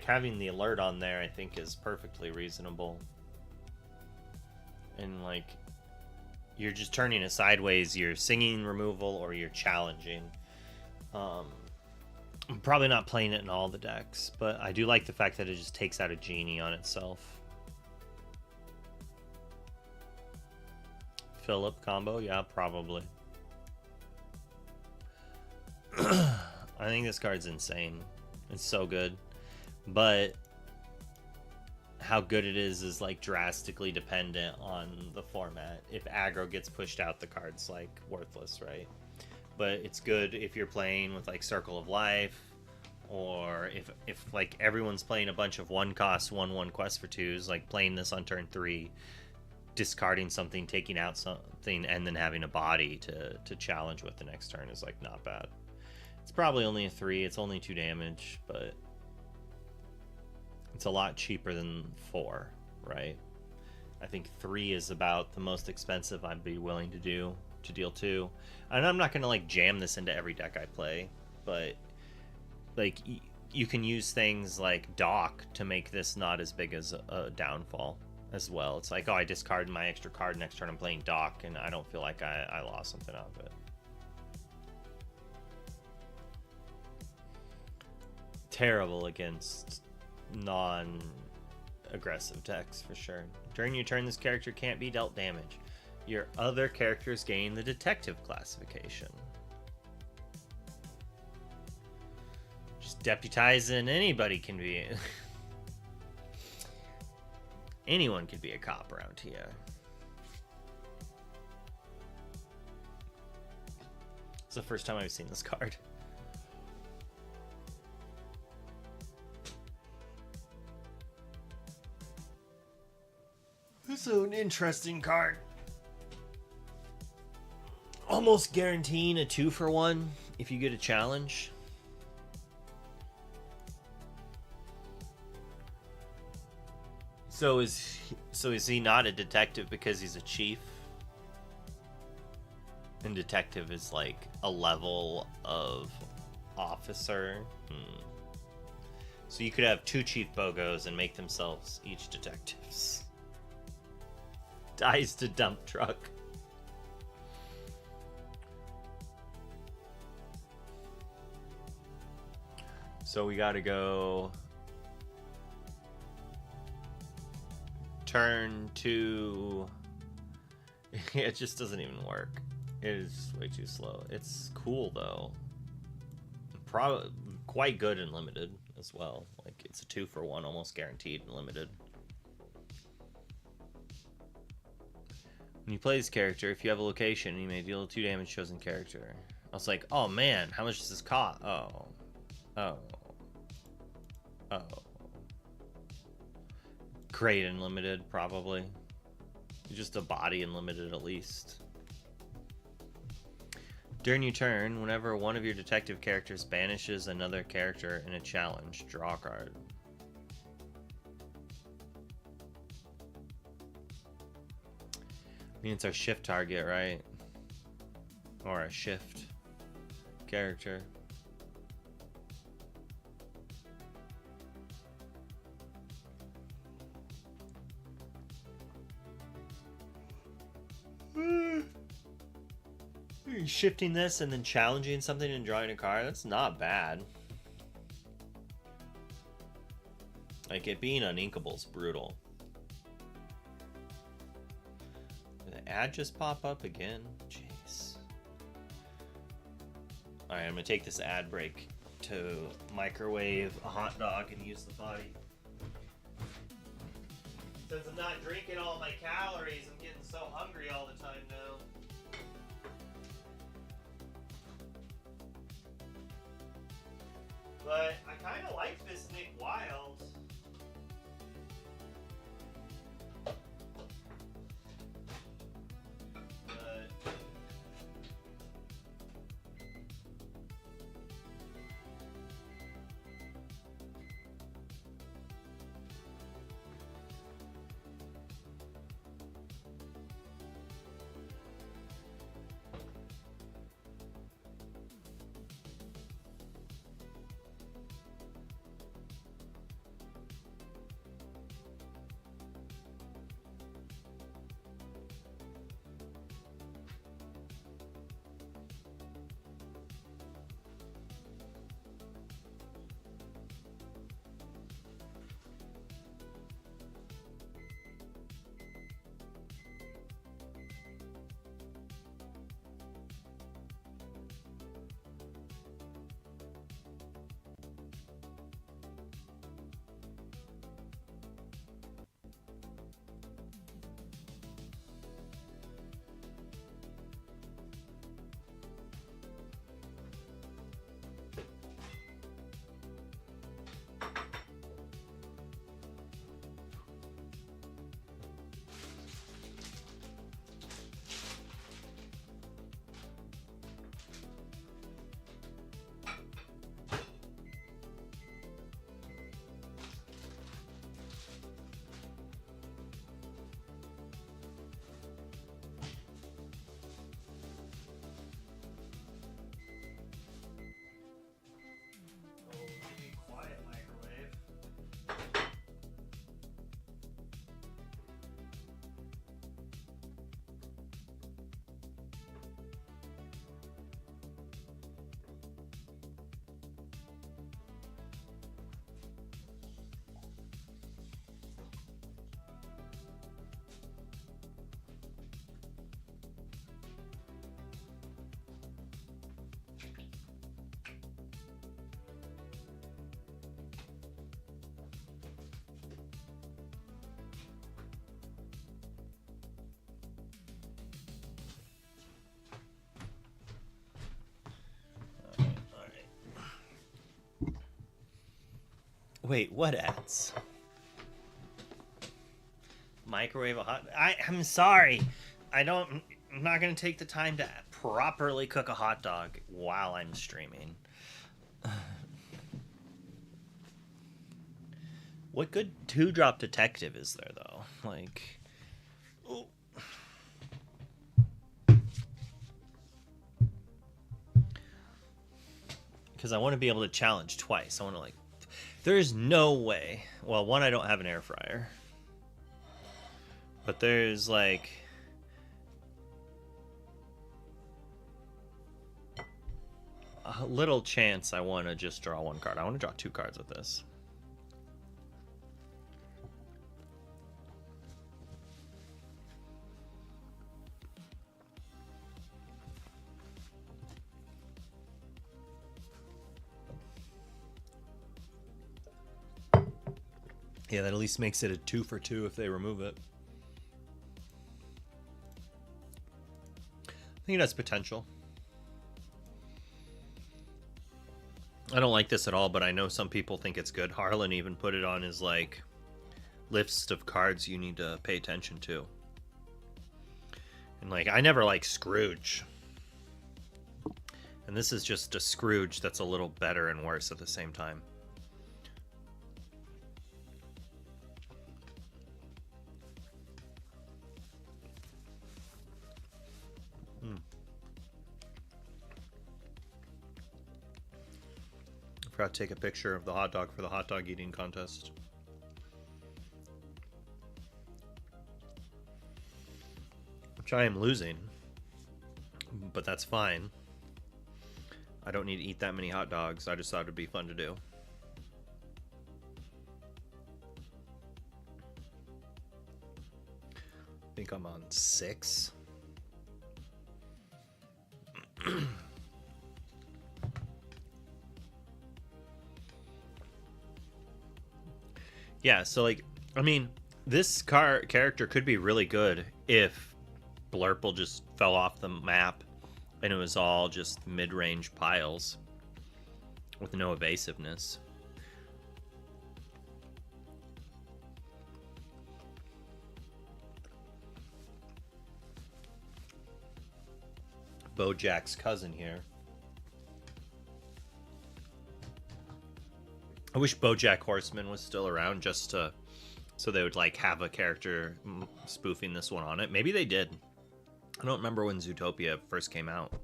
having the alert on there, I think, is perfectly reasonable. And, like, you're just turning it sideways. You're singing removal or you're challenging. I'm probably not playing it in all the decks, but I do like the fact that it just takes out a genie on itself. Philip combo? Yeah, probably. I think this card's insane. It's so good. But how good it is like drastically dependent on the format. If aggro gets pushed out, the card's like worthless, right? But it's good if you're playing with like Circle of Life, or if like everyone's playing a bunch of 1-cost 1/1 quest for 2s, like playing this on turn 3, discarding something, taking out something, and then having a body to challenge with the next turn is like not bad. It's probably only a 3, it's only 2 damage, but it's a lot cheaper than 4, right? I think 3 is about the most expensive I'd be willing to deal 2. And I'm not going to like jam this into every deck I play, but like you can use things like Dock to make this not as big as a downfall as well. It's like, oh, I discard my extra card, next turn I'm playing Dock, and I don't feel like I lost something out of it. Terrible against non-aggressive decks for sure. During your turn, this character can't be dealt damage. Your other characters gain the detective classification. Just deputizing, anybody can be... Anyone could be a cop around here. It's the first time I've seen this card. This is an interesting card. Almost guaranteeing a 2-for-1 if you get a challenge. So is he not a detective because he's a chief? And detective is like a level of officer. So you could have 2 chief bogos and make themselves each detectives. Dies to dump truck. So we gotta go turn 2. It just doesn't even work. It is way too slow. It's cool though. Probably quite good in limited as well. Like it's a 2-for-1 almost guaranteed in limited. When you play this character, if you have a location, you may deal 2 damage to chosen character. I was like, oh man, how much does this cost? Oh. Great in limited, probably. Just a body in limited at least. During your turn, whenever one of your detective characters banishes another character in a challenge, draw a card. I mean, it's our shift target, right? Or a shift character. Shifting this and then challenging something and drawing a card, that's not bad. Like, it being uninkable is brutal. Did the ad just pop up again? Jeez. Alright, I'm gonna take this ad break to microwave a hot dog and use the body. Since I'm not drinking all my calories, I'm getting so hungry all the time now. But I kind of like this Nick Wild. But Wait, what ads? Microwave a hot... I'm sorry. I'm not going to take the time to properly cook a hot dog while I'm streaming. What good 2-drop detective is there, though? Like... Oh. Because I want to be able to challenge twice. I want to, like... There's no way... Well, one, I don't have an air fryer. But there's, like... a little chance I want to just draw one card. I want to draw 2 cards with this. Yeah, that at least makes it a 2 for 2 if they remove it. I think it has potential. I don't like this at all, but I know some people think it's good. Harlan even put it on his, like, list of cards you need to pay attention to. And, like, I never like Scrooge. And this is just a Scrooge that's a little better and worse at the same time. I forgot to take a picture of the hot dog for the hot dog eating contest. Which I am losing. But that's fine. I don't need to eat that many hot dogs. I just thought it'd be fun to do. I think I'm on 6. Yeah, so, like, I mean, this character could be really good if Blurple just fell off the map and it was all just mid-range piles with no evasiveness. Bojack's cousin here. I wish Bojack Horseman was still around just to, so they would like have a character spoofing this one on it. Maybe they did. I don't remember when Zootopia first came out.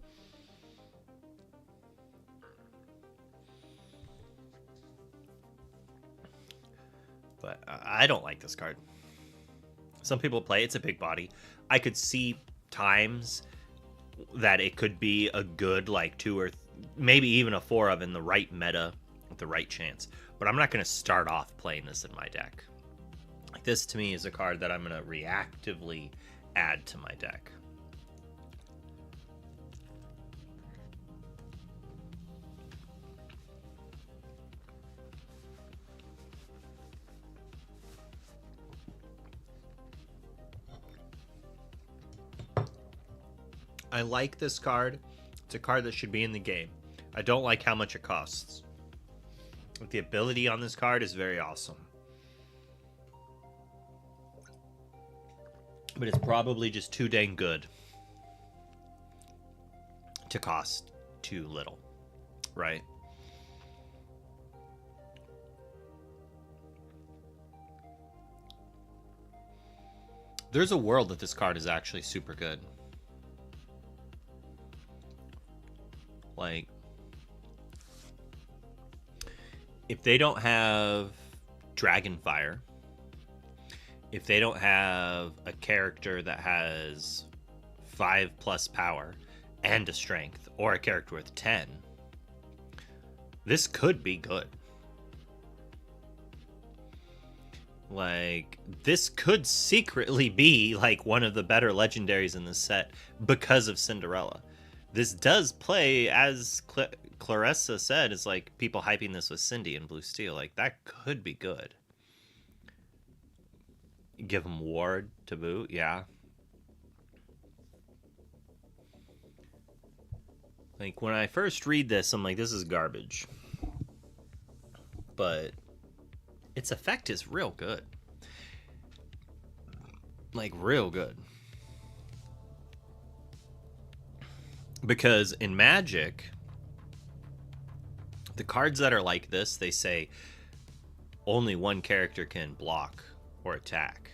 But I don't like this card. Some people play, it's a big body. I could see times that it could be a good like 2 or maybe even a 4 of in the right meta with the right chance. But I'm not going to start off playing this in my deck. Like, this to me is a card that I'm going to reactively add to my deck. I like this card. It's a card that should be in the game. I don't like how much it costs. But the ability on this card is very awesome. But it's probably just too dang good to cost too little, right? There's a world that this card is actually super good. Like, if they don't have Dragonfire, if they don't have a character that has 5+ power and a strength, or a character with 10, this could be good. Like, this could secretly be like one of the better legendaries in this set because of Cinderella. This does play, as Clarissa said, is like people hyping this with Cindy and Blue Steel. Like, that could be good. Give him Ward to boot, yeah. Like, when I first read this, I'm like, this is garbage. But its effect is real good. Like, real good. Because in Magic, the cards that are like this, they say only one character can block or attack.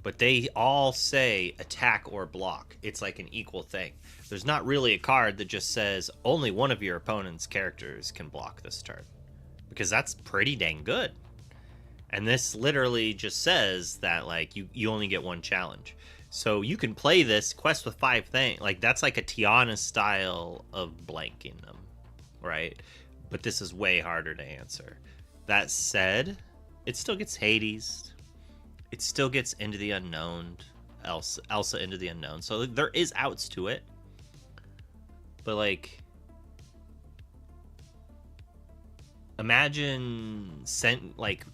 But they all say attack or block. It's like an equal thing. There's not really a card that just says only one of your opponent's characters can block this turn. Because that's pretty dang good. And this literally just says that, like, you only get one challenge. So you can play this quest with 5 things. Like, that's like a Tiana style of blanking them, right? But this is way harder to answer. That said, it still gets Hades. It still gets Into the Unknown. Elsa Into the Unknown. So there is outs to it. But, like, imagine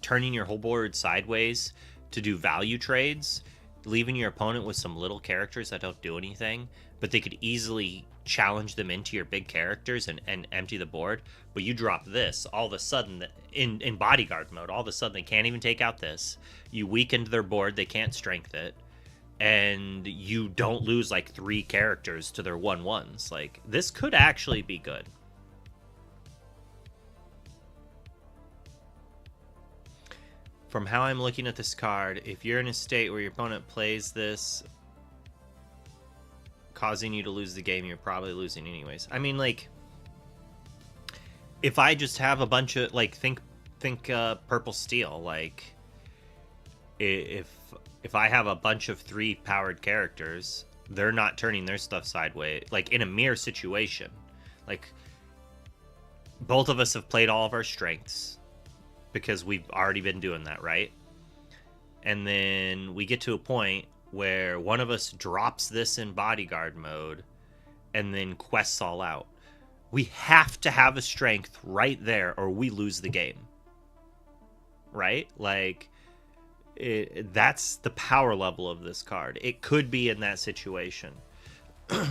turning your whole board sideways to do value trades, leaving your opponent with some little characters that don't do anything, but they could easily challenge them into your big characters and empty the board. But you drop this, all of a sudden, in bodyguard mode, all of a sudden they can't even take out this. You weakened their board, they can't strength it, and you don't lose like 3 characters to their 1/1s. Like, this could actually be good. From how I'm looking at this card, if you're in a state where your opponent plays this, causing you to lose the game, you're probably losing anyways. I mean, like, if I just have a bunch of, like, think purple steel, like, if I have a bunch of 3 powered characters, they're not turning their stuff sideways. Like, in a mirror situation, like, both of us have played all of our strengths because we've already been doing that, right? And then we get to a point where one of us drops this in bodyguard mode and then quests all out. We have to have a strength right there or we lose the game. Right? Like, that's the power level of this card. It could be in that situation.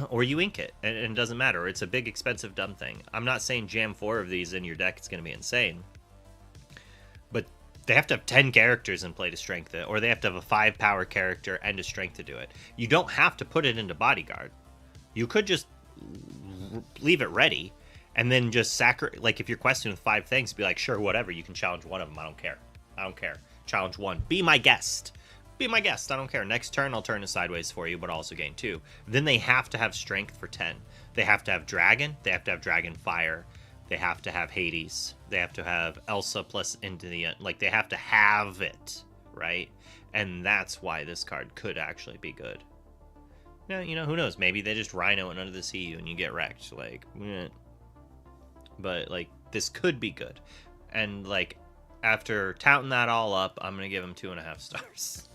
Or you ink it, and it doesn't matter. It's a big, expensive, dumb thing. I'm not saying jam 4 of these in your deck. It's going to be insane. But they have to have 10 characters in play to strength it, or they have to have a 5 power character and a strength to do it. You don't have to put it into bodyguard. You could just leave it ready, and then just like, if you're questing with 5 things, be like, sure, whatever, you can challenge one of them. I don't care. Challenge 1. Be my guest. I don't care. Next turn, I'll turn it sideways for you, but also gain 2. Then they have to have strength for 10. They have to have dragon. They have to have dragon fire. They have to have Hades. They have to have Elsa plus into the end. Like, they have to have it, right? And that's why this card could actually be good. Now, you know, who knows? Maybe they just Rhino it under the CU and you get wrecked. Like, but, like, this could be good. And, like, after touting that all up, I'm going to give him 2.5 stars.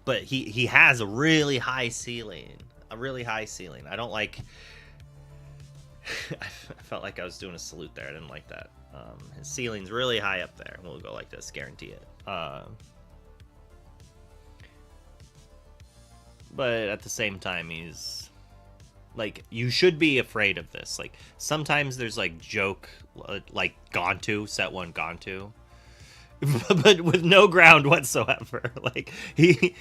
But he has a really high ceiling. I don't like... I felt like I was doing a salute there. I didn't like that. His ceiling's really high up there. We'll go like this, guarantee it. But at the same time, he's... Like, you should be afraid of this. Like, sometimes there's, like, joke, like, Gontu, set 1 Gontu. But with no ground whatsoever. Like, he's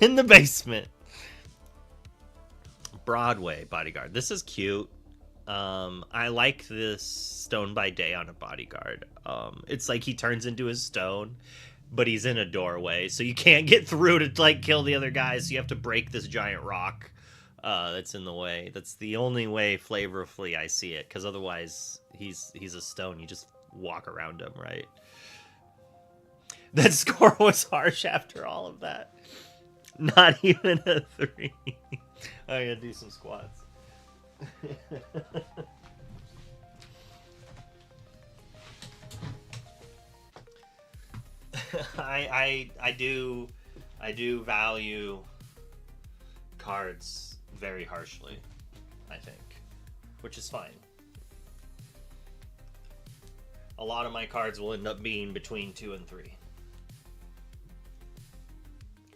in the basement. Broadway bodyguard. This is cute. I like this stone by day on a bodyguard. It's like he turns into a stone, but he's in a doorway, so you can't get through to, like, kill the other guys. So you have to break this giant rock that's in the way. That's the only way flavorfully I see it, because otherwise he's a stone. You just walk around him, right? That score was harsh after all of that. Not even a 3. I gotta do some squats. I do value cards very harshly, I think, which is fine. A lot of my cards will end up being between 2 and 3,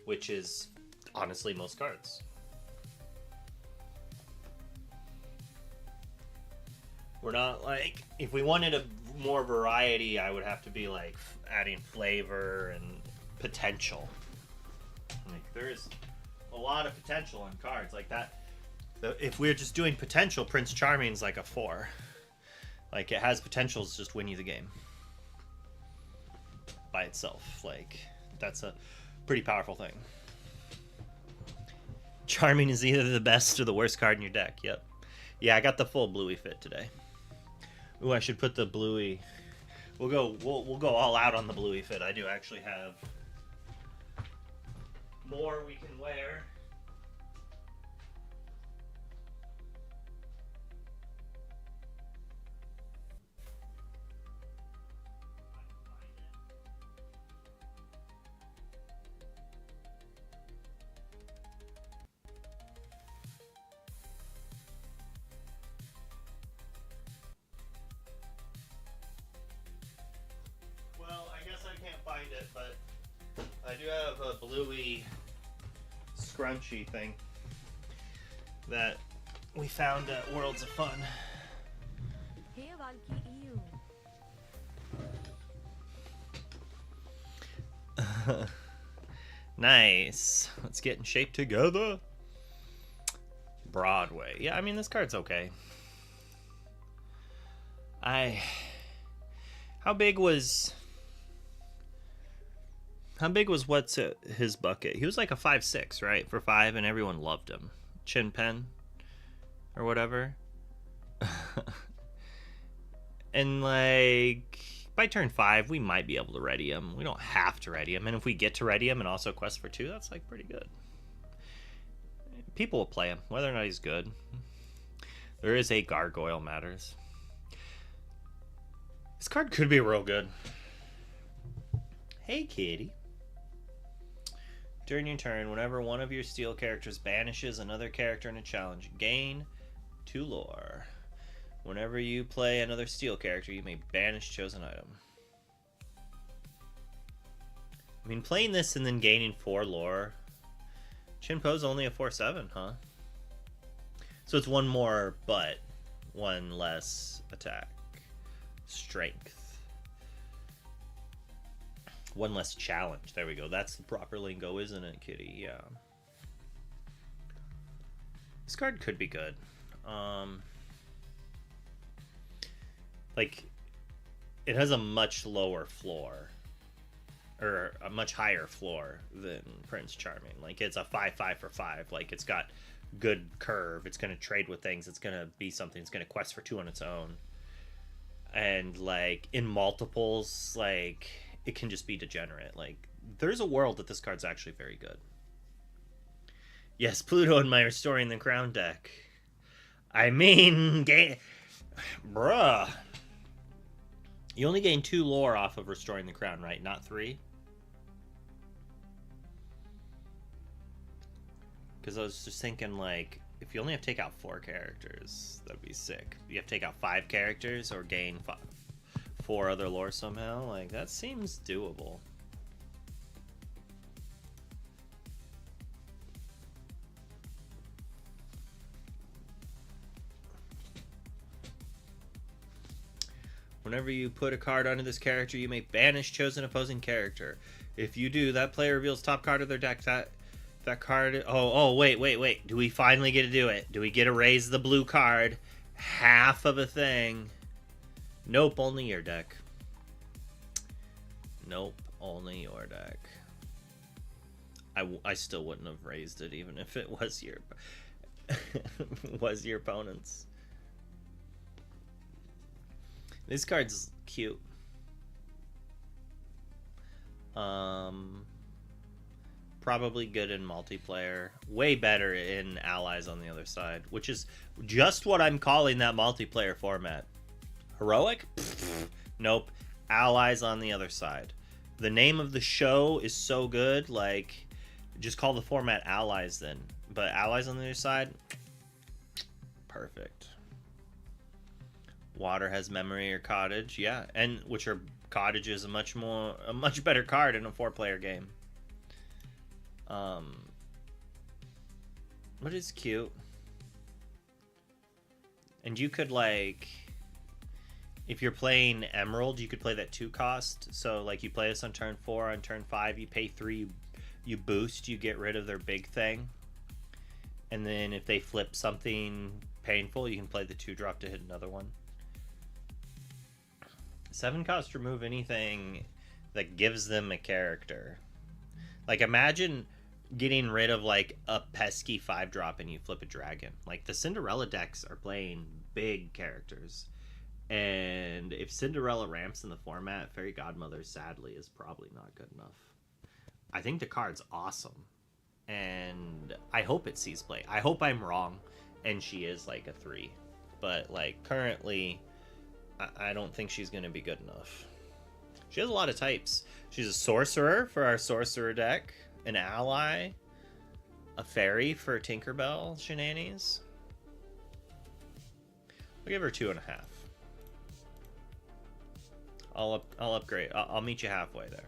which is honestly most cards. We're not like, if we wanted a more variety, I would have to be like adding flavor and potential. Like there's a lot of potential in cards like that. If we're just doing potential, Prince Charming's like a 4. Like it has potential to just win you the game by itself. Like that's a pretty powerful thing. Charming is either the best or the worst card in your deck. Yep. Yeah, I got the full Bluey fit today. Ooh, I should put the Bluey. We'll go all out on the Bluey fit. I do actually have more we can wear. Well, I guess I can't find it, but I do have a Bluey scrunchy thing that we found at Worlds of Fun. Nice. Let's get in shape together. Broadway. Yeah, I mean, this card's okay. How big was what's his bucket? He was like a 5'6", right? For 5, and everyone loved him. Chin Pen or whatever. And like by turn 5, we might be able to ready him. We don't have to ready him, and if we get to ready him and also quest for 2, that's like pretty good. People will play him, whether or not he's good. There is a Gargoyle matters. This card could be real good. Hey, kitty. During your turn, whenever one of your steel characters banishes another character in a challenge, gain 2 lore. Whenever you play another steel character, you may banish chosen item. I mean, playing this and then gaining 4 lore. Chinpo's only a 4/7, huh? So it's 1 more, but 1 less attack. Strength. 1 less challenge. There we go. That's the proper lingo, isn't it, kitty? Yeah. This card could be good. Like, it has a much lower floor. Or a much higher floor than Prince Charming. Like, it's a 5/5 for 5. Like, it's got good curve. It's going to trade with things. It's going to be something. It's going to quest for 2 on its own. And, like, in multiples, like, it can just be degenerate. Like, there's a world that this card's actually very good. Yes, Pluto in my Restoring the Crown deck. I mean, bruh. You only gain 2 lore off of Restoring the Crown, right? Not 3? Because I was just thinking, like, if you only have to take out 4 characters, that'd be sick. You have to take out 5 characters or gain 4 other lore somehow. Like, that seems doable. Whenever you put a card onto this character, you may banish chosen opposing character. If you do, that player reveals top card of their deck. That card... Oh, wait. Do we finally get to do it? Do we get to raise the blue card? Half of a thing. Nope, only your deck. Nope, only your deck. I still wouldn't have raised it even if it was your... was your opponent's. This card's cute. Probably good in multiplayer. Way better in allies on the other side, which is just what I'm calling that multiplayer format. Heroic? Nope. Allies on the other side. The name of the show is so good, like, just call the format Allies then. But Allies on the other side? Perfect. Water has memory or cottage, yeah, and which are cottage is a much better card in a 4-player game. But it's cute, and you could like If you're playing Emerald, you could play that 2 cost. So like you play this on turn 4, on turn 5 you pay 3, you boost, you get rid of their big thing. And then if they flip something painful, you can play the 2-drop to hit another one. 7 cost remove anything that gives them a character. Like imagine getting rid of like a pesky 5-drop and you flip a dragon. Like the Cinderella decks are playing big characters. And if Cinderella ramps in the format, Fairy Godmother sadly is probably not good enough. I think the card's awesome. And I hope it sees play. I hope I'm wrong and she is like a 3. But like currently, I don't think she's going to be good enough. She has a lot of types. She's a sorcerer for our sorcerer deck, an ally, a fairy for Tinkerbell shenanigans. I'll give her 2.5. I'll upgrade. I'll meet you halfway there.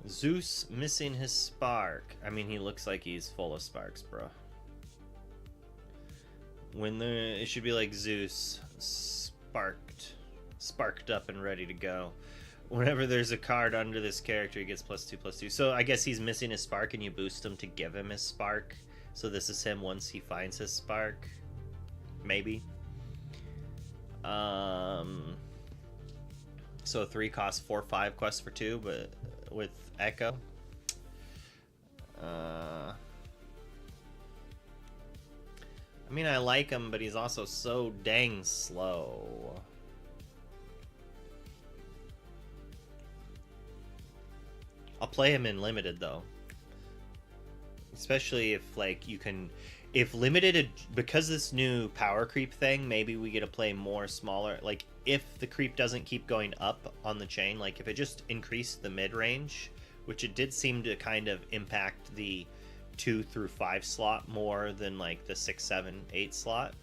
Zeus missing his spark. I mean, he looks like he's full of sparks, bro. It should be like Zeus, sparked up and ready to go. Whenever there's a card under this character, he gets +2/+2. So I guess he's missing his spark, and you boost him to give him his spark. So this is him once he finds his spark, maybe. So 3 costs 4/5 quest for 2, but with Echo. I mean, I like him, but he's also so dang slow. I'll play him in limited though, especially if like you can, if limited, because this new power creep thing, maybe we get to play more smaller. Like if the creep doesn't keep going up on the chain, like if it just increased the mid range, which it did seem to kind of impact the 2 through 5 slot more than like the 6, 7, 8 slot.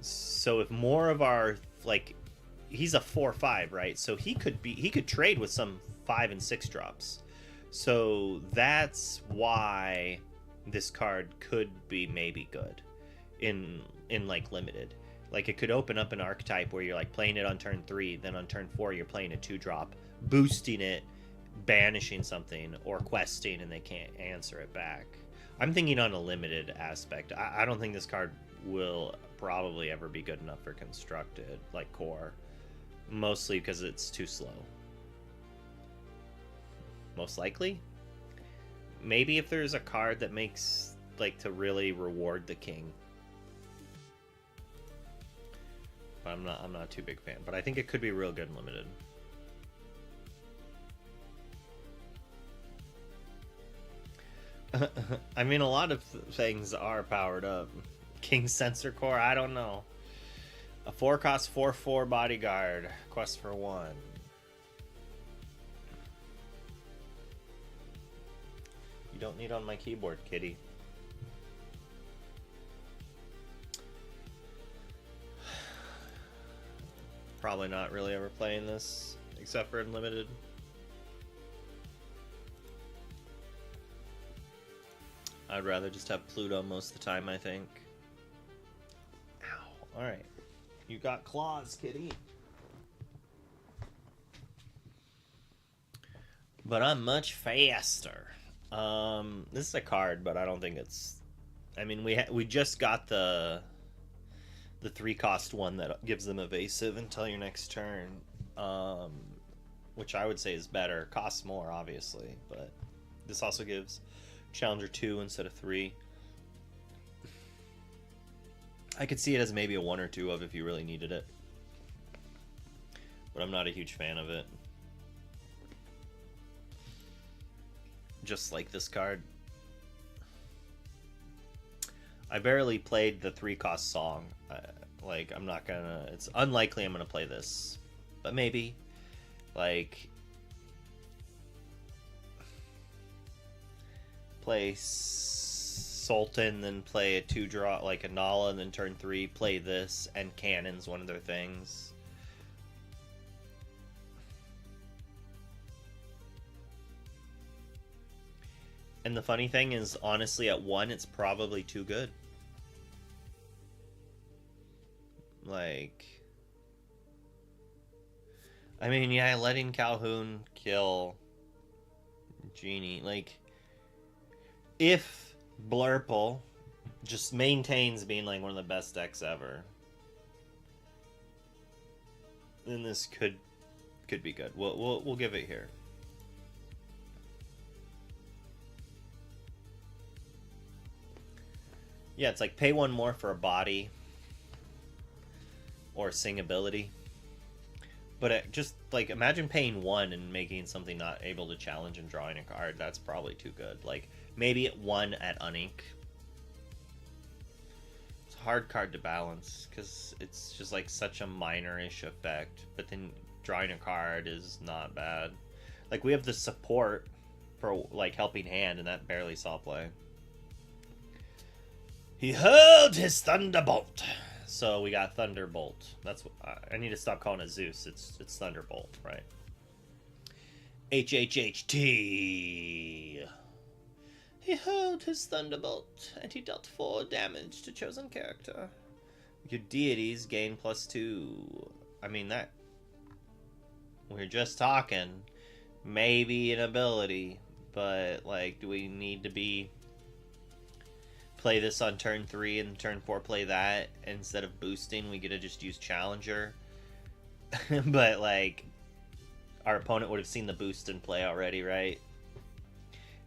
So if more of our, like, he's a 4/5, right? So he could trade with some 5 and 6 drops. So that's why this card could be maybe good in like limited. Like it could open up an archetype where you're like playing it on turn 3, then on turn 4 you're playing a 2-drop, boosting it, banishing something, or questing and they can't answer it back. I'm thinking on a limited aspect. I don't think this card will probably ever be good enough for constructed, like core. Mostly because it's too slow. Most likely. Maybe if there's a card that makes, like, to really reward the king. But I'm not too big a fan. But I think it could be real good in limited. I mean, a lot of things are powered up. King Sensor Core, I don't know. A 4 cost 4/4 bodyguard. Quest for 1. You don't need on my keyboard, kitty. Probably not really ever playing this, except for in limited. I'd rather just have Pluto most of the time, I think. Ow. Alright. You got claws, kitty. But I'm much faster. This is a card, but I don't think it's... I mean, we just got the 3 cost one that gives them evasive until your next turn. Which I would say is better. Costs more, obviously, but this also gives Challenger 2 instead of 3. I could see it as maybe a 1 or 2 of if you really needed it. But I'm not a huge fan of it. Just like this card. I barely played the 3 cost song. Like, I'm not gonna... It's unlikely I'm gonna play this. But maybe. Like... Play Sultan, then play a 2-draw, like a Nala, and then turn 3, play this, and Cannon's one of their things. And the funny thing is, honestly, at 1, it's probably too good. Like, like... I mean, yeah, letting Calhoun kill Genie, like... If Blurple just maintains being, like, one of the best decks ever, then this could be good. We'll give it here. Yeah, it's like pay one more for a body or sing ability. But just like imagine paying one and making something not able to challenge and drawing a card. That's probably too good. Like maybe at one at Unink. It's a hard card to balance because it's just like such a minor-ish effect. But then drawing a card is not bad. Like we have the support for like Helping Hand, and that barely saw play. He hurled his thunderbolt. So we got Thunderbolt. That's what I need to stop calling it Zeus. It's Thunderbolt, right? HHHT. He hurled his Thunderbolt, and he dealt 4 damage to chosen character. Your deities gain +2. I mean, that... We're just talking. Maybe an ability. But, like, do we need to be... play this on turn 3 and turn 4 play that instead of boosting? We get to just use Challenger. But like our opponent would have seen the boost in play already, right?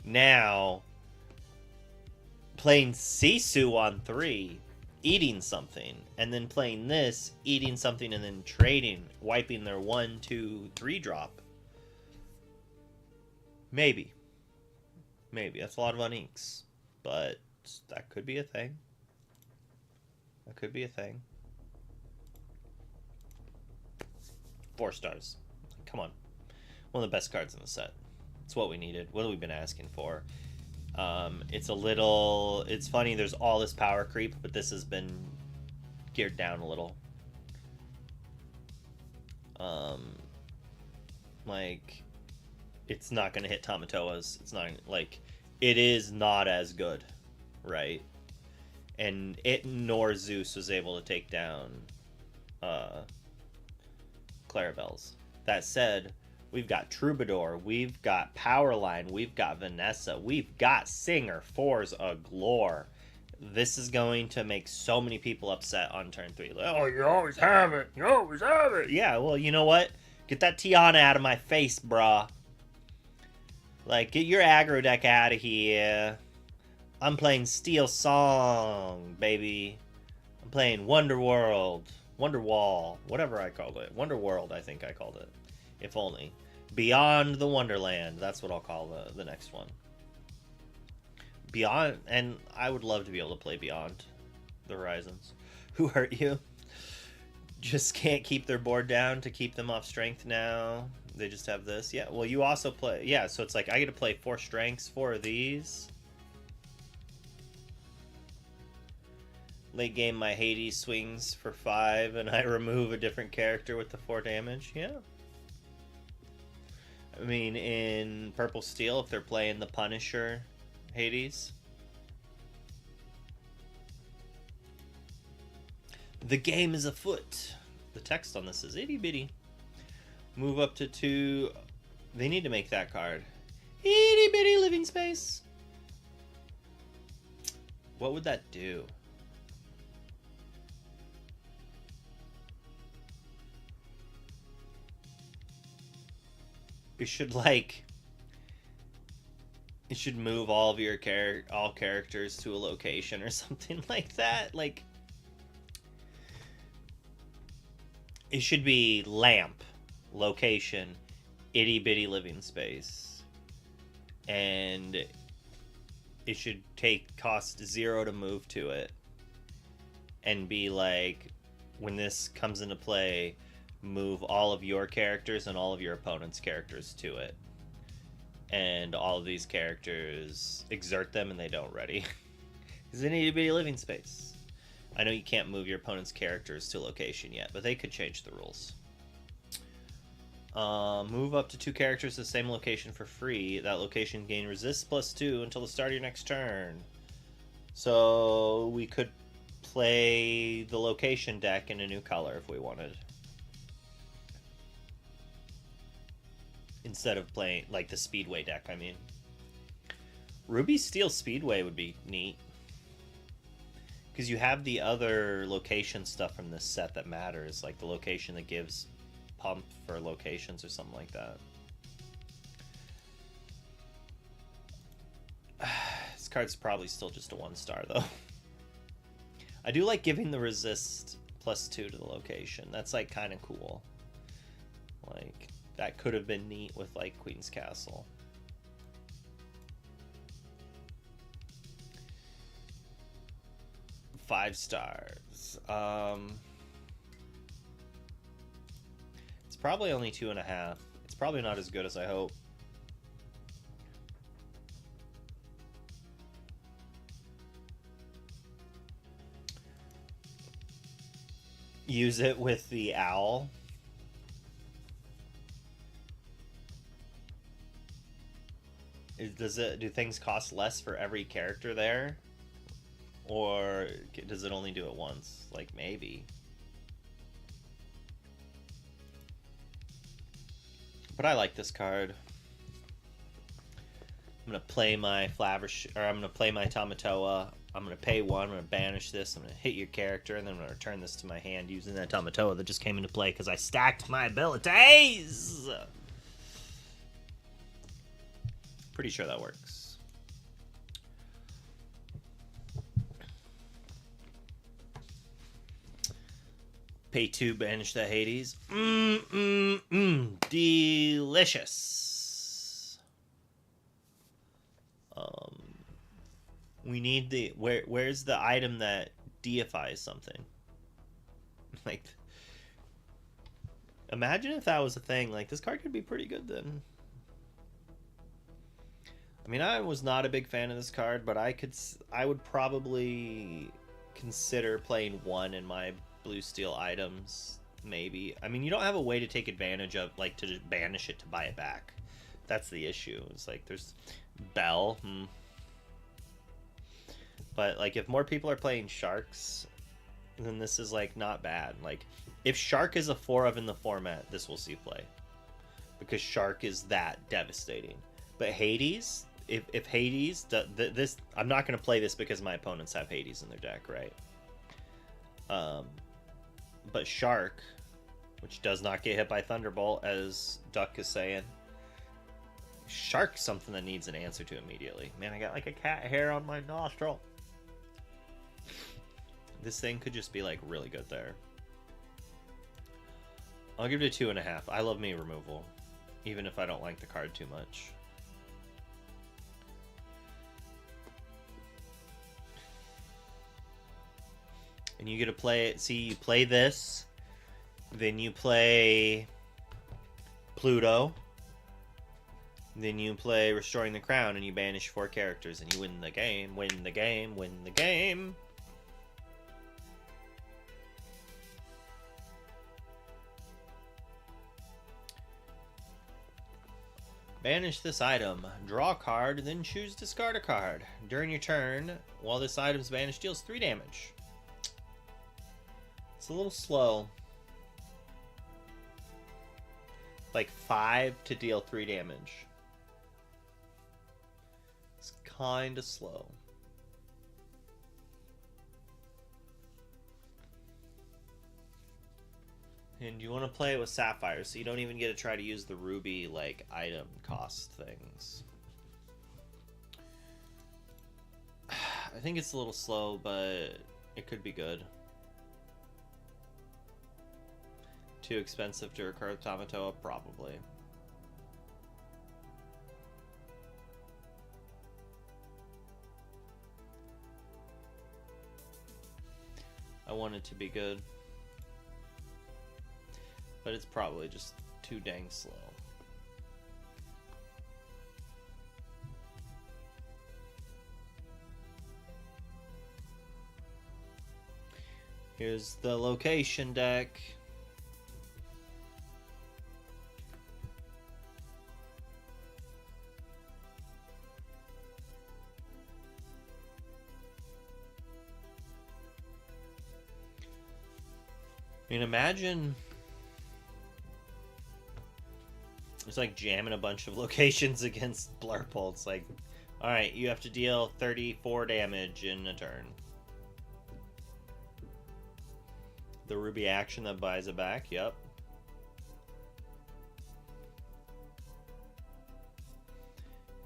Now playing Sisu on 3, eating something, and then playing this, eating something, and then trading, wiping their 1, 2, 3 drop. Maybe that's a lot of uninks, but that could be a thing. That could be a thing. 4 stars. Come on. One of the best cards in the set. It's what we needed. What have we been asking for? It's funny, there's all this power creep, but this has been geared down a little. Like, it's not going to hit Tamatoa's. It's not, like, it is not as good. Right, and it nor Zeus was able to take down Clarabelle's. That said, we've got Troubadour, we've got Powerline, we've got Vanessa, we've got Singer, 4s galore. This is going to make so many people upset on turn 3. Like, oh, you always have it. You always have it. Yeah, well, you know what? Get that Tiana out of my face, brah. Like, get your aggro deck out of here. I'm playing Steel Song, baby. I'm playing Wonderworld, Wonderwall, whatever I called it. Wonderworld, I think I called it. If only. Beyond the Wonderland. That's what I'll call the next one. Beyond, and I would love to be able to play Beyond the Horizons. Who hurt you? Just can't keep their board down to keep them off strength now. They just have this. Yeah, well, you also play... Yeah, so it's like I get to play 4 strengths, 4 of these. Late game, my Hades swings for 5, and I remove a different character with the 4 damage. Yeah. I mean, in Purple Steel, if they're playing the Punisher Hades. The game is afoot. The text on this is itty bitty. Move up to 2. They need to make that card. Itty bitty living space. What would that do? It should, like, it should move all of your all characters to a location or something like that. Like, it should be lamp, location, itty bitty living space, and it should cost 0 to move to it, and be like, when this comes into play, move all of your characters and all of your opponent's characters to it. And all of these characters exert them and they don't ready. Because they need to be a living space. I know you can't move your opponent's characters to a location yet, but they could change the rules. Move up to 2 characters to the same location for free. That location gain resist +2 until the start of your next turn. So we could play the location deck in a new color if we wanted. Instead of playing, like, the Speedway deck, I mean. Ruby Steel Speedway would be neat. Because you have the other location stuff from this set that matters, like the location that gives pump for locations or something like that. This card's probably still just a 1-star, though. I do like giving the resist +2 to the location. That's, like, kind of cool. Like, that could have been neat with, like, Queen's Castle. Five stars. It's probably only 2.5. It's probably not as good as I hope. Use it with the owl. Do things cost less for every character there? Or does it only do it once? Like, maybe. But I like this card. I'm gonna play my I'm gonna play my Tamatoa. I'm gonna pay 1. I'm gonna banish this. I'm gonna hit your character, and then I'm gonna return this to my hand using that Tamatoa that just came into play because I stacked my abilities. Pretty sure that works. Pay 2, banish the Hades. Delicious. We need the where's the item that deifies something? Like, imagine if that was a thing. Like, this card could be pretty good then. I mean, I was not a big fan of this card, but I would probably consider playing 1 in my blue steel items, maybe. I mean, you don't have a way to take advantage of, like, to just banish it to buy it back. That's the issue. It's like, there's Bell. But, like, if more people are playing Sharks, then this is, like, not bad. Like, if Shark is a 4 of in the format, this will see play. Because Shark is that devastating. But Hades, if Hades, this, I'm not going to play this because my opponents have Hades in their deck, right? But Shark, which does not get hit by Thunderbolt, as Duck is saying, Shark's something that needs an answer to immediately. Man, I got like a cat hair on my nostril. This thing could just be like really good there. I'll give it a 2.5. I love me removal, even if I don't like the card too much. And you get to play it. See, you play this, then you play Pluto, then you play Restoring the Crown, and you banish 4 characters, and you win the game, win the game, win the game. Banish this item, draw a card, then choose discard a card. During your turn, while this item is banished, deals 3 damage. It's a little slow. Like 5 to deal 3 damage. It's kind of slow. And you want to play it with Sapphire, so you don't even get to try to use the Ruby, like, item cost things. I think it's a little slow, but it could be good. Too expensive to recur Tamatoa? Probably. I want it to be good. But it's probably just too dang slow. Here's the location deck. mean, imagine it's like jamming a bunch of locations against Blurple. It's like, alright, you have to deal 34 damage in a turn. The Ruby action that buys it back, yep.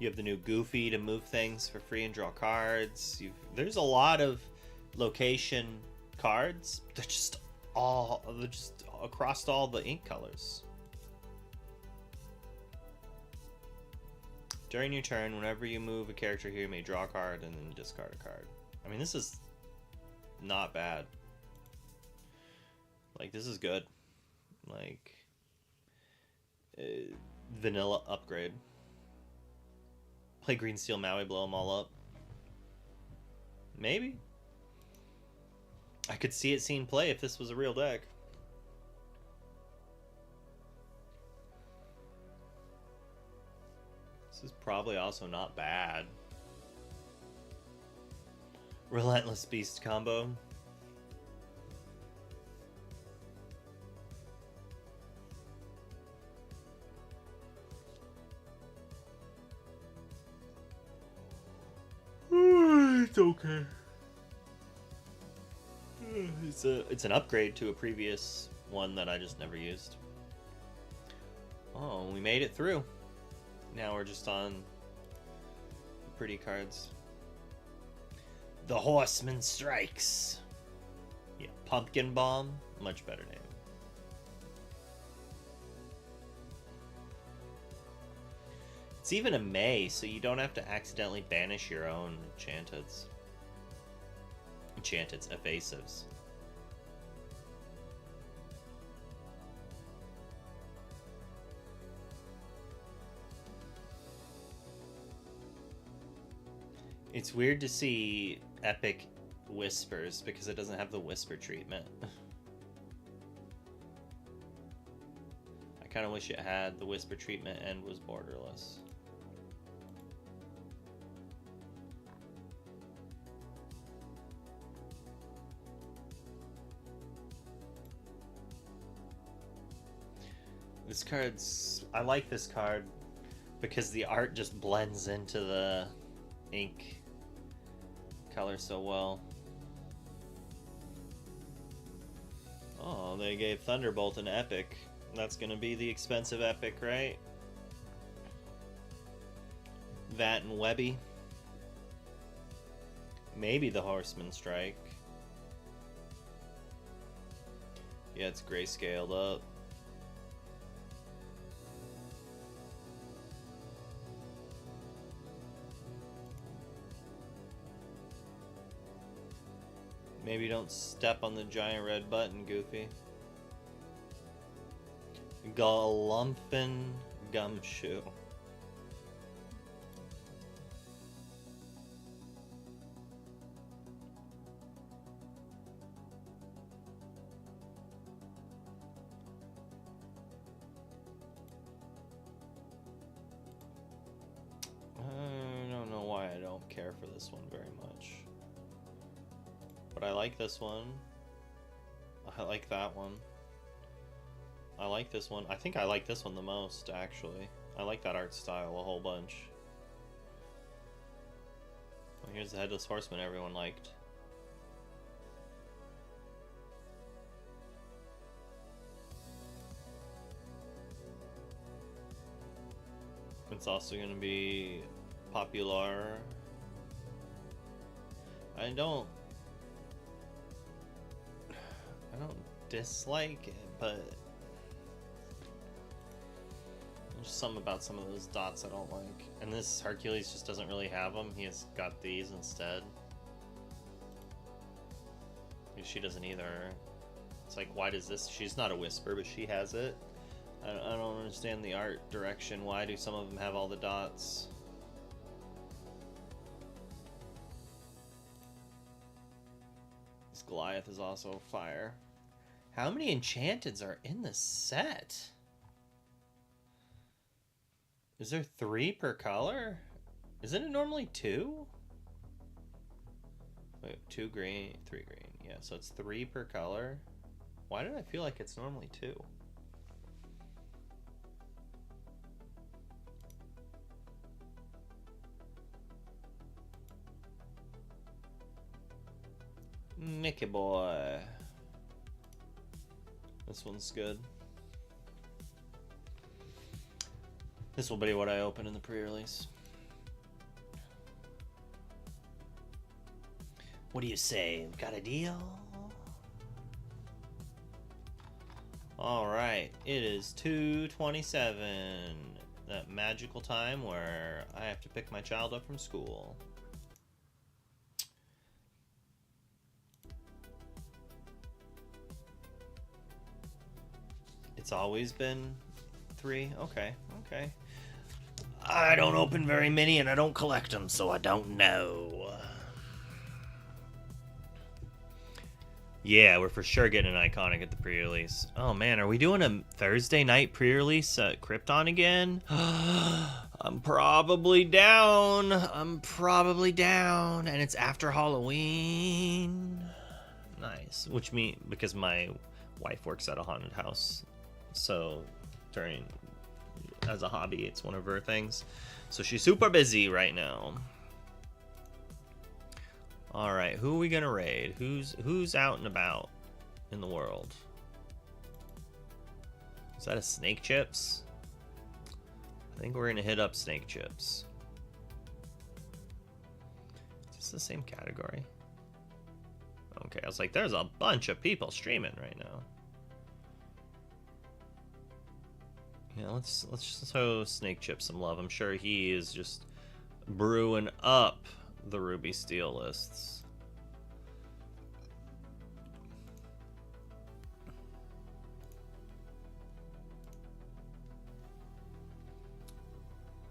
You have the new Goofy to move things for free and draw cards. There's a lot of location cards. They're just across all the ink colors. During your turn, whenever you move a character here, you may draw a card and then discard a card. I mean, this is not bad. Like, this is good. Like, vanilla upgrade. Play Green Steel Maui, blow them all up. Maybe. I could see it seeing play if this was a real deck. This is probably also not bad. Relentless Beast combo. It's okay. It's an upgrade to a previous one that I just never used. Oh, we made it through. Now we're just on the pretty cards. The Horseman Strikes. Yeah, Pumpkin Bomb, much better name. It's even a May, so you don't have to accidentally banish your own enchanteds. Evasives. It's weird to see Epic Whispers because it doesn't have the Whisper treatment. I kind of wish it had the Whisper treatment and was borderless. This card's... I like this card because the art just blends into the ink color so well. Oh, they gave Thunderbolt an epic. That's gonna be the expensive epic, right? That and Webby. Maybe the Horseman Strike. Yeah, it's grayscaled up. Maybe don't step on the giant red button, Goofy. Galumphing Gumshoe. I don't know why I don't care for this one very much. But I like this one. I like that one. I like this one. I think I like this one the most, actually. I like that art style a whole bunch. Well, here's the Headless Horseman everyone liked. It's also going to be popular. I don't dislike it, but there's something about some of those dots I don't like. And this Hercules just doesn't really have them. He has got these instead. She doesn't either. It's like, why does this? She's not a Whisper, but she has it. I don't understand the art direction. Why do some of them have all the dots? This Goliath is also fire. How many enchanteds are in this set? Is there 3 per color? Isn't it normally 2? Wait, 2 green, 3 green. Yeah, so it's 3 per color. Why did I feel like it's normally 2? Mickey boy. This one's good. This will be what I open in the pre-release. What do you say? Got a deal? Alright, it is 2:27. That magical time where I have to pick my child up from school. It's always been 3? Okay, okay. I don't open very many and I don't collect them, so I don't know. Yeah, we're for sure getting an iconic at the pre-release. Oh man, are we doing a Thursday night pre-release at Krypton again? I'm probably down. And it's after Halloween. Nice. Which means, because my wife works at a haunted house, so as a hobby, it's one of her things. So she's super busy right now. All right, who are we gonna raid? Who's out and about in the world? Is that a Snake Chips? I think we're gonna hit up Snake Chips. Is this the same category? Okay, I was like, there's a bunch of people streaming right now. Yeah, let's show Snake Chips some love. I'm sure he is just brewing up the Ruby Steel lists.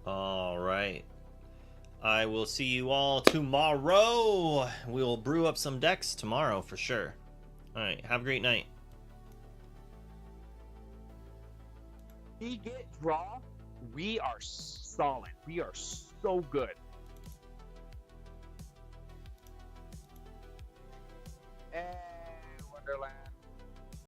All right. I will see you all tomorrow. We'll brew up some decks tomorrow for sure. All right, have a great night. We get draw, we are solid. We are so good.